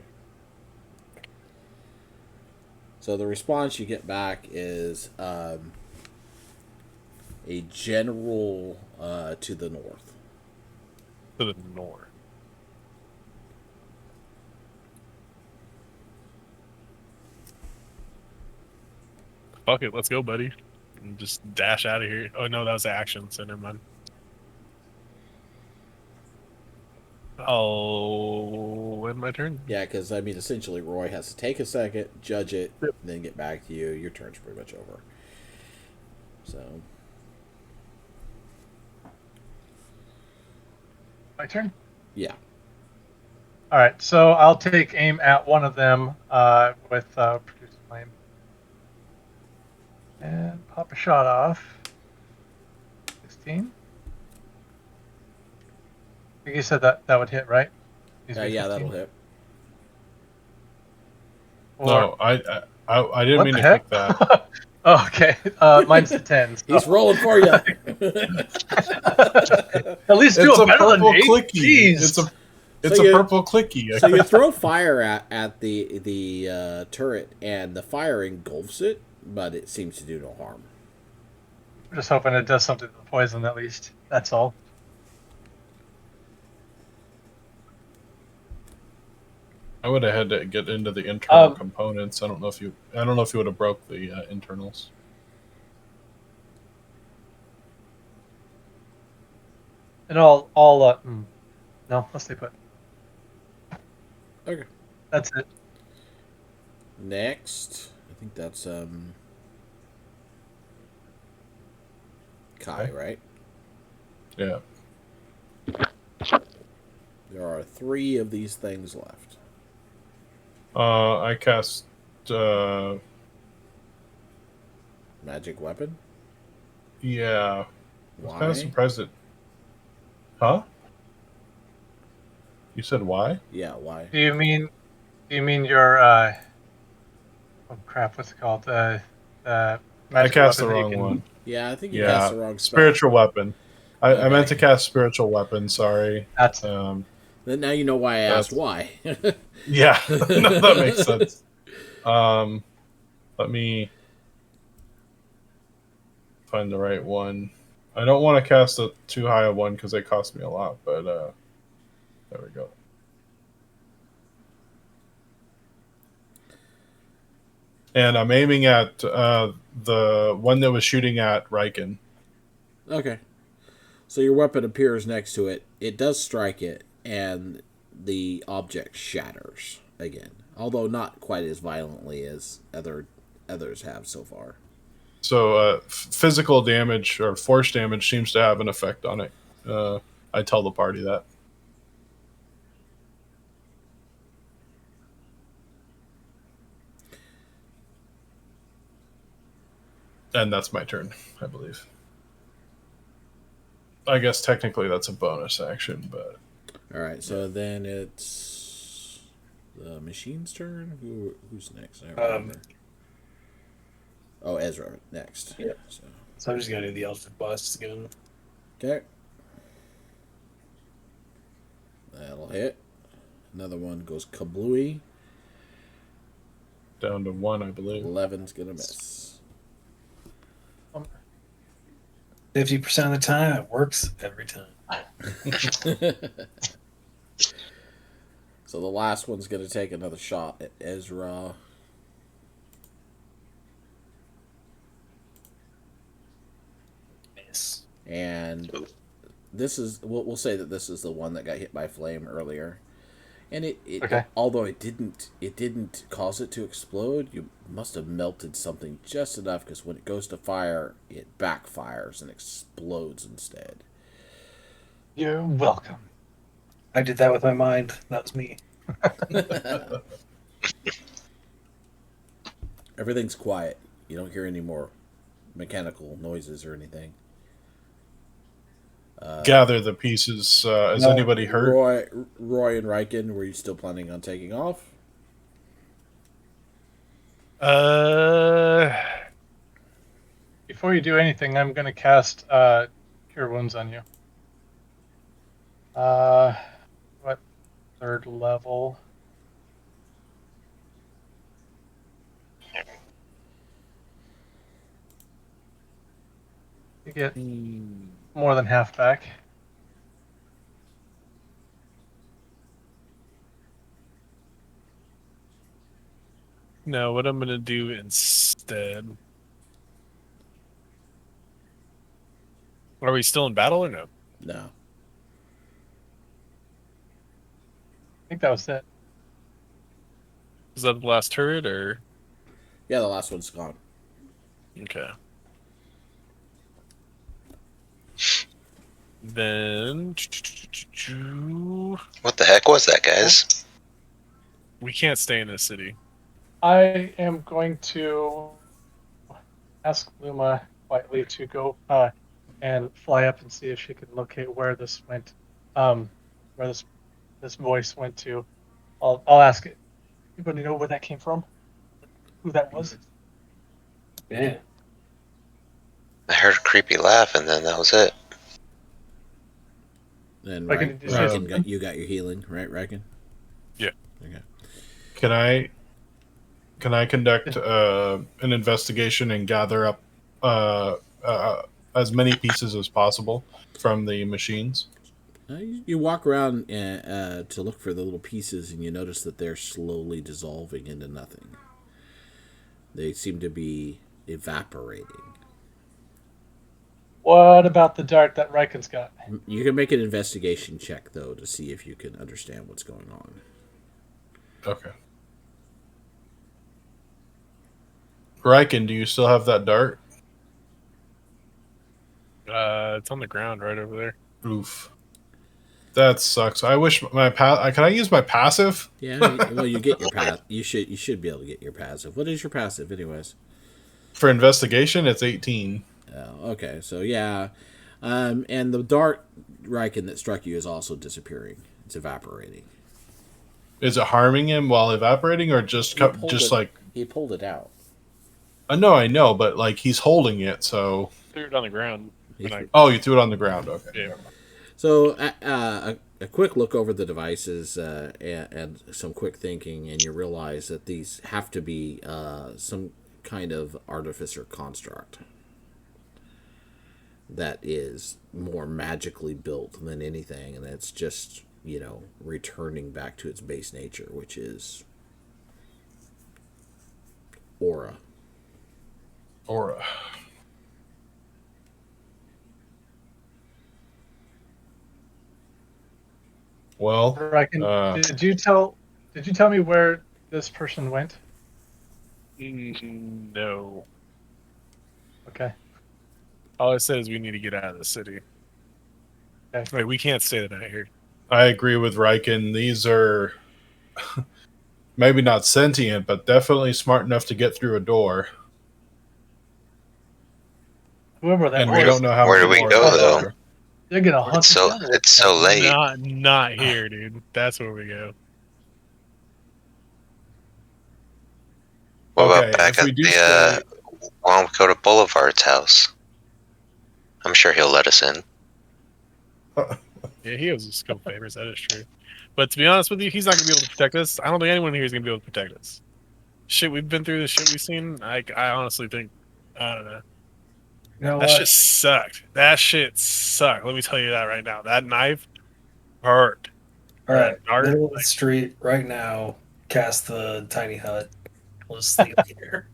So the response you get back is a general to the north. To the north. Fuck it, let's go, buddy. And just dash out of here. Oh no, that was action, so never mind. Oh, end my turn. Yeah, because I mean, essentially, Roy has to take a second, judge it, Yep. then get back to you. Your turn's pretty much over. So My turn. yeah, All right, so I'll take aim at one of them with produce flame and pop a shot off. 16. I think you said that would hit, right? yeah, that'll hit. Or, No, I didn't what mean the to heck? click that. Oh, okay. Mine's the 10. So. He's rolling for you. At least do It's it a better than purple me. clicky. Jeez. It's So a you- purple clicky. So you throw fire at the turret, and the fire engulfs it, but it seems to do no harm. I'm just hoping it does something to the poison at least. That's all. I would have had to get into the internal Um, components. I don't know if you would have broke the internals. And no, let's stay put. Okay. That's it. Next, I think that's Kai, Okay. right? Yeah. There are 3 of these things left. I cast. Magic weapon. Yeah. I was kind Why? of surprised it. Huh? You said why? Yeah, why? Do you mean your oh crap, what's it called? I Magic cast the weapon that you wrong can- one. Yeah, I think you Yeah. cast the wrong spell. Spiritual weapon. I Okay. meant to cast spiritual weapon. Sorry. That's Then now you know why I asked why. Yeah. No, that makes sense. Let me find the right one. I don't want to cast a too high a one because they cost me a lot, but there we go. And I'm aiming at the one that was shooting at Riken. Okay. So your weapon appears next to it. It does strike it, and the object shatters again, although not quite as violently as others have so far. So physical damage or force damage seems to have an effect on it. I tell the party that. And that's my turn, I believe. I guess technically that's a bonus action, but All right. So then it's the machine's turn. Who's next? I don't remember. Oh, Ezra next. Yep. So I'm just gonna do the Eldritch Blast again. Okay. That'll hit. Another one goes kablooey. down to 1, I believe. 11's gonna miss. 50% of the time, it works every time. So the last one's gonna take another shot at Ezra. Miss. And this is we'll say that this is the one that got hit by flame earlier. And it Okay. although it didn't cause it to explode, you must have melted something just enough, because when it goes to fire, it backfires and explodes instead. You're welcome. I did that with my mind. That was me. Everything's quiet. You don't hear any more mechanical noises or anything. gather the pieces. Is anybody hurt? Roy and Riken, were you still planning on taking off? Before you do anything, I'm going to cast Cure Wounds on you. What 3rd level? You get more than half back. No, what I'm gonna do instead. Are we still in battle or no? No. I think that was it. Is that the last turret or? Yeah, the last one's gone. Okay. Then. What the heck was that, guys? We can't stay in this city. I am going to ask Luma quietly to go and fly up and see if she can locate where this went, where this voice went to. I'll ask it. Anybody know where that came from? Who that was? Yeah. I heard a creepy laugh, and then that was it. And Riken, did you say something? you got your healing, right, Riken? Yeah. Okay. Can I conduct an investigation and gather up as many pieces as possible from the machines? You walk around to look for the little pieces, and you notice that they're slowly dissolving into nothing. They seem to be evaporating. What about the dart that Riken's got? You can make an investigation check, though, to see if you can understand what's going on. Okay. Riken, do you still have that dart? It's on the ground right over there. Oof. That sucks. I wish my can I use my passive? Yeah, well, you get your you should be able to get your passive. What is your passive, anyways? For investigation, it's 18. Oh, okay. So yeah, and the dart, Riken, that struck you is also disappearing. It's evaporating. Is it harming him while evaporating, or just like he pulled it out? No, I know, but like he's holding it, so Threw it on the ground. Oh, you threw it on the ground. Okay. Yeah. So a quick look over the devices and some quick thinking, and you realize that these have to be some kind of artificer construct that is more magically built than anything, and it's just, returning back to its base nature, which is aura. Aura. Well, Riken, did you tell me where this person went? No. Okay. All I said is we need to get out of the city. Okay. Wait, we can't stay the night here. I agree with Riken. These are maybe not sentient, but definitely smart enough to get through a door. Whoever that and was. We don't know how. Where do we go, though? They're gonna hunt us down. It's so late. Not here, dude. That's where we go. What Okay, about back if at we do the Wamkota Boulevard's house? I'm sure he'll let us in. Yeah, he owes us a couple favors. That is true. But to be honest with you, he's not gonna be able to protect us. I don't think anyone here is gonna be able to protect us. Shit we've been through, the shit we've seen. I honestly think, I don't know. You know That what? shit sucked. That shit sucked. Let me tell you that right now. That knife hurt. All right, That dart, middle of the street right now. Cast the tiny hut. Let's sleep here.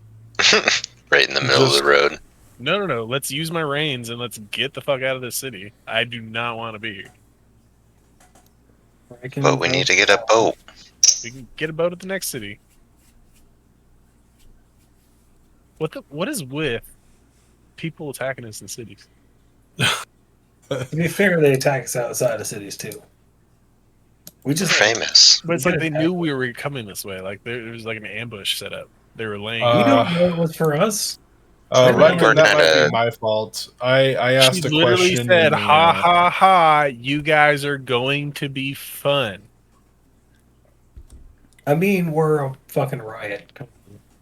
Right in the middle of the road. No. Let's use my reins and let's get the fuck out of this city. I do not want to be here. But we need to get a boat. We can get a boat at the next city. What is with people attacking us in cities? To be fair, they attack us outside of cities too. We We're just famous. But it's like they knew we were coming this way. Like there was like an ambush set up. They were laying. we don't know it was for us. Riken, that might kinda- be my fault. I asked She a literally question. said, in the, "Ha ha ha! You guys are going to be fun." I mean, we're a fucking riot. Come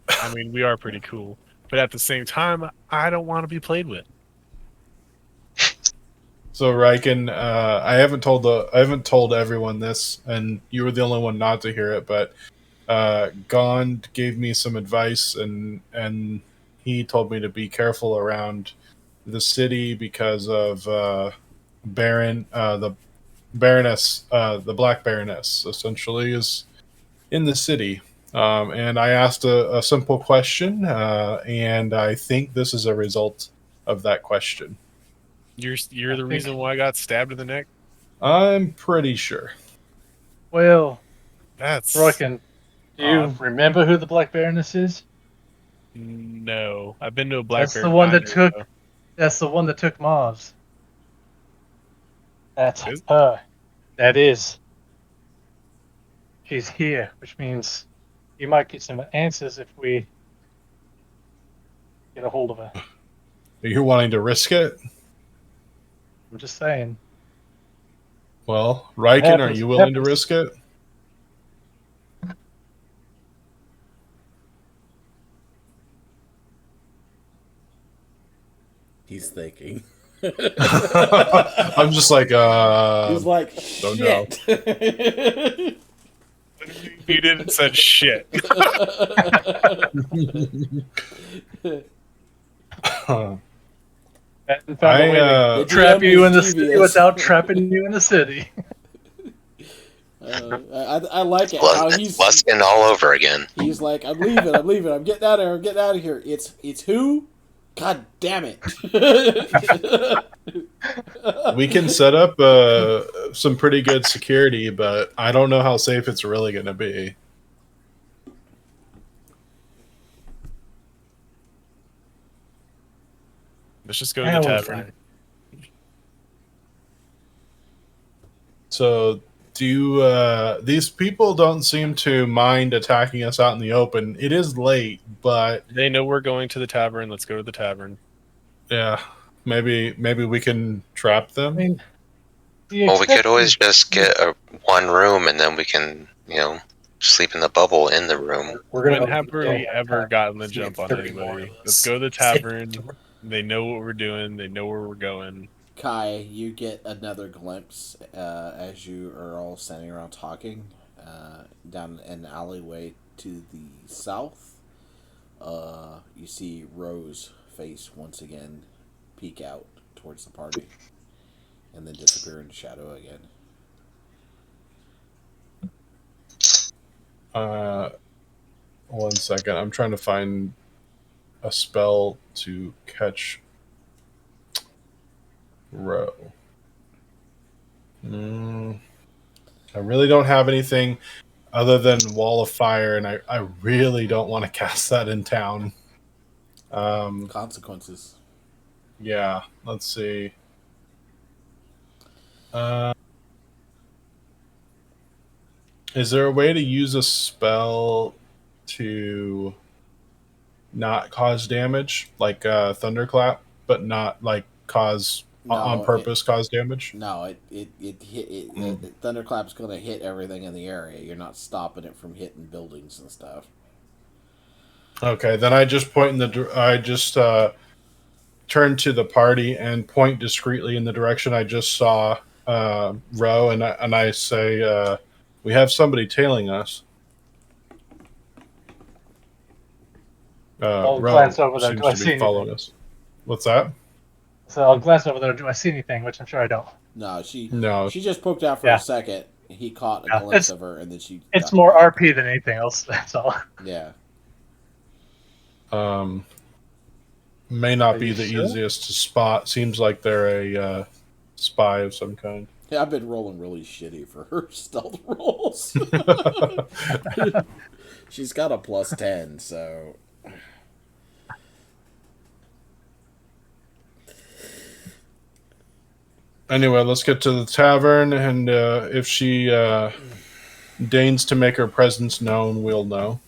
on. I mean, we are pretty cool, but at the same time, I don't want to be played with. So Riken, I haven't told everyone this, and you were the only one not to hear it. But Gond gave me some advice, and he told me to be careful around the city because of the Baroness, the Black Baroness, essentially is in the city. And I asked a simple question, and I think this is a result of that question. You're the reason why I got stabbed in the neck. I'm pretty sure. Well, That's Roykin, do you odd. remember who the Black Baroness is? No. I've been to a Black That's Bear the one that diner, took. though. That's the one that took Mars. That's Is- her. That is. She's here, which means you might get some answers if we get a hold of her. You're wanting to risk it? I'm just saying. Well, Riken, are happens, you willing to happens. risk it? He's thinking. I'm just like, He's like, don't know. shit. You didn't said shit. And found a way to trap DM you in the is city devious. without trapping you in the city. I like it. Lust, How he's lusting all over again. he's like, I'm leaving, I'm getting out of here, I'm getting out of here. It's who? God damn it. We can set up some pretty good security, but I don't know how safe it's really going to be. Let's just go to the tavern. So, these people don't seem to mind attacking us out in the open. It is late, but They know we're going to the tavern. Let's go to the tavern. yeah, maybe we can trap them. I mean, Well, we could always just get one room and then we can, sleep in the bubble in the room. When have we ever gotten the jump on anybody? Let's go to the tavern. They know what we're doing. They know where we're going. Kai, you get another glimpse as you are all standing around talking down an alleyway to the south. You see Rose face once again peek out towards the party and then disappear into shadow again. One second. I'm trying to find a spell to catch Row. I really don't have anything other than Wall of Fire, and I really don't want to cast that in town. Consequences. Yeah, let's see. Is there a way to use a spell to not cause damage, like Thunderclap, but not like cause on purpose cause damage? No, Thunderclap's going to hit everything in the area. You're not stopping it from hitting buildings and stuff. Okay, then I just turn to the party and point discreetly in the direction I just saw Row, and I say, we have somebody tailing us. I'll Row glance over there. seems Do I to see be anything? following us. What's that? So I'll glance over there. Do I see anything? Which I'm sure I don't. No, she just poked out for Yeah. a second. He caught a glimpse of her, and then she. It's got more back. RP than anything else. That's all. Yeah. May not Are be you the sure? easiest to spot. Seems like they're a spy of some kind. Yeah, I've been rolling really shitty for her stealth rolls. She's got a +10, so. Anyway, let's get to the tavern, and if she deigns to make her presence known, we'll know.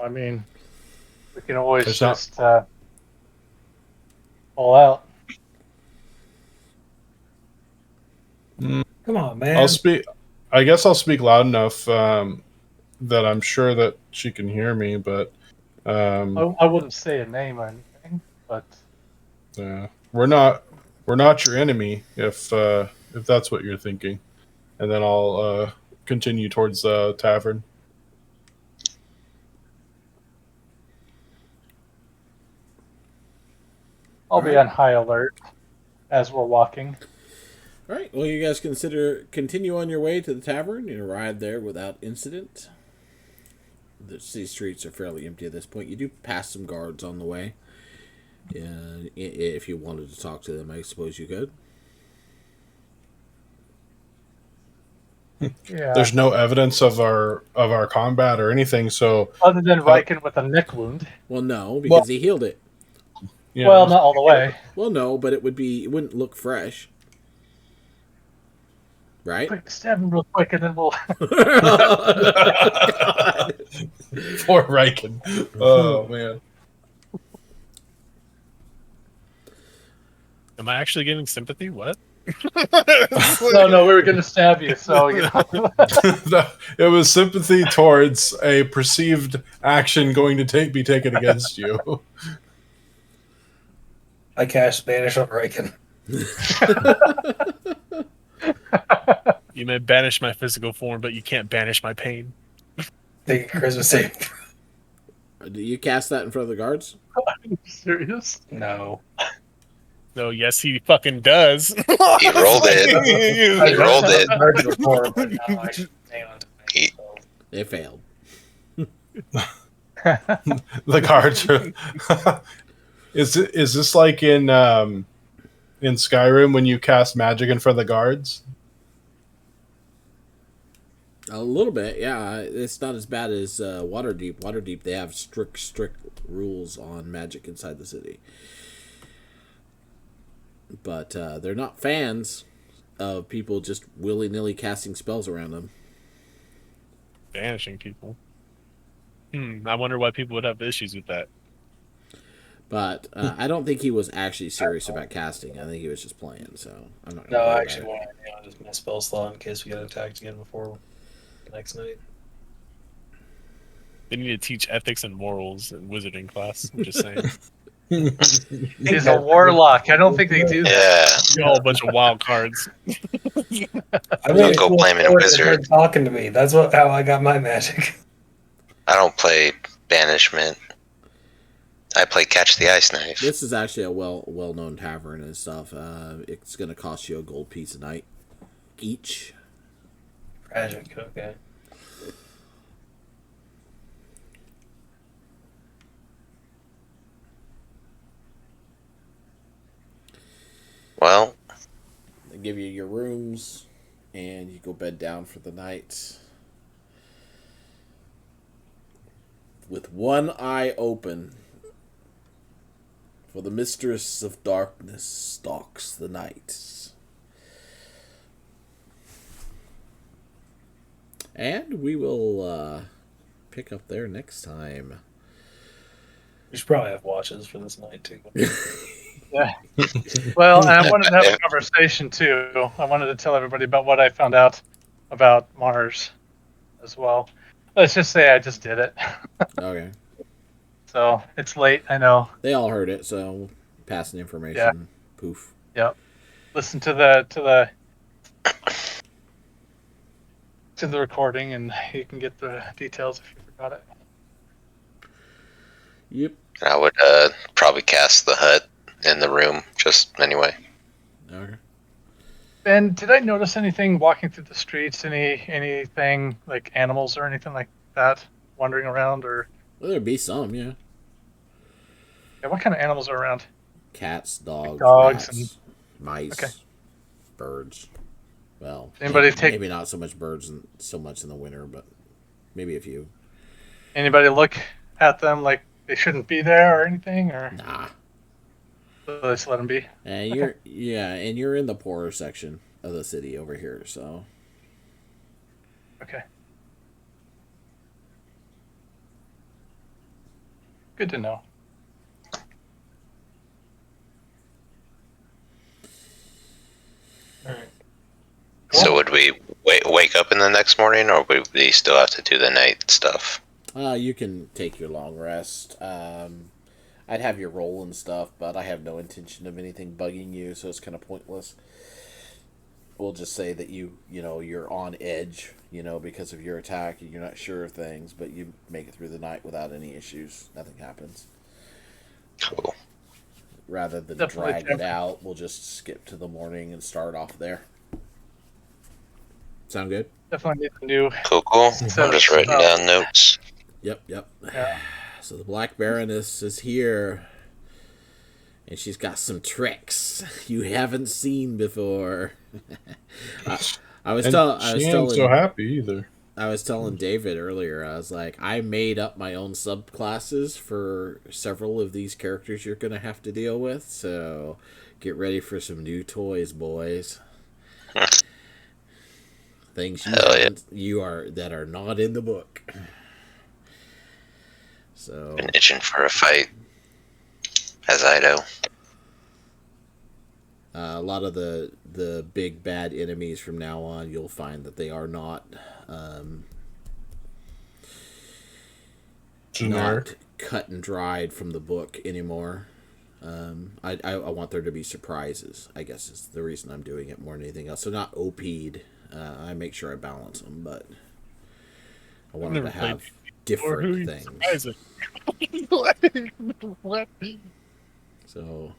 I mean, We can always There's not- just pull out. Come on, man. I'll speak. I guess I'll speak loud enough that I'm sure that she can hear me. But I wouldn't say a name or anything, but we're not your enemy if that's what you're thinking. And then I'll continue towards the tavern. I'll be on high alert as we're walking. All right. Well, you guys continue on your way to the tavern. You arrive there without incident. The city streets are fairly empty at this point. You do pass some guards on the way. If you wanted to talk to them, I suppose you could. Yeah. There's no evidence of our combat or anything. So other than Riken with a neck wound. Well, no, because he healed it. Yeah. Well, not all the way. Well, no, but it wouldn't look fresh. Right? Quick, stab him real quick, and then we'll. Poor Riken. Oh man. Am I actually getting sympathy? What? No, we were going to stab you, so you know. It was sympathy towards a perceived action going to be taken against you. I cast Banish on Riken. You may banish my physical form, but you can't banish my pain. Take a Christmas save. Do you cast that in front of the guards? Are you serious? No. No, yes, he fucking does. He rolled it. He rolled it. Heard before, but now I should hang on to it, so. They failed. The cards are. Is this like in Skyrim when you cast magic in front of the guards? A little bit, yeah. It's not as bad as Waterdeep. Waterdeep, they have strict rules on magic inside the city. But they're not fans of people just willy-nilly casting spells around them. Banishing people. I wonder why people would have issues with that. But I don't think he was actually serious about casting. I think he was just playing, so I'm not No, gonna I actually want to just my spell slot in case we get attacked again before the next night. They need to teach ethics and morals in wizarding class. I'm just saying. He's a warlock. I don't think they do that. Yeah. A whole bunch of wild cards. I Don't go blaming a wizard. Talking to me. That's how I got my magic. I don't play banishment. I play catch the ice knife. This is actually a well-known tavern and stuff. It's going to cost you a gold piece a night each. Tragic. Okay. Well, They give you your rooms, and you go bed down for the night. With one eye open, for the mistress of darkness stalks the night. And we will pick up there next time. We should probably have watches for this night too. Yeah. Well, and I wanted to have a conversation too. I wanted to tell everybody about what I found out about Mars as well. Let's just say I just did it. Okay. So it's late, I know. They all heard it, so passing information. Yeah. Poof. Yep. Listen to the recording, and you can get the details if you forgot it. Yep. I would probably cast the hut in the room, just anyway. Okay. Ben, did I notice anything walking through the streets? Anything like animals or anything like that wandering around? Or Well, there'd be some, yeah. yeah, what kind of animals are around? Cats, dogs, Dogs rats, mice, Okay. birds. Well, Anybody maybe not so much birds and so much in the winter, but maybe a few. Anybody look at them like they shouldn't be there or anything, or Nah. so just let them be? And you're in the poorer section of the city over here, so Okay. Good to know. All right. So would we wake up in the next morning, or would we still have to do the night stuff? You can take your long rest. I'd have your roll and stuff, but I have no intention of anything bugging you, so it's kind of pointless. We'll just say that you're on edge, because of your attack, and you're not sure of things, but you make it through the night without any issues. Nothing happens. Cool. Rather than Definitely drag it out, we'll just skip to the morning and start off there. Sound good? Definitely need to do. Cool. So, I'm just writing down notes. Yep. Yeah. So the Black Baroness is here, and she's got some tricks you haven't seen before. I was ain't so happy either. I was telling David earlier, I was like, I made up my own subclasses for several of these characters you're going to have to deal with, so get ready for some new toys, boys. Things that are not in the book. So Been itching for a fight, as I do. A lot of the big bad enemies from now on, you'll find that they are not Generic. not cut and dried from the book anymore. I want there to be surprises, I guess is the reason I'm doing it more than anything else. So not OP'd. I make sure I balance them, but I want them to have different things. What? So,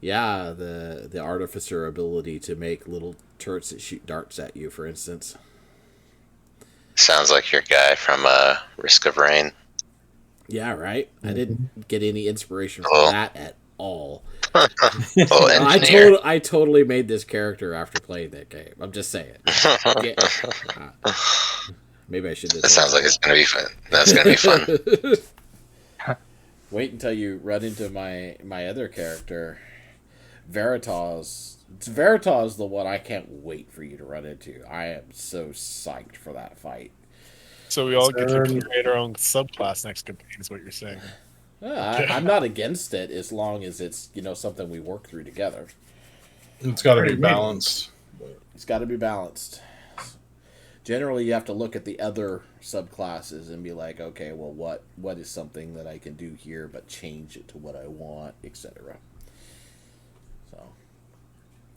yeah, the artificer ability to make little turrets that shoot darts at you, for instance. Sounds like your guy from Risk of Rain. Yeah, right. I didn't get any inspiration from that at all. I totally made this character after playing that game. I'm just saying. Maybe I should. That sounds like it's gonna be fun. That's gonna be fun. Wait until you run into my other character, Veritas. Veritas the one I can't wait for you to run into. I am so psyched for that fight. So we all get to create our own subclass next campaign, is what you're saying. I'm not against it as long as it's something we work through together. It's got to be balanced. It's got to be balanced. Generally, you have to look at the other subclasses and be like, okay, well, what is something that I can do here, but change it to what I want, etc. So,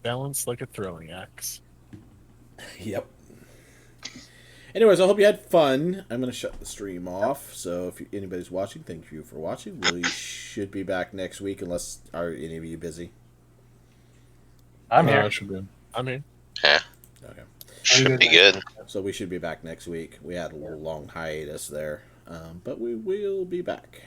Balance like a throwing axe. Yep. Anyways, I hope you had fun. I'm going to shut the stream off. So if anybody's watching, thank you for watching. We should be back next week, unless are any of you busy? I'm here. I should be. I'm in. Yeah. Okay. Should be good. So we should be back next week. We had a little long hiatus there, but we will be back.